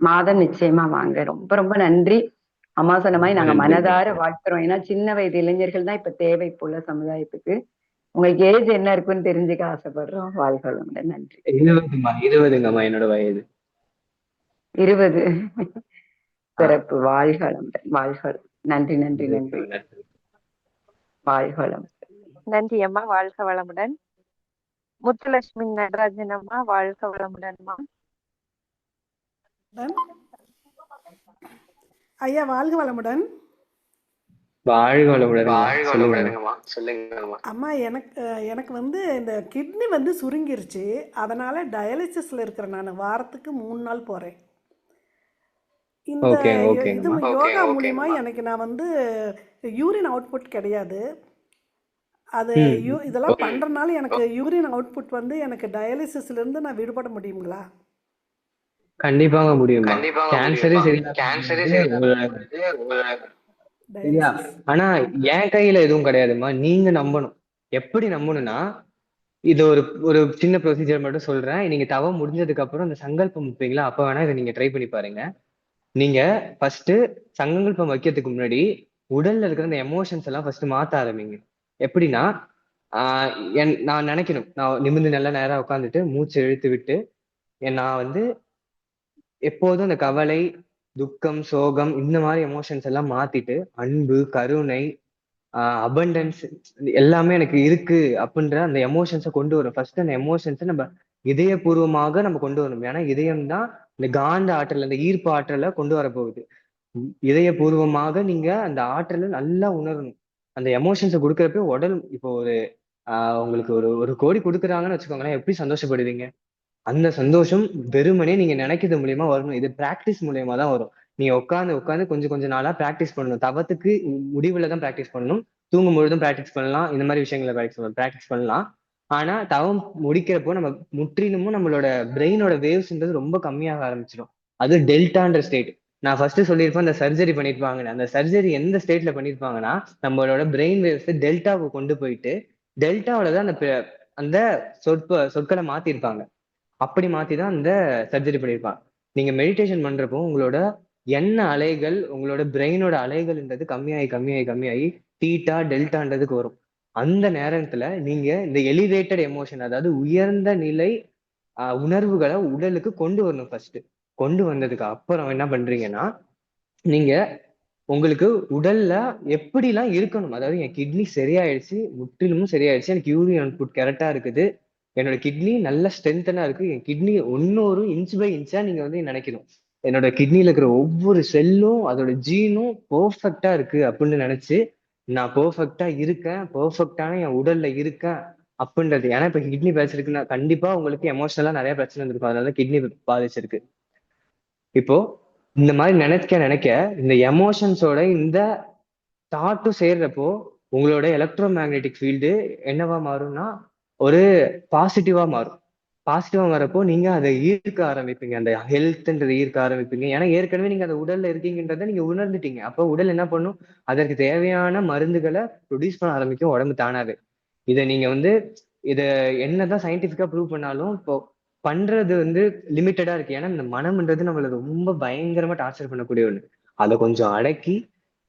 மாதம் நிச்சயமா வாங்க. ரொம்ப ரொம்ப நன்றி. அம்மா சொன்ன மாதிரி ரொம்ப நாங்க நன்றி. மனதார வாழ்த்துறோம். ஏன்னா சின்ன வயது இளைஞர்கள் தான் இப்ப தேவை இப்போ உள்ள சமுதாயத்துக்கு. உங்களுக்கு ஏஜ் என்ன இருக்குன்னு தெரிஞ்சுக்க ஆசைப்படுறோம். வாழ்க வளமுடன். நன்றி. 20ங்கம்மா என்னோட வயது. 20. சிறப்பு. வாழ்க வளமுடன். வாழ்க வளமுடன். நன்றி நன்றி நன்றி. நன்றி. வாழ்க வளமுடன். நன்றி அம்மா, வாழ்க வளமுடன். முத்துலட்சுமி நடராஜன் அம்மா, வாழ்க வளமுடன்மா. ஐயா வாழ்க வளமுடன். வாழ்க வளமுடன். சொல்லுங்க அம்மா, எனக்கு வந்து இந்த கிட்னி வந்து சுருங்கிருச்சு. அதனால டயாலிசிஸ்ல இருக்கிறேன். நான் வாரத்துக்கு 3 நாள் போறேன். இந்த இது யோகா மூலியமா எனக்கு நான் வந்து யூரின் அவுட்புட் கிடையாது. அது இதெல்லாம் பண்றதுனால எனக்கு யூரின் அவுட்புட் வந்து எனக்கு டயாலிசிஸ்ல இருந்து நான் விடுபட முடியுங்களா? கண்டிப்பாக முடியும். கேன்சரே சரியா, ஆனா என் கையில எதுவும் கிடையாதுமா. நீங்க நம்பணும். எப்படி நம்பணும்னா, இது ஒரு ஒரு சின்ன ப்ரொசீஜர் மட்டும் சொல்றேன். நீங்க தவம் முடிஞ்சதுக்கு அப்புறம் இந்த சங்கல்பம் வைப்பீங்களா, அப்ப வேணா இதை நீங்க ட்ரை பண்ணி பாருங்க. நீங்க ஃபர்ஸ்ட் சங்கல்பம் வைக்கிறதுக்கு முன்னாடி உடல்ல இருக்கிற அந்த எமோஷன்ஸ் எல்லாம் ஃபர்ஸ்ட் மாத்த ஆரம்பிங்க. எப்படின்னா, நான் நினைக்கணும், நான் நிமிர்ந்து நல்ல நேரம் உட்காந்துட்டு மூச்சு இழுத்து விட்டு, நான் வந்து எப்போதும் இந்த கவலை, துக்கம், சோகம் இந்த மாதிரி எமோஷன்ஸ் எல்லாம் மாத்திட்டு அன்பு, கருணை, அபண்டன்ஸ் எல்லாமே எனக்கு இருக்கு அப்படின்ற அந்த எமோஷன்ஸை கொண்டு வரும். ஃபர்ஸ்ட் அந்த எமோஷன்ஸை நம்ம இதயபூர்வமாக நம்ம கொண்டு வரணும். ஏன்னா இதயம் தான் இந்த காந்த ஆற்றல், அந்த ஈர்ப்பு ஆற்றலை கொண்டு வர போகுது. இதயபூர்வமாக நீங்க அந்த ஆற்றலை நல்லா உணரணும். அந்த எமோஷன்ஸை கொடுக்கறப்ப உடல், இப்போ ஒரு உங்களுக்கு ஒரு 1 கோடி கொடுக்குறாங்கன்னு வச்சுக்கோங்களேன், எப்படி சந்தோஷப்படுவீங்க? அந்த சந்தோஷம் வெறுமனே நீங்க நினைக்கிறது மூலியமா வரணும். இது பிராக்டிஸ் மூலியமா தான் வரும். நீங்க உட்காந்து கொஞ்சம் கொஞ்சம் நாளா பிராக்டிஸ் பண்ணணும். தவத்துக்கு முடிவுல தான் பிராக்டிஸ் பண்ணணும். தூங்கும் பொழுதும் பிராக்டிஸ் பண்ணலாம். இந்த மாதிரி விஷயங்களை பிராக்டிஸ் பண்ணலாம். ஆனா தவம் முடிக்கிறப்போ நம்ம முற்றிலுமும் நம்மளோட பிரெயினோட வேவ்ஸ்ன்றது ரொம்ப கம்மியாக ஆரம்பிச்சிடும். அது டெல்டான்ற ஸ்டேட். நான் ஃபர்ஸ்ட் சொல்லியிருப்பேன், அந்த சர்ஜரி பண்ணிருப்பாங்க. அந்த சர்ஜரி எந்த ஸ்டேட்ல பண்ணிருப்பாங்கன்னா, நம்மளோட பிரெயின் வேவ்ஸ் டெல்டாவுக்கு கொண்டு போயிட்டு டெல்டாவோட தான் அந்த சொற்களை மாத்திருப்பாங்க. அப்படி மாத்திதான் அந்த சர்ஜரி பண்ணிருப்பாங்க. நீங்க மெடிடேஷன் பண்றப்போ உங்களோட எண்ண அலைகள், உங்களோட பிரெயினோட அலைகள்ன்றது கம்மியாகி தீட்டா டெல்டான்றதுக்கு வரும். அந்த நேரத்துல நீங்க இந்த எலிவேட்டட் எமோஷன், அதாவது உயர்ந்த நிலை உணர்வுகளை உடலுக்கு கொண்டு வரணும். ஃபர்ஸ்ட் கொண்டு வந்ததுக்கு அப்புறம் என்ன பண்றீங்கன்னா, நீங்க உங்களுக்கு உடல்ல எப்படிலாம் இருக்கணும், அதாவது என் கிட்னி சரியாயிடுச்சு, முற்றிலும் சரியாயிடுச்சு, எனக்கு யூரின் அவுட்புட் கரெக்டா இருக்குது, என்னோட கிட்னி நல்ல ஸ்ட்ரென்த்தனா இருக்கு, என் கிட்னி இன்னொரு இன்ச் பை இன்ச்சா நீங்க வந்து நினைக்கணும். என்னோட கிட்னில இருக்கிற ஒவ்வொரு செல்லும் அதோட ஜீனும் பெர்ஃபெக்டா இருக்கு அப்படின்னு நினைச்சு, நான் பெர்ஃபெக்டா இருக்கேன், பெர்ஃபெக்டான என் உடல்ல இருக்கேன் அப்படின்றது. ஏன்னா இப்ப கிட்னி பேசிருக்குன்னா கண்டிப்பா உங்களுக்கு எமோஷனலா நிறைய பிரச்சனை இருந்திருக்கும், அதனால கிட்னி பாதிச்சிருக்கு. இப்போ இந்த மாதிரி நினைக்க இந்த எமோஷன்ஸோட இந்த தாட்டும் சேர்றப்போ உங்களோட எலக்ட்ரோ மேக்னெட்டிக் ஃபீல்டு என்னவா மாறும்னா ஒரு பாசிட்டிவா மாறும். பாசிட்டிவா வரப்போ நீங்க அதை ஈர்க்க ஆரம்பிப்பீங்க, அந்த ஹெல்த்ன்றதை ஈர்க்க ஆரம்பிப்பீங்க. ஏன்னா ஏற்கனவே நீங்க அந்த உடல்ல இருக்கீங்கன்றதை நீங்க உணர்ந்துட்டீங்க. அப்போ உடல் என்ன பண்ணும், அதற்கு தேவையான மருந்துகளை ப்ரொடியூஸ் பண்ண ஆரம்பிக்கும் உடம்பு தானாவே. இதை நீங்க வந்து இதை என்னதான் சயின்டிபிக்கா ப்ரூவ் பண்ணாலும் இப்போ பண்றது வந்து லிமிட்டடா இருக்கு. ஏன்னா இந்த மனம்ன்றது நம்மள ரொம்ப பயங்கரமா டார்ச்சர் பண்ணக்கூடிய ஒண்ணு. அதை கொஞ்சம் அடக்கி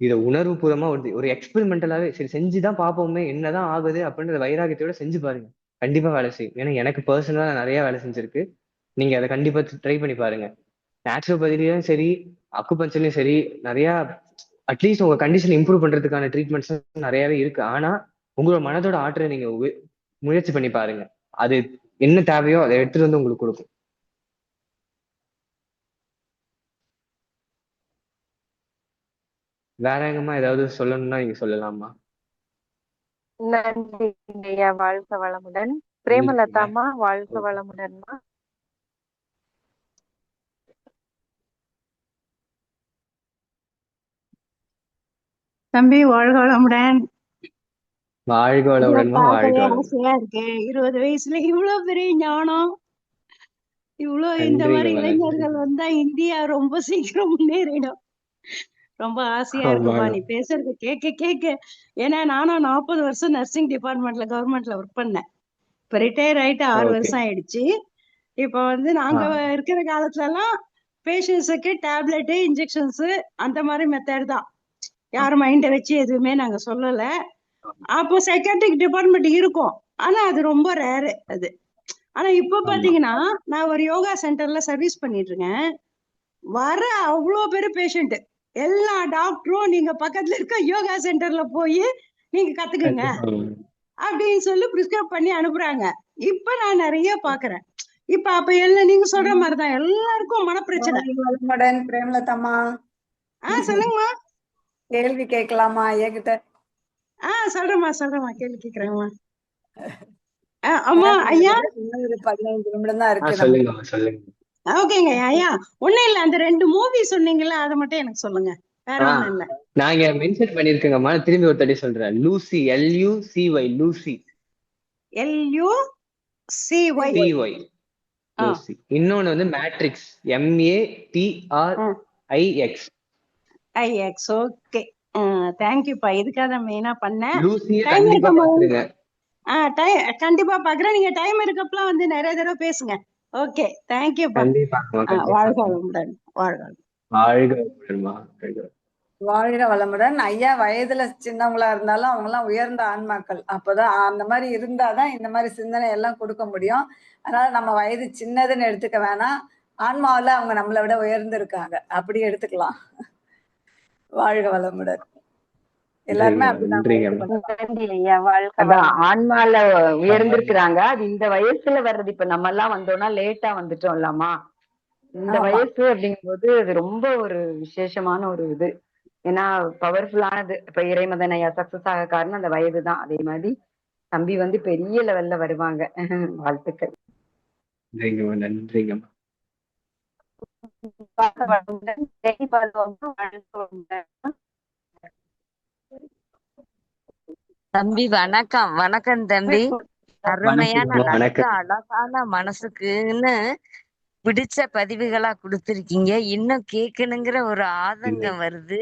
இதை உணர்வு பூர்வமா ஒரு எக்ஸ்பெரிமெண்டலாவே சரி செஞ்சுதான் பார்ப்போமே என்னதான் ஆகுது அப்படின்ற வைராகியத்தோட செஞ்சு பாருங்க. கண்டிப்பா வேலை செய்யும். ஏன்னா எனக்கு பர்சனலா நிறைய வேலை செஞ்சிருக்கு. நீங்க அதை கண்டிப்பா ட்ரை பண்ணி பாருங்க. நேச்சுரோபதிலையும் சரி, அக்குபஞ்சர்லயும் சரி, நிறைய அட்லீஸ்ட் உங்க கண்டிஷன் இம்ப்ரூவ் பண்றதுக்கான ட்ரீட்மெண்ட்ஸ் நிறையவே இருக்கு. ஆனா உங்களோட மனதோட ஆற்றலை நீங்க முயற்சி பண்ணி பாருங்க. அது என்ன தேவையோ அதை எடுத்துட்டு வந்து உங்களுக்கு கொடுக்கும். வேற எங்கம்மா ஏதாவது சொல்லணும்னா நீங்க சொல்லலாமா? நன்றி ஐயா, வாழ்க வளமுடன். பிரேமலதாமா, வாழ்க வளமுடன்மா. தம்பி வாழ்க வளமுடன். வாழ்க வளமுடன்மா. வாழ்க ஆசையா இருக்கு. 20 வயசுல இவ்வளவு பெரிய ஞானம், இவ்வளவு இந்த மாதிரி இளைஞர்கள் வந்தா இந்தியா ரொம்ப சீக்கிரம் முன்னேறிடும். ரொம்ப ஆசையா இருக்குப்பா நீ பேசுறது கேட்க கேட்க. ஏன்னா நானும் 40 வருஷம் நர்சிங் டிபார்ட்மெண்ட்ல கவர்மெண்ட்ல ஒர்க் பண்ணேன். இப்ப ரிட்டையர் ஆயிட்டு 6 வருஷம் ஆயிடுச்சு. இப்ப வந்து நாங்க இருக்கிற காலத்துல எல்லாம் பேஷண்ட்ஸுக்கு டேப்லெட், இன்ஜெக்ஷன்ஸ் அந்த மாதிரி மெத்தட் தான். யாரும் மைண்ட வச்சு எதுவுமே நாங்க சொல்லல. அப்போ சைக்காட்ரிக் டிபார்ட்மெண்ட் இருக்கும், ஆனா அது ரொம்ப ரேரு அது. ஆனா இப்ப பாத்தீங்கன்னா நான் ஒரு யோகா சென்டர்ல சர்வீஸ் பண்ணிட்டு இருக்கேன். வர அவ்வளோ பேரு பேஷண்ட், எல்லா டாக்டரும் நீங்க பக்கத்துல இருக்க யோகா சென்டர்ல போய் நீங்க கத்துக்குங்க அப்படின்னு சொல்லி பிரிஸ்கிரைப் பண்ணி அனுப்புறாங்க. இப்ப நான் நிறைய பாக்குறேன். இப்ப அப்ப எல்லாம் நீங்க சொல்ற மாதிரிதான் எல்லாருக்கும் மனப்பிரச்சனை. பிரேமலதாமா, சொல்லுங்கம்மா. கேள்வி கேட்கலாமா என்கிட்ட? சொல்றேம்மா கேள்வி கேக்குறேங்கம்மா. அம்மா ஐயா, 15 நிமிடம் தான் இருக்கு. சொல்லுங்க. ஓகேங்க ஐயா, ஒண்ணும் இல்ல, அந்த 2 மூவி சொன்னீங்கல்ல அதை மட்டும் எனக்கு சொல்லுங்க, வேற ஒண்ணும் இல்ல. நான் இங்க மென்ஷன் பண்ணிருக்கேங்கம்மா, திரும்பி ஒரு தடவை சொல்றேன். Lucy, LUCY, Lucy, LUCY, Lucy. இன்னொன்னு வந்து மேட்ரிக்ஸ், MATRIX. ஓகே, தேங்க்யூப்பா. இதுக்காக மெயினா பண்ணேன். கண்டிப்பா பாக்குறேன். நீங்க டைம் இருக்கப்பலாம் வந்து நிறைய தடவை பேசுங்க. ஓகே, தேங்க்யூப்பா. வாழ்க வளமுடன். வாழ்க வளமுடன். ஐயா வயதுல சின்னவங்களா இருந்தாலும் அவங்க எல்லாம் உயர்ந்த ஆன்மாக்கள். அப்பதான் அந்த மாதிரி இருந்தாதான் இந்த மாதிரி சிந்தனை எல்லாம் கொடுக்க முடியும். அதனால நம்ம வயது சின்னதுன்னு எடுத்துக்க வேணாம். ஆன்மாவில அவங்க நம்மளை விட உயர்ந்து இருக்காங்க, அப்படி எடுத்துக்கலாம். வாழ்க வளமுடன். எல்லாருமே ஆன்மால உயர்ந்திருக்கிறாங்க. அது இந்த வயசுல வர்றது. இப்ப நம்ம எல்லாம் வந்தோம்னா லேட்டா வந்துட்டோம் இல்லாமா. இந்த வயசு அப்படிங்கும்போது அது ரொம்ப ஒரு விசேஷமான ஒரு இது. ஏன்னா பவர்ஃபுல்லானது. இப்ப இறைமதன் ஐயா சக்சஸ் ஆக காரணம் அந்த வயதுதான். அதே மாதிரி தம்பி வந்து பெரிய லெவல்ல வருவாங்க. வாழ்த்துக்கள். நன்றிங்கம்மா, நன்றிங்கம்மா. வாழ்க வளமுடன். ஜெய் பால்வாமா, வாழ்க வளமுடன். தம்பி வணக்கம். வணக்கம் தம்பி. அருமையான வணக்கங்கம்மா, நல்ல வணக்கம். அழகான மனசுக்குன்னு பிடிச்ச பதிவுகளா கொடுத்திருக்கீங்க. இன்னும் கேட்கணுங்கிற ஒரு ஆதங்கம் வருது.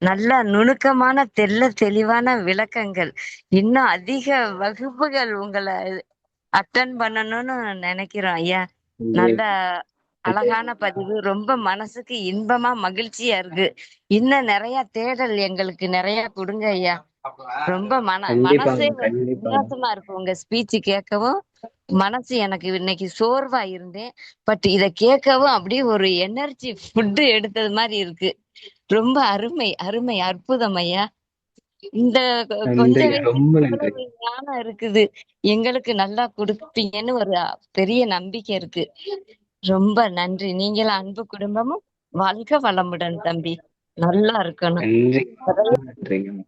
நல்ல நுணுக்கமான தெள்ள தெளிவான விளக்கங்கள். இன்னும் அதிக வகுப்புகள் உங்களை அட்டன் பண்ணணும்னு நினைக்கிறோம் ஐயா. நல்ல அழகான பதிவு. ரொம்ப மனசுக்கு இன்பமா மகிழ்ச்சியா இருக்கு. இன்னும் நிறைய தேடல் எங்களுக்கு நிறைய கொடுங்க ஐயா. ரொம்ப மனசே கண்டிப்பாங்க, கண்டிப்பா. வித்தியாசமா இருக்கு உங்க ஸ்பீச் கேட்கவும். மனசு எனக்கு இன்னைக்கு சோர்வா இருந்தேன். பட் இத கேட்கவும் அப்படியே ஒரு எனர்ஜி ஃபுட்டு எடுத்தது மாதிரி இருக்கு. ரொம்ப அருமை அருமை அற்புதம் ஐயா. இந்த கொஞ்ச நன்றிங்க, வயசுல ரொம்ப நன்றி. இவ்வளவு ஞானம் இருக்குது. எங்களுக்கு நல்லா கொடுப்பீங்கன்னு ஒரு பெரிய நம்பிக்கை இருக்கு. ரொம்ப நன்றி. நீங்களும் அன்பு குடும்பமும் வாழ்க வளமுடன் தம்பி. நல்லா இருக்கணும். நன்றிங்கம்மா.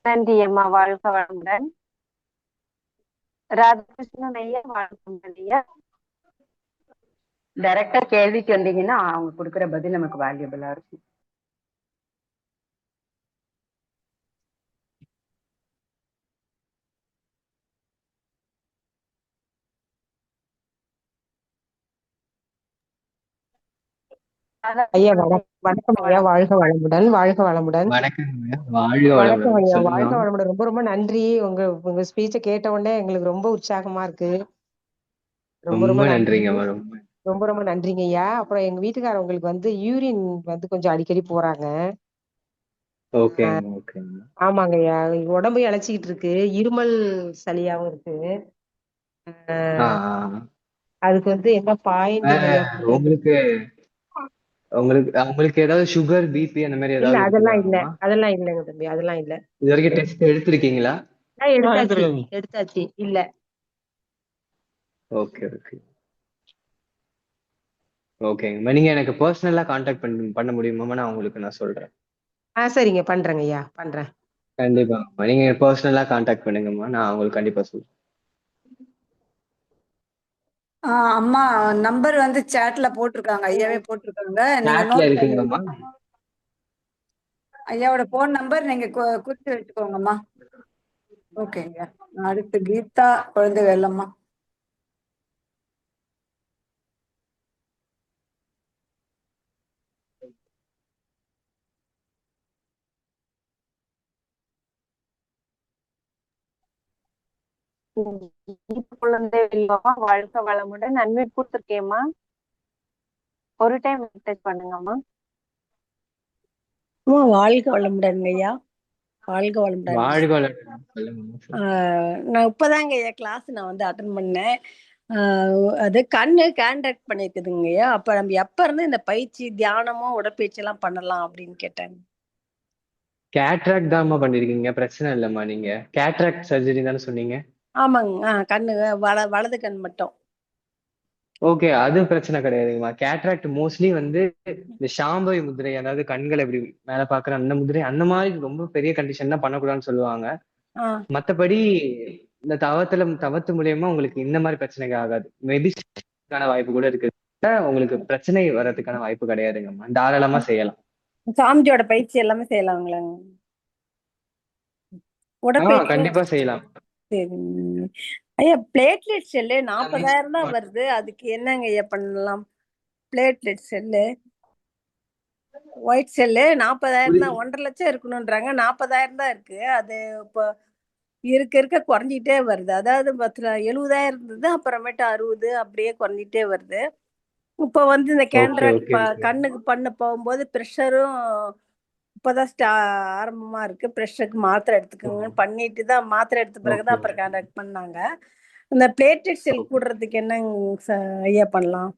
நன்றி அம்மா, வாழ்க வளமுடன். ராதாகிருஷ்ணன் ஐயா, வாழ்க வளமுடன் ஐயா. டைரக்டா கேள்விக்கு வந்தீங்கன்னா அவங்க கொடுக்குற பதில் நமக்கு வேல்யூபிளா இருக்கும். ஐயா வணக்கம் ஐயா, வாழ்க வளமுடன், வாழ்க வளமுடன். வணக்கங்க, வாழ்க வணக்கம் வளமுடன். ஐயா, வாழ்க சொல்லுங்க. வளமுடன். ரொம்ப ரொம்ப நன்றி. உங்க ஸ்பீச்சை கேட்ட உடனே எங்களுக்கு ரொம்ப உற்சாகமா இருக்கு. ரொம்ப ரொம்ப ரொம்ப நன்றி. நன்றிங்கம்மா. ரொம்ப ரொம்ப நன்றிங்க ஐயா. அப்புறம் எங்க வீட்டுக்காரவங்களுக்கு வந்து யூரின் வந்து கொஞ்சம் அடிக்கடி போறாங்க. ஓகேங்க, ஓகேங்க. ஆமாங்க ஐயா, உடம்பு இழைச்சிக்கிட்டு இருக்கு, இருமல் சளியாவும் இருக்கு. அதுக்கு வந்து என்ன பாயிண்ட் ஐயா? உங்களுக்கு உங்களுக்கு உங்களுக்கு ஏதாவது சுகர், பிபி அந்த மாதிரி இல்ல, ஏதாவது அதெல்லாம் இல்ல, இருக்குதாங்கம்மா? அதெல்லாம் இல்லைங்க தம்பி, அதெல்லாம் இல்ல. இது வரைக்கும் டெஸ்ட் எடுத்திருக்கீங்களா? எடுத்தாச்சு இல்ல. Okay, okay. ஓகேங்கம்மா, நீங்க எனக்கு பர்சனலா கான்டாக்ட் பண்ண முடியுமா? நான் உங்களுக்கு சொல்றேன். சரிங்க, பண்றேங்க ஐயா, பண்றேன். கண்டிப்பாங்கம்மா, நீங்க பர்சனலா கான்டாக்ட் பண்ணுங்கம்மா, நான் உங்களுக்கு கண்டிப்பா சொல்றேன். அம்மா நம்பர் வந்து சாட்ல போட்டிருக்காங்க, ஐயாவே போட்டிருக்காங்க. நீங்க சாட்ல நோட் இருக்குங்கம்மா. ஐயாவோட போன் நம்பர் நீங்க குறித்து வச்சுக்கோங்கம்மா. ஓகேங்க. அடுத்து கீதா குழந்தை வெள்ளம்மா. குழந்தை வெள்ளம்மா, வாழ்க வளமுடன். அன்மியூட் கொடுத்துருக்கேம்மா, ஒரு டைம் மெசேஜ் பண்ணுங்கம்மா. வாழ்க வளமுடன் ஐயா, வாழ்க வளமுடன். வாழ்க வளமுடன். சொல்லுங்க. நான் இப்பதாங்க ஐயா கிளாஸ் நான் வந்து அட்டன் பண்ணேன். அது கண்ணு கான்ட்ராக்ட் பண்ணிருக்குதுங்க ஐயா. அப்ப நம்ம எப்ப இருந்து இந்த பயிற்சி தியானமோ உடற்பயிற்சி எல்லாம் பண்ணலாம் அப்படின்னு கேட்டேன். கேட்ராக்ட் தான்மா பண்ணிருக்கீங்க, பிரச்சனை இல்லம்மா. நீங்க கேட்ராக்ட் சர்ஜரி தானே சொன்னீங்க? ஆமாங்க. கண்ணு வலது கண் மட்டும். ஓகே, அது பிரச்சனை கிடையாதுங்கம்மா. கேட்ராக்ட் மோஸ்ட்லி வந்து இந்த சாம்பவி முதிரை, அதாவது கண்கள் எப்படி மேல பாக்குற அந்த முதிரை, அந்த மாதிரி ரொம்ப பெரிய கண்டிஷன் தான் பண்ணக்கூடாதுன்னு சொல்லுவாங்க. மத்தபடி இந்த தவத்து மூலியமா உங்களுக்கு இந்த மாதிரி பிரச்சனைகள் ஆகாது. மேபி வாய்ப்பு கூட இருக்கு. உங்களுக்கு பிரச்சனை வர்றதுக்கான வாய்ப்பு கிடையாதுங்கம்மா. தாராளமா செய்யலாம். சாமிஜியோட பயிற்சி எல்லாமே செய்யலாங்களாங்க? உடற்பயிற்சி கண்டிப்பா செய்யலாம். சரி ஐயா. பிளேட்லெட் செல்லு 40,000 தான் வருது, அதுக்கு என்னங்க ஐயா பண்ணலாம்? பிளேட்லெட் செல்லு, ஒயிட் செல்லு 40,000 தான். 1.5 லட்சம் இருக்கணும்ன்றாங்க, 40,000 தான் இருக்கு. அது இப்போ இருக்க குறைஞ்சிட்டே வருது. அதாவது 70,000 இருந்தது, அப்புறமேட்டு 60 அப்படியே குறைஞ்சிட்டே வருது. இப்போ வந்து இந்த கேண்ட்ராக்ட் கண்ணுக்கு பண்ண போகும்போது ப்ரெஷரும் இப்போதான் ஆரம்பமா இருக்கு. ப்ரெஷருக்கு மாத்திரை எடுத்துக்கோங்க பண்ணிட்டு தான், மாத்திரை எடுத்த பிறகுதான் அப்புறம் கேண்ட்ராக்ட் பண்ணாங்க. இந்த பிளேட்லெட் செல் கூடுறதுக்கு என்ன ஐயா பண்ணலாம்?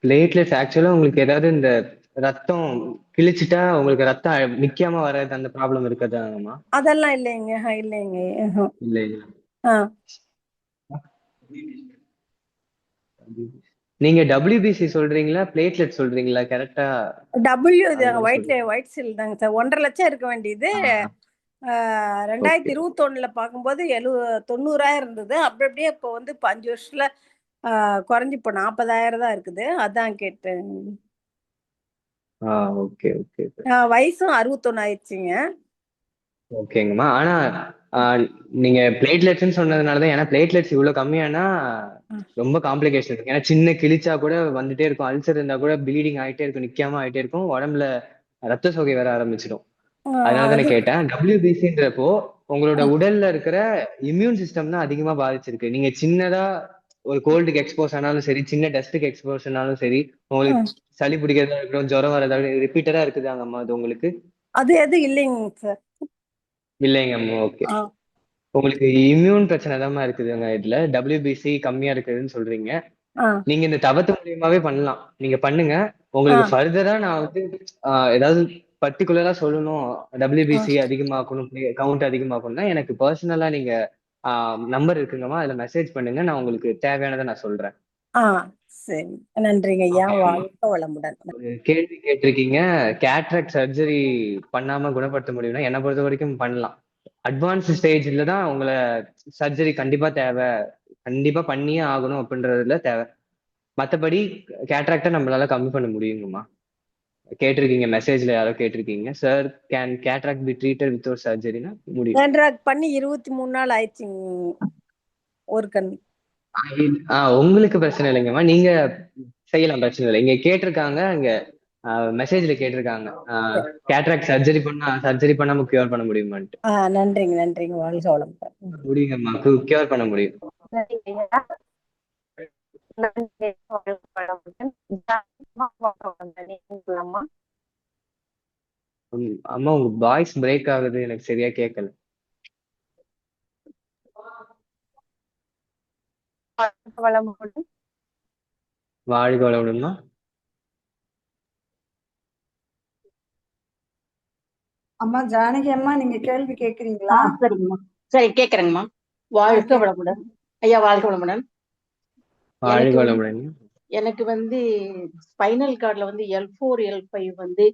பிளேட்லெட்ஸ் ஆக்சுவலா உங்களுக்கு ஏதாவது இந்த ரத்தம் கிழிச்சிட்டா உங்களுக்கு ரத்தம் நிக்காம வர்றது அந்த ப்ராப்ளம் இருக்குதாங்கம்மா? அதெல்லாம் இல்லைங்க, இல்லைங்க. இல்ல. நீங்க WBC சொல்றீங்களா, பிளேட்லெட் சொல்றீங்களா? கரெக்டா ஒயிட் செல் தாங்க சார். 1.5 லட்சம் இருக்க வேண்டியது 2021 பார்க்கும்போது 90,000 இருந்தது. அப்படி அப்படியே இப்போ வந்து இப்போ 5 வருஷத்துல குறைஞ்சி இப்போ 40,000 தான் இருக்குது. அதான் கேட்டேன். ஓகே ஓகே வயசும் 61 ஆயிடுச்சுங்க. ஓகேங்கம்மா. ஆனா நீங்க பிளேட்லெட்ஸ்ன்னு சொன்னதுனாலதான், ஏன்னா பிளேட்லெட்ஸ் இவ்வளவு கம்மியானா ரொம்ப காம்ப்ளிகேஷன் இருக்கு. ஏன்னா சின்ன கிழிச்சா கூட வந்துட்டே இருக்கும், அல்சர் இருந்தா கூட ப்ளீடிங் ஆயிட்டே இருக்கும், நிக்காம ஆயிட்டே இருக்கும், உடம்புல ரத்த சோகை வர ஆரம்பிச்சிடும். அதனாலதான் நான் கேட்டேன். WBCன்றப்போ உங்களோட உடல்ல இருக்கிற இம்யூன் சிஸ்டம் தான் அதிகமா பாதிச்சிருக்கு. நீங்க சின்னதா ஒரு கோல்டுக்கு எக்ஸ்போஸ் ஆனாலும் சரி, சின்ன டஸ்ட்டுக்கு எக்ஸ்போஸ் ஆனாலும் சரி, உங்களுக்கு சளி பிடிக்கிறதா இருக்கட்டும், ஜுரம் வரதா ரிப்பீட்டடா இருக்குதாங்கம்மா அது உங்களுக்கு? அது எது இல்லைங்க சார். இல்லைங்கம்மா. ஓகே. உங்களுக்கு இம்யூன் பிரச்சனை தான் இருக்குதுங்க. இதுல WBC கம்மியா இருக்குதுன்னு சொல்றீங்க. நீங்க இந்த தவத்து மூலியமாவே பண்ணலாம். நீங்க பண்ணுங்க. உங்களுக்கு ஃபர்தரா நான் வந்து ஏதாவது பர்டிகுலரா சொல்லணும், WBC அதிகமாக்கணும், கவுண்ட் அதிகமாக்கணும்னா எனக்கு பர்சனலா நீங்க நம்பர் இருக்குங்கம்மா, அதுல மெசேஜ் பண்ணுங்க. நான் உங்களுக்கு தேவையானதை நான் சொல்றேன். சரி, நன்றிங்க ஐயா. வாழ்க வளமுடன். கேள்வி கேட்டிருக்கீங்க, கேட்ராக்ட் சர்ஜரி பண்ணாம குணப்படுத்த முடியும்னா என்னை பொறுத்த வரைக்கும் பண்ணலாம். அட்வான்ஸ் ஸ்டேஜ்ல தான் உங்களை சர்ஜரி கண்டிப்பா தேவை, கண்டிப்பா பண்ணியே ஆகணும் அப்படின்றதுல தேவை. மற்றபடி கேட்ராக்டை நம்மளால கம்மி பண்ண முடியுங்கம்மா. கேட்டிருக்கீங்க, மெசேஜ்ல யாரோ கேட்டிருக்கீங்க, sir can cataract be treated without சர்ஜரினா முடியும். கேட்ராக்ட் பண்ணி 23 நாள் ஆயிடுச்சுங்க ஒரு கண். உங்களுக்கு பிரச்சனை இல்லைங்கம்மா, நீங்க செய்யலாம், பிரச்சனை இல்லை. இங்க கேட்டிருக்காங்க, இங்க மெசேஜ்ல கேட்டிருக்காங்க கேட்ராக்ட் சர்ஜரி பண்ணாம கியூர் பண்ண முடியுமான்ட்டு. நன்றிங்க நன்றிங்க. வாழ்க வளமுடன். முடியுங்கம்மா, கியூர் பண்ண முடியும். அம்மா உங்க வாய்ஸ் பிரேக் ஆகுது, எனக்கு சரியா கேட்கல. வாழ்க வளமுடன்மா. அம்மா ஜானகி அம்மா, நீங்க கேள்வி கேக்குறீங்களா? சரிங்கம்மா, சரி கேக்குறேங்கம்மா. வாழ்க வளமுடன் ஐயா. வாழ்க வளமுடன். எனக்கு வந்து ஸ்பைனல் கார்ட்ல வந்து L4 L5 வந்து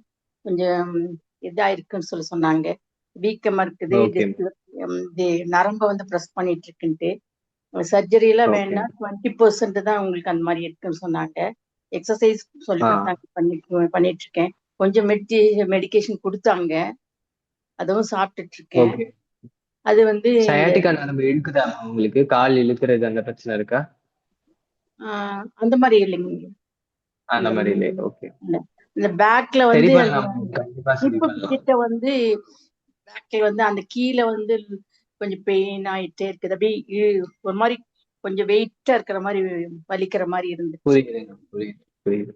கொஞ்சம் இதா இருக்குன்னு சொன்னாங்க. வீக்கமா இருக்குது, நரம்ப வந்து பிரஸ் பண்ணிட்டு இருக்குன்ட்டு. சர்ஜரி எல்லாம் வேண்டாம், 20% தான் உங்களுக்கு அந்த மாதிரி இருக்குன்னு சொன்னாங்க. எக்ஸசைஸ் சொல்லி பண்ணிட்டு இருக்கேன். கொஞ்சம் மெடிகேஷன் கொடுத்தாங்க, அதுவும் சாப்பிட்டுட்டு இருக்கேன். அது வந்து சயாட்டிகா நரம்பு இழுக்குதா உங்களுக்கு? கால் இழுக்கிறது அந்த பிரச்சனை இருக்கா? அந்த மாதிரி இல்லைங்க. அந்த மாதிரி இல்லை. ஓகே. இந்த பேக்ல வந்து கிட்ட வந்து பேக்ல வந்து அந்த கீழே வந்து கொஞ்சம் பெயின் ஆயிட்டே இருக்குது. அப்படியே ஒரு மாதிரி கொஞ்சம் வெயிட்டா இருக்கிற மாதிரி, வலிக்கிற மாதிரி இருந்து. புரியுது.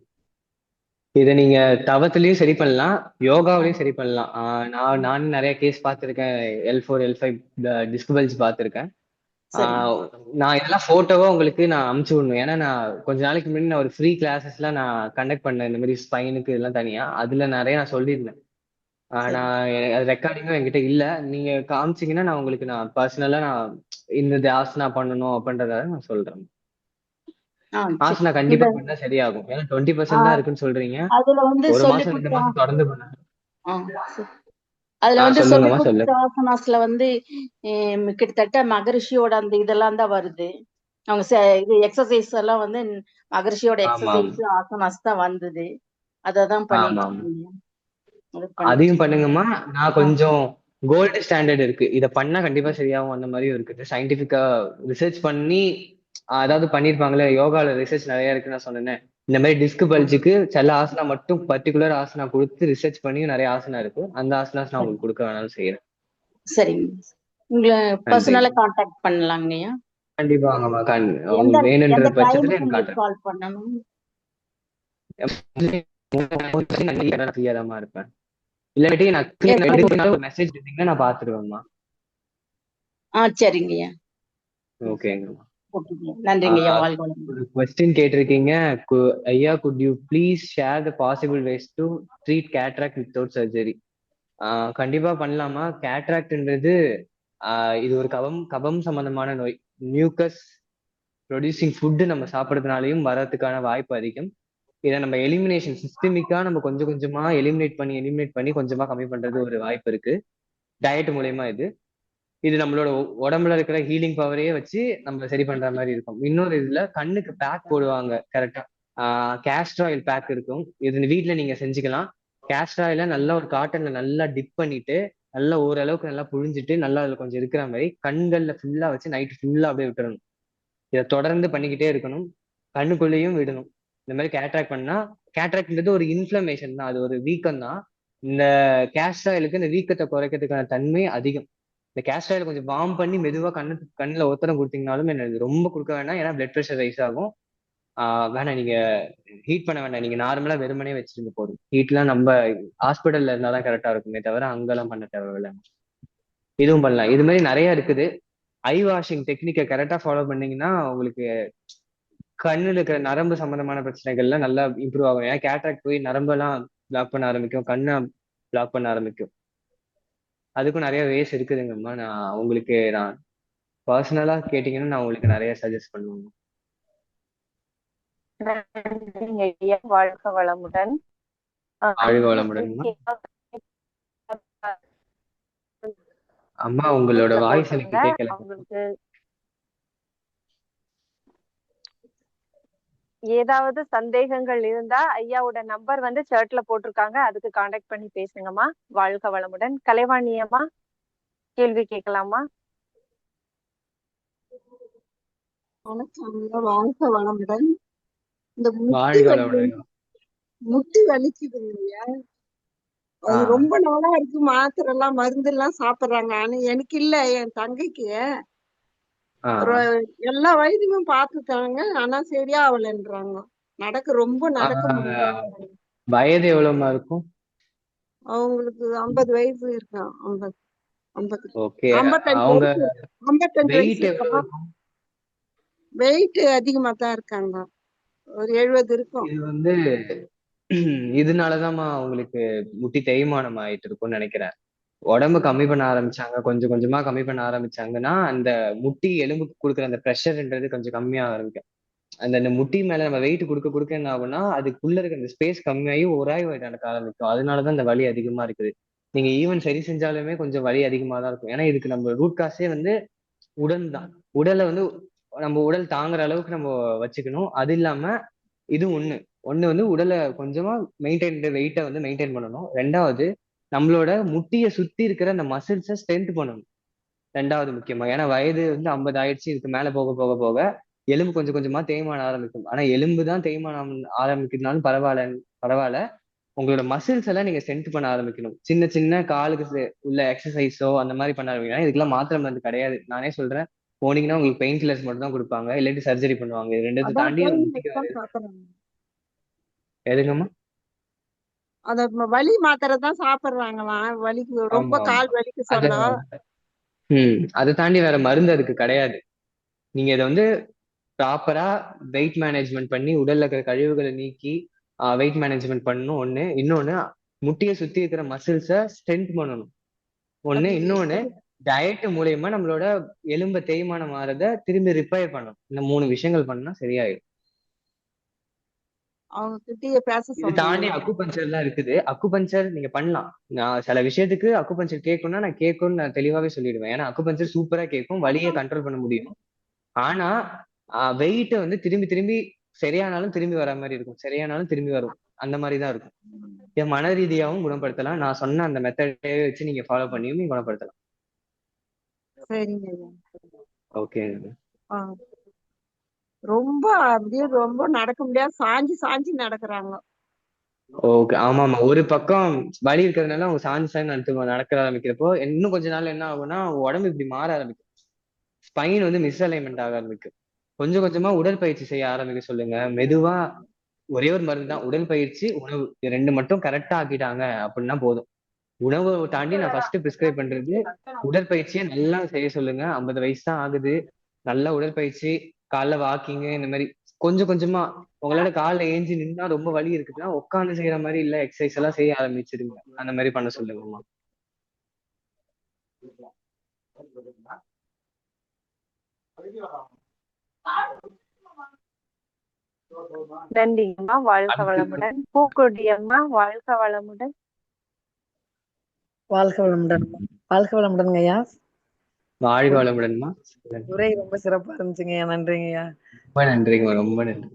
இதை நீங்க தவத்திலயும் சரி பண்ணலாம், யோகாவிலையும் சரி பண்ணலாம். நான் நிறைய கேஸ் பார்த்திருக்கேன், L4 L5 டிஸ்க் பல்ஜ் பார்த்திருக்கேன். நான் இதெல்லாம் போட்டோவா உங்களுக்கு நான் அமுச்சு விடணும். ஏன்னா நான் கொஞ்ச நாளைக்கு முன்னாடி நான் ஒரு ஃப்ரீ கிளாஸஸ்லாம் நான் கண்டக்ட் பண்ணேன், இந்த மாதிரி ஸ்பைனுக்கு இதெல்லாம் தனியா. அதுல நிறைய நான் சொல்லியிருந்தேன். நான் அது ரெக்கார்டிங்கும் என்கிட்ட இல்ல. நீங்க காமிச்சீங்கன்னா நான் உங்களுக்கு நான் பர்சனலா நான் இந்த ஆசனா பண்ணணும் அப்படின்றத நான் சொல்றேன். ஆசனா கண்டிப்பா பண்ணா சரியாகும். ஏன்னா 20% தான் இருக்குன்னு சொல்றீங்க. அதுல வந்து ஒரு மாசம் 2 மாசம் தொடர்ந்து பண்ண. அதுல வந்து ஆசனாஸ்ல வந்து கிட்டத்தட்ட மகரிஷியோட அந்த இதெல்லாம் தான் வருது. அவங்க இது எக்ஸசைஸ் எல்லாம் வந்து மகரிஷியோட எக்ஸசைஸ் ஆசனாஸ் தான் வந்தது. அததான் பண்ணிட்டு. அதையும் பண்ணுங்கம்மா. நான் கொஞ்சம் கோல்டு ஸ்டாண்டர்ட் இருக்கு, இதை பண்ணா கண்டிப்பா சரியாகும் அந்த மாதிரியும் இருக்குது. சயின்டிபிக்கா ரிசர்ச் பண்ணி அதாவது பண்ணிருப்பாங்களே, யோகால ரிசர்ச் நிறைய இருக்கு. நான் சொன்னேன் இந்த மாதிரி டிஸ்க் பல்ஜுக்கு சில ஆசனா மட்டும் பர்டிகுலர் ஆசனா கொடுத்து ரிசர்ச் பண்ணி நிறைய ஆசனா இருக்கு. அந்த ஆசனாஸ் நான் உங்களுக்கு கொடுக்க வேணாலும் செய்யறேன். சரிங்க, உங்களை பர்சனலா கான்டாக்ட் பண்ணலாங்கய்யா. கண்டிப்பா வாங்கம்மா, வேணுன்ற பட்சத்துல எனக்கு கால் பண்ணணும். ஃப்ரீயாதாம்மா இருப்பேன். இல்லாட்டி நான் மெசேஜ் இருந்தீங்கன்னா நான் பாத்துருவேன்மா. சரிங்கய்யா. ஓகேங்கம்மா, நன்றிங்கய்யா. ஒரு क्वेश्चन கேட்டிருக்கீங்க ஐயா, could you please share the possible ways to treat cataract without surgery? கண்டிப்பா பண்ணலாமா. கேட்ராக்ட்ன்றது இது ஒரு கபம் சம்பந்தமான நோய். மியூக்கஸ் ப்ரொடியூசிங் ஃபுட்டு நம்ம சாப்பிட்றதுனாலையும் வரதுக்கான வாய்ப்பு அதிகம். இதை நம்ம எலிமினேஷன் சிஸ்டமிக்கா நம்ம கொஞ்சம் கொஞ்சமா எலிமினேட் பண்ணி கொஞ்சமா கம்மி பண்றது ஒரு வாய்ப்பு இருக்கு. டயட் மூலியமா இது நம்மளோட உடம்புல இருக்கிற ஹீலிங் பவரையே வச்சு நம்ம சரி பண்ற மாதிரி இருக்கும். இன்னொரு இதுல கண்ணுக்கு பேக் போடுவாங்க கரெக்டா. கேஸ்டர் ஆயில் பேக் இருக்கும். இது வீட்ல நீங்க செஞ்சுக்கலாம். கேஸ்டர் ஆயில நல்லா ஒரு காட்டன்ல நல்லா டிப் பண்ணிட்டு நல்லா ஓரளவுக்கு நல்லா புழிஞ்சிட்டு நல்லா அதுல கொஞ்சம் இருக்கிற மாதிரி கண்கள்ல ஃபுல்லா வச்சு நைட் ஃபுல்லா அப்படியே விட்டுறணும். இதை தொடர்ந்து பண்ணிக்கிட்டே இருக்கணும். கண்ணுக்குள்ளேயும் விடணும். இந்த மாதிரி கேட்ராக்ட் பண்ணா, கேட்ராக்ட்ன்றது ஒரு இன்ஃபிளமேஷன் தான், அது ஒரு வீக்கம் தான். இந்த கேஸ்டர் ஆயிலுக்கு இந்த வீக்கத்தை குறைக்கிறதுக்கான தன்மை அதிகம். இந்த கேஸ்டர் ஆயில் கொஞ்சம் வார்ம் பண்ணி மெதுவா கண்ணுல ஒத்தடம் கொடுத்தீங்கனாலும் என்னது ரொம்ப கொடுக்க வேண்டாம், ஏன்னா பிளட் ப்ரெஷர் ரைஸ் ஆகும். வேணாம், நீங்க ஹீட் பண்ண வேண்டாம், நீங்க நார்மலா வெறுமனே வச்சிருங்க போதும். ஹீட்லாம் நம்ம ஹாஸ்பிட்டல்ல இருந்தாதான் கரெக்டா இருக்குமே தவிர அங்கெல்லாம் பண்ண தேவையில்லை. இதுவும் பண்ணலாம். இது மாதிரி நிறைய இருக்குது. ஐ வாஷிங் டெக்னிக்கை கரெக்டா ஃபாலோ பண்ணீங்கன்னா உங்களுக்கு கண்ணுல இருக்கிற நரம்பு சம்பந்தமான பிரச்சனைகள்லாம் நல்லா இம்ப்ரூவ் ஆகும். ஏன்னா கேட்ராக்ட் போய் நரம்பெல்லாம் பிளாக் பண்ண ஆரம்பிக்கும், கண்ணை பிளாக் பண்ண ஆரம்பிக்கும். அதுக்கும் நிறைய வேஸ் இருக்குதுங்கம்மா. நான் பர்சனலா கேட்டீங்கன்னா நான் உங்களுக்கு நிறைய சஜஸ்ட் பண்ணுவேன். வாழ்க வளமுடன். வாழ்க வளமுடன் அம்மா. உங்களோட வாய்ஸ் எனக்கு கேட்கல. அவங்களுக்கு ஏதாவது சந்தேகங்கள் இருந்தா ஐயாவோட நம்பர் வந்து சார்ட்ல போட்டிருக்காங்க, அதுக்கு கான்டாக்ட் பண்ணி பேசுங்கம்மா. வாழ்க வளமுடன். கலைவாணி அம்மா, கேள்வி கேட்கலாமா? வணக்கம், வாழ்க வளமுடன். இந்த முட்டி வலிக்குதுங்க. அது ரொம்ப நாளா இருக்கு. மாத்திரை எல்லாம் மருந்து எல்லாம் சாப்பிடுறாங்க. ஆனா எனக்கு இல்ல, என் தங்கைக்கு. எல்லா வயதுமே பாத்துட்டாங்க, ஆனா சரியா ஆகலன்றாங்க. ரொம்ப நடக்க முடியல. வயது எவ்வளவுமா இருக்கும் அவங்களுக்கு? 50 வயசு இருக்கும். 55 வயசு. வெயிட் அதிகமா தான் இருக்காங்க, ஒரு 70 இருக்கும். இது இதனாலதான்மா உங்களுக்கு முட்டி தேய்மானம் ஆயிட்டு இருக்கும்னு நினைக்கிறேன். உடம்பு கம்மி பண்ண ஆரம்பிச்சாங்க, கொஞ்சம் கொஞ்சமா கம்மி பண்ண ஆரம்பிச்சாங்கன்னா அந்த முட்டி எலும்புக்கு கொடுக்குற அந்த ப்ரெஷர்ன்றது கொஞ்சம் கம்மியாக ஆரம்பிக்கும். அந்த முட்டி மேல நம்ம வெயிட் கொடுக்க கொடுக்க என்ன ஆகும்னா அதுக்குள்ள இருக்க அந்த ஸ்பேஸ் கம்மியாகி ஓராய்வு நடக்க ஆரம்பிக்கும். அதனாலதான் இந்த வலி அதிகமா இருக்குது. நீங்க ஈவன் சரி செஞ்சாலுமே கொஞ்சம் வலி அதிகமா தான் இருக்கும். ஏன்னா இதுக்கு நம்ம ரூட் காசே உடல் தான். உடலை நம்ம உடல் தாங்குற அளவுக்கு நம்ம வச்சுக்கணும். அது இல்லாம இது ஒண்ணு உடலை கொஞ்சமா வெயிட்டை மெயின்டைன் பண்ணணும். ரெண்டாவது நம்மளோட முட்டியை சுத்தி இருக்கிற அந்த மசில்ஸை ஸ்ட்ரென்த் பண்ணணும். ரெண்டாவது முக்கியமா, ஏன்னா வயது 50 ஆயிடுச்சு, இதுக்கு மேல போக போக போக எலும்பு கொஞ்சம் கொஞ்சமா தேய்மானம் ஆரம்பிக்கும். ஆனா எலும்பு தான் தேய்மானம் ஆரம்பிக்கிறதுனாலும் பரவாயில்ல, உங்களோட மசில்ஸ் எல்லாம் நீங்க ஸ்ட்ரென்த் பண்ண ஆரம்பிக்கணும். சின்ன சின்ன காலுக்கு உள்ள எக்ஸசைஸோ அந்த மாதிரி பண்ண ஆரம்பிக்கணும். இதுக்கெல்லாம் மாத்திரை மருந்து கிடையாது. நானே சொல்றேன், போனீங்கன்னா உங்களுக்கு பெயின் கில்லர்ஸ் மட்டும் தான் கொடுப்பாங்க, இல்லாட்டி சர்ஜரி பண்ணுவாங்க. இது ரெண்டு தாண்டி எதுங்கம்மா? அத வலி மாத்திரை தான் சாப்பிடுறாங்களாம், வலிக்கு. ரொம்ப கால் வலிக்கு சொன்னா. அதை தாண்டி வேற மருந்து அதுக்கு கிடையாது. நீங்க இதை ப்ராப்பரா வெயிட் மேனேஜ்மெண்ட் பண்ணி உடல்ல இருக்கிற கழிவுகளை நீக்கி வெயிட் மேனேஜ்மெண்ட் பண்ணணும் ஒண்ணு. இன்னொன்னு முட்டியை சுத்தி இருக்கிற மசில்ஸை ஸ்ட்ரென்த் பண்ணணும் ஒண்ணு. இன்னொன்னு டயட் மூலியமா நம்மளோட எலும்பை தேய்மானம் ஆறத திரும்பி ரிப்பேர் பண்ணணும். இந்த 3 விஷயங்கள் பண்ணா சரியாயிடும். இது தாண்டி அக்குபஞ்சர் எல்லாம் இருக்குது. அக்குபஞ்சர் நீங்க பண்ணலாம். நான் சில விஷயத்துக்கு அக்குபஞ்சர் கேட்கணும்னா நான் தெளிவாவே சொல்லிடுவேன். ஏன்னா அக்குபஞ்சர் சூப்பரா கேட்கும், வலியை கண்ட்ரோல் பண்ண முடியும். ஆனா வெயிட்டை திரும்பி திரும்பி சரியானாலும் திரும்பி வர மாதிரி இருக்கும், சரியானாலும் திரும்பி வரும், அந்த மாதிரிதான் இருக்கும். என் மன ரீதியாவும் குணப்படுத்தலாம். நான் சொன்ன அந்த மெத்தடே வச்சு நீங்க ஃபாலோ பண்ணியும் குணப்படுத்தலாம். ஓகே. ரொம்ப நடக்க முடியாது, சாஞ்சி சாஞ்சி நடக்கிறாங்க. ஓகே, ஆமாமா. ஒரு பக்கம் வலி இருக்கிறதுனால அவங்க சாஞ்சி நடக்க ஆரம்பிக்கிறப்போ இன்னும் கொஞ்ச நாள் என்ன ஆகும்னா உடம்பு இப்படி மாற ஆரம்பிக்கும். ஸ்பைன் மிஸ்அலைன்மெண்ட் ஆக ஆரம்பிக்கும். கொஞ்சம் கொஞ்சமா உடற்பயிற்சி செய்ய ஆரம்பிக்க சொல்லுங்க. மெதுவா ஒரே ஒரு மருந்து தான், உடற்பயிற்சி, உணவு. இது 2 மட்டும் கரெக்டா ஆக்கிட்டாங்க அப்படின்னா போதும். உணவை தாண்டி நான் ஃபர்ஸ்ட் பிரிஸ்கிரைப் பண்றது உடற்பயிற்சியை நல்லா செய்ய சொல்லுங்க. 50 வயசு தான் ஆகுது, நல்ல உடற்பயிற்சி, காலைல வாக்கிங், இந்த மாதிரி கொஞ்சம் கொஞ்சமா. உங்களால காலைல ஏஞ்சி நின்னா ரொம்ப வலி இருக்குதுன்னா உட்காந்து செய்யற மாதிரி இல்ல, எக்ஸசைஸ் எல்லாம் செய்ய ஆரம்பிச்சிருங்க. அந்த மாதிரி பண்ண சொல்லுங்கம்மா. நன்றிங்கம்மா. வாழ்க வளமுடன். பூக்கொடி அம்மா, வாழ்க வளமுடன். வாழ்க வளமுடன். வாழ்க வளமுடனுங்க ஐயா. வாழ்க வளமுடன்மா. உரை ரொம்ப சிறப்பா இருந்துச்சுங்க ஐயா. நன்றிங்க ஐயா. ரொம்ப நன்றிங்கம்மா, ரொம்ப நன்றி.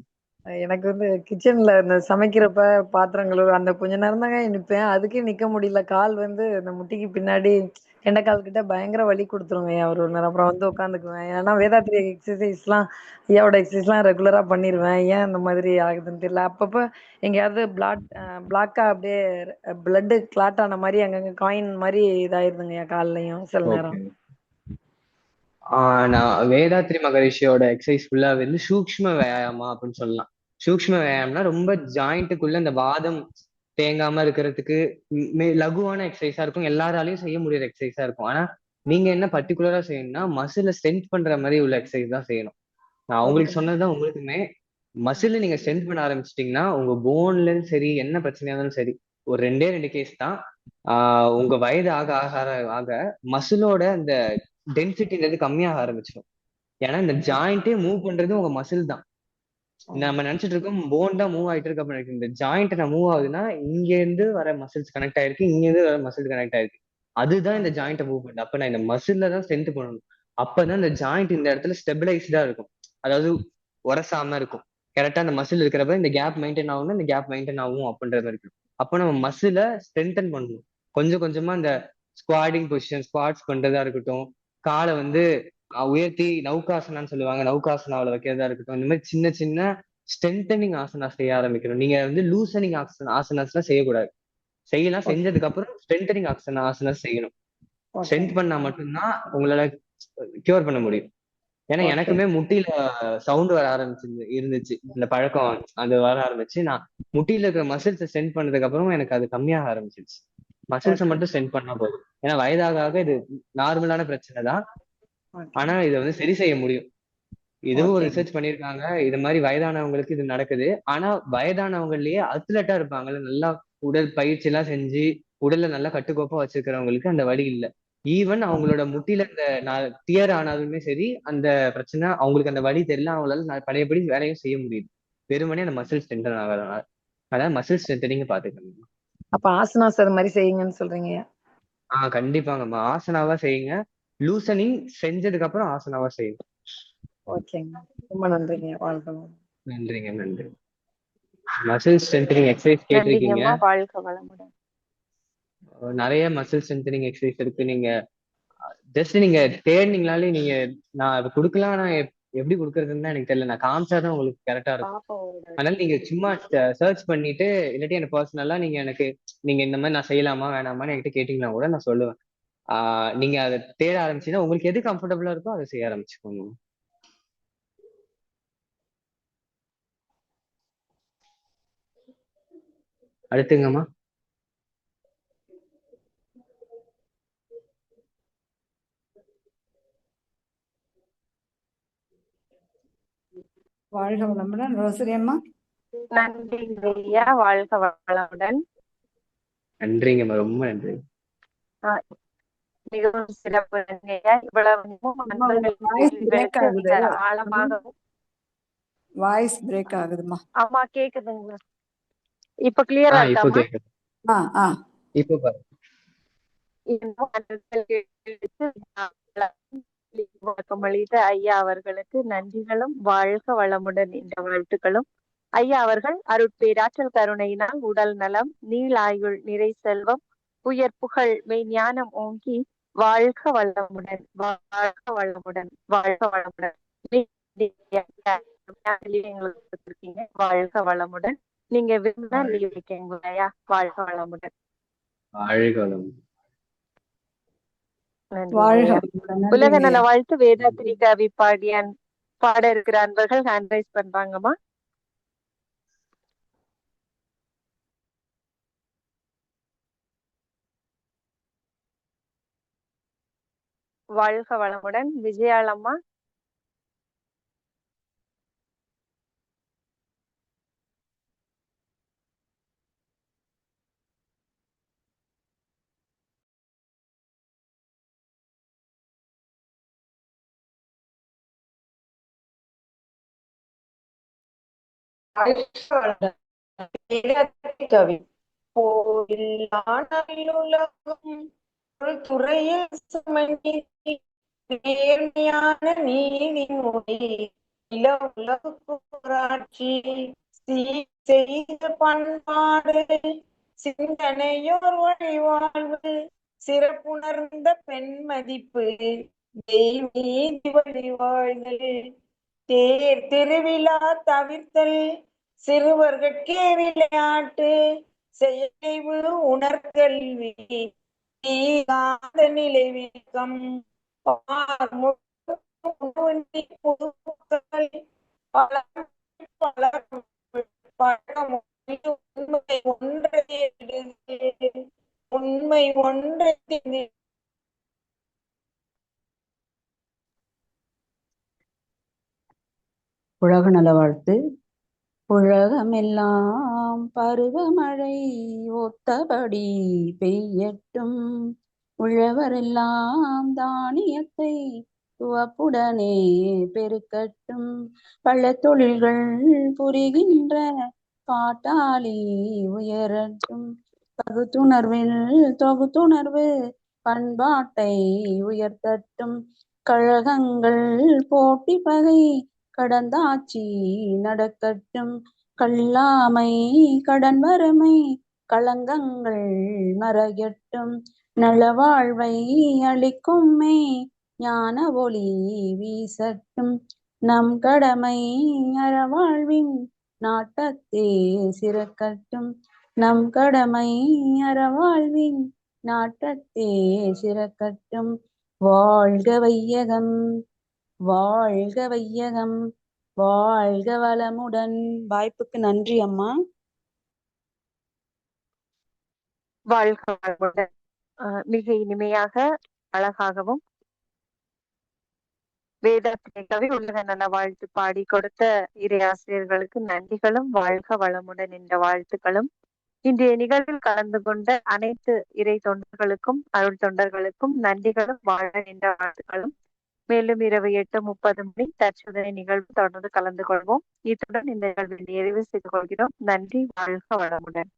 எனக்கு வந்து கிச்சன்ல இந்த சமைக்கிறப்ப பாத்திரம் கழுவு அந்த கொஞ்ச நேரம் தாங்க நிப்பேன். அதுக்கே நிக்க முடியல. கால் வந்து இந்த முட்டிக்கு பின்னாடி எண்டைக்கால் கிட்ட பயங்கர வலி கொடுத்துருங்க ஐயா ஒரு நேரம். அப்புறம் வந்து உட்காந்துக்குவேன். ஏன்னா வேதாத்திரி எக்ஸசைஸ்லாம் ஐயாவோட எக்ஸசைஸ்லாம் ரெகுலரா பண்ணிடுவேன். ஏன் இந்த மாதிரி ஆகுதுன்னு தெரியல. அப்பப்ப எங்கேயாவது பிளாக்கா அப்படியே பிளட் கிளாட் ஆன மாதிரி அங்கங்க காயின் மாதிரி இதாயிருதுங்க ஐயா கால்லையும் சில நேரம். நான் வேதாத்ரி மகரிஷியோட எக்ஸசைஸ் ஃபுல்லா வந்து சூக்ஷ்ம வியாயாமா அப்படின்னு சொல்லலாம். சூக்ஷ்ம வியாயாமம்னா ரொம்ப ஜாயிண்ட்டுக்குள்ள இந்த வாதம் தேங்காம இருக்கிறதுக்கு லகுவான எக்ஸசைஸா இருக்கும். எல்லாராலையும் செய்ய முடியாத எக்ஸசைஸா இருக்கும். ஆனா நீங்க என்ன பர்டிகுலரா செய்யணும்னா மசில ஸ்ட்ரென்த் பண்ற மாதிரி உள்ள எக்ஸசைஸ் தான் செய்யணும். நான் உங்களுக்கு சொன்னதுதான் உங்களுக்குமே. மசில நீங்க ஸ்ட்ரென்த் பண்ண ஆரம்பிச்சிட்டீங்கன்னா உங்க போன்ல சரி என்ன பிரச்சனையா இருந்தாலும் சரி, ஒரு 2 கேஸ் தான். உங்க வயது ஆக ஆக ஆக மசிலோட அந்த டென்சிட்டின்றது கம்மியாக ஆரம்பிச்சிடும். ஏன்னா இந்த ஜாயிண்டே மூவ் பண்றது உங்க மசில் தான். நம்ம நினைச்சிட்டு இருக்கோம் போன் தான் மூவ் ஆயிட்டு இருக்கு அப்படின்னு. இந்த ஜாயிண்ட் நான் மூவ் ஆகுதுன்னா இங்க இருந்து வர மசில்ஸ் கனெக்ட் ஆயிருக்கு, இங்க இருந்து வர மசில் கனெக்ட் ஆயிருக்கு. அதுதான் இந்த ஜாயிண்ட் மூவ் பண்ணுது. அப்ப நான் இந்த மசில்ல தான் ஸ்ட்ரென்த் பண்ணணும். அப்பதான் இந்த ஜாயிண்ட் இந்த இடத்துல ஸ்டெபிளைஸ்டா இருக்கும். அதாவது உரசாம இருக்கும். கரெக்டா அந்த மசில் இருக்கிறப்ப இந்த கேப் மெயின்டைன் ஆகணும், இந்த கேப் மெயின்டைன் ஆகும் அப்படின்றது இருக்கும். அப்ப நம்ம மசில ஸ்ட்ரென்தன் பண்ணணும். கொஞ்சம் கொஞ்சமா இந்த ஸ்குவாடிங் பொசிஷன், ஸ்குவாட்ஸ் பண்றதா இருக்கட்டும், காலை வந்து உயர்த்தி நௌகாசனான்னு சொல்லுவாங்க, நௌகாசனாவில வைக்கிறதா இருக்கட்டும், இந்த மாதிரி சின்ன சின்ன ஸ்ட்ரென்தனிங் ஆசனா செய்ய ஆரம்பிக்கணும். நீங்க வந்து லூசனிங் ஆசனாஸ் எல்லாம் செய்யக்கூடாது. செய்யலாம், செஞ்சதுக்கு அப்புறம் ஸ்ட்ரென்தனிங் ஆசனாஸ் செய்யணும். ஸ்ட்ரென்த் பண்ணா மட்டும்தான் உங்களால கியூர் பண்ண முடியும். ஏன்னா எனக்குமே முட்டியில சவுண்ட் வர இருந்துச்சு. இந்த பழக்கம் அது வர ஆரம்பிச்சு. நான் முட்டியில இருக்கிற மசில்ஸ் ஸ்ட்ரென்த் பண்ணதுக்கு அப்புறம் எனக்கு அது கம்மியாக ஆரம்பிச்சிருச்சு. மசில்ஸை மட்டும் ஸ்ட்ரென்த் பண்ணா போதும். ஏன்னா வயதாக இது நார்மலான பிரச்சனை தான். ஆனா இதை வந்து சரி செய்ய முடியும். இதுவும் ஒரு ரிசர்ச் பண்ணிருக்காங்க. இது மாதிரி வயதானவங்களுக்கு இது நடக்குது. ஆனா வயதானவங்கலயே அத்லட்டா இருப்பாங்கல்ல, நல்லா உடல் பயிற்சி எல்லாம் செஞ்சு உடல்ல நல்லா கட்டுக்கோப்பா வச்சிருக்கிறவங்களுக்கு அந்த வலி இல்லை. ஈவன் அவங்களோட முட்டில இந்த டியர் ஆனாலுமே சரி அந்த பிரச்சனை அவங்களுக்கு அந்த வலி தெரியல. அவங்களால பழையபடி வேலையும் செய்ய முடியுது. வெறுமனே அந்த மசில் ஸ்ட்ரென்தன் ஆகாதனால. அதாவது மசில் ஸ்ட்ரென்தனிங் பாத்துக்கணும். அப்ப ஆசனாஸ் அது மாதிரி செய்யுங்கன்னு சொல்றீங்க. கண்டிப்பாங்கம்மா. ஆசனாவா செய்யுங்க. லூசனிங் செஞ்சதுக்கு அப்புறம் ஆசனாவா செய்யுங்க. ஓகேங்க, ரொம்ப நன்றிங்க. வாழ்க்கை நன்றிங்க, நன்றி. மசில் ஸ்ட்ரென்தனிங் எக்ஸசைஸ் கேட்டிருக்கீங்க. வாழ்க வளமுடன். நிறைய மசில் ஸ்ட்ரென்தனிங் எக்ஸசைஸ் இருக்கு. நீங்க ஜஸ்ட் நீங்க தேடினீங்களாலே நீங்க நான் அது கொடுக்கலாம். நான் எப்படி கொடுக்கறதுன்னு எனக்கு தெரியல. நான் காமிச்சாதான் உங்களுக்கு கரெக்டா இருக்கும். அதனால நீங்க சும்மா சர்ச் பண்ணிட்டு இல்லாட்டி எனக்கு பர்சனலா நீங்க எனக்கு நீங்க இந்த மாதிரி நான் செய்யலாமா வேணாமான்னு என்கிட்ட கேட்டீங்கன்னா கூட நான் சொல்லுவேன். நீங்க அதை தேட ஆரம்பிச்சீங்கன்னா உங்களுக்கு எது கம்ஃபர்டபுளா இருக்கோ அதை செய்ய ஆரம்பிச்சுக்கோங்க. அடுத்துங்கம்மா. வாழ்க வளமுடன். ரோசரி அம்மா. நன்றி ஐயா. வாழ்க வளமுடன். நன்றிங்கம்மா, ரொம்ப நன்றி. மிகவும் சிறப்பு ஐயா. இவ்வளவு ஆழமாகவும் வாய்ஸ் பிரேக் ஆகுதுமா. ஆமா, கேக்குதுங்களா? இப்ப கிளியரா இருக்காமா? இப்ப பாருங்க. வணக்கமளித்த ஐயா அவர்களுக்கு நன்றிகளும் வாழ்க வளமுடன் என்ற வாழ்த்துக்களும். ஐயா அவர்கள் அருட்பேராற்றல் கருணையினால் உடல் நலம், நீளாயுள், நிறை செல்வம், உயர் புகழ், மெய்ஞானம் ஓங்கி வாழ்க வளமுடன், வாழ்க வளமுடன், வாழ்க வளமுடன். வாழ்க வளமுடன். நீங்க விரும்பினா லீவ் வைக்கீங்க ஐயா. வாழ்க வளமுடன். வாழ்க வளமுடன். உலக நல வாழ்த்து வேதாத்திரி கவி பாட இருக்கிற அன்பர்கள் ஹேண்ட் ரைஸ் பண்றாங்கம்மா. வாழ்க வளமுடன். விஜயாளம்மா. கவி போயில்லானலுலகம் ஒரு துறையில் சுமங்கி நேர்மையான நீதி முறை இள உலகுக்கு போராட்சி செய்த பண்பாடு சிந்தனையோர் வழிவாழ்வு சிறப்புணர்ந்த பெண் மதிப்பு தெய்வீதி வழிவாழ்தல் தேர் திருவிழா தவிர்த்தல் சிறுவர்கட்கே விளையாட்டு செயலைவு உணர்கல்வி தீகாத நிலைவிக்கம் உண்மை ஒன்றை உலக நல வாழ்த்து. உலகமெல்லாம் பருவமழை ஒத்தபடி பெய்யட்டும், உழவரெல்லாம் தானியத்தை துவப்புடனே பெருக்கட்டும், பல தொழில்கள் புரிகின்ற பாட்டாளி உயரட்டும், பகுத்துணர்வில் தொகுத்துணர்வு பண்பாட்டை உயர்த்தட்டும், கழகங்கள் போட்டி பகை கடந்தாட்சி நடக்கட்டும், கல்லாமை கடன் வறுமை களங்கங்கள் மறையட்டும், நலவாழ்வை அளிக்கும்மே ஞான ஒளி வீசட்டும், நம் கடமை அறவாழ்வின் நாட்டத்தே சிறக்கட்டும், நம் கடமை அறவாழ்வின் நாட்டத்தே சிறக்கட்டும். வாழ்க வையகம், வாழ்க வையகம், வாழ்க வளமுடன். வாய்ப்புக்கு நன்றி அம்மா. வாழ்க வளமுடன். மிக இனிமையாக அழகாகவும் வேதாத்திரை கவி உலக நல வாழ்த்து பாடி கொடுத்த இறையாசிரியர்களுக்கு நன்றிகளும் வாழ்க வளமுடன் என்ற வாழ்த்துக்களும், இன்றைய நிகழ்வில் கலந்து கொண்ட அனைத்து இறை தொண்டர்களுக்கும் அருள் தொண்டர்களுக்கும் நன்றிகளும் வாழ என்ற வாழ்த்துக்களும். மேலும் இரவு 8:30 தற்சோதனை நிகழ்வு தொடர்ந்து கலந்து கொள்வோம். இத்துடன் இந்த நிகழ்வில் நிறைவு செய்து கொள்கிறோம். நன்றி. வாழ்க வளமுடன்.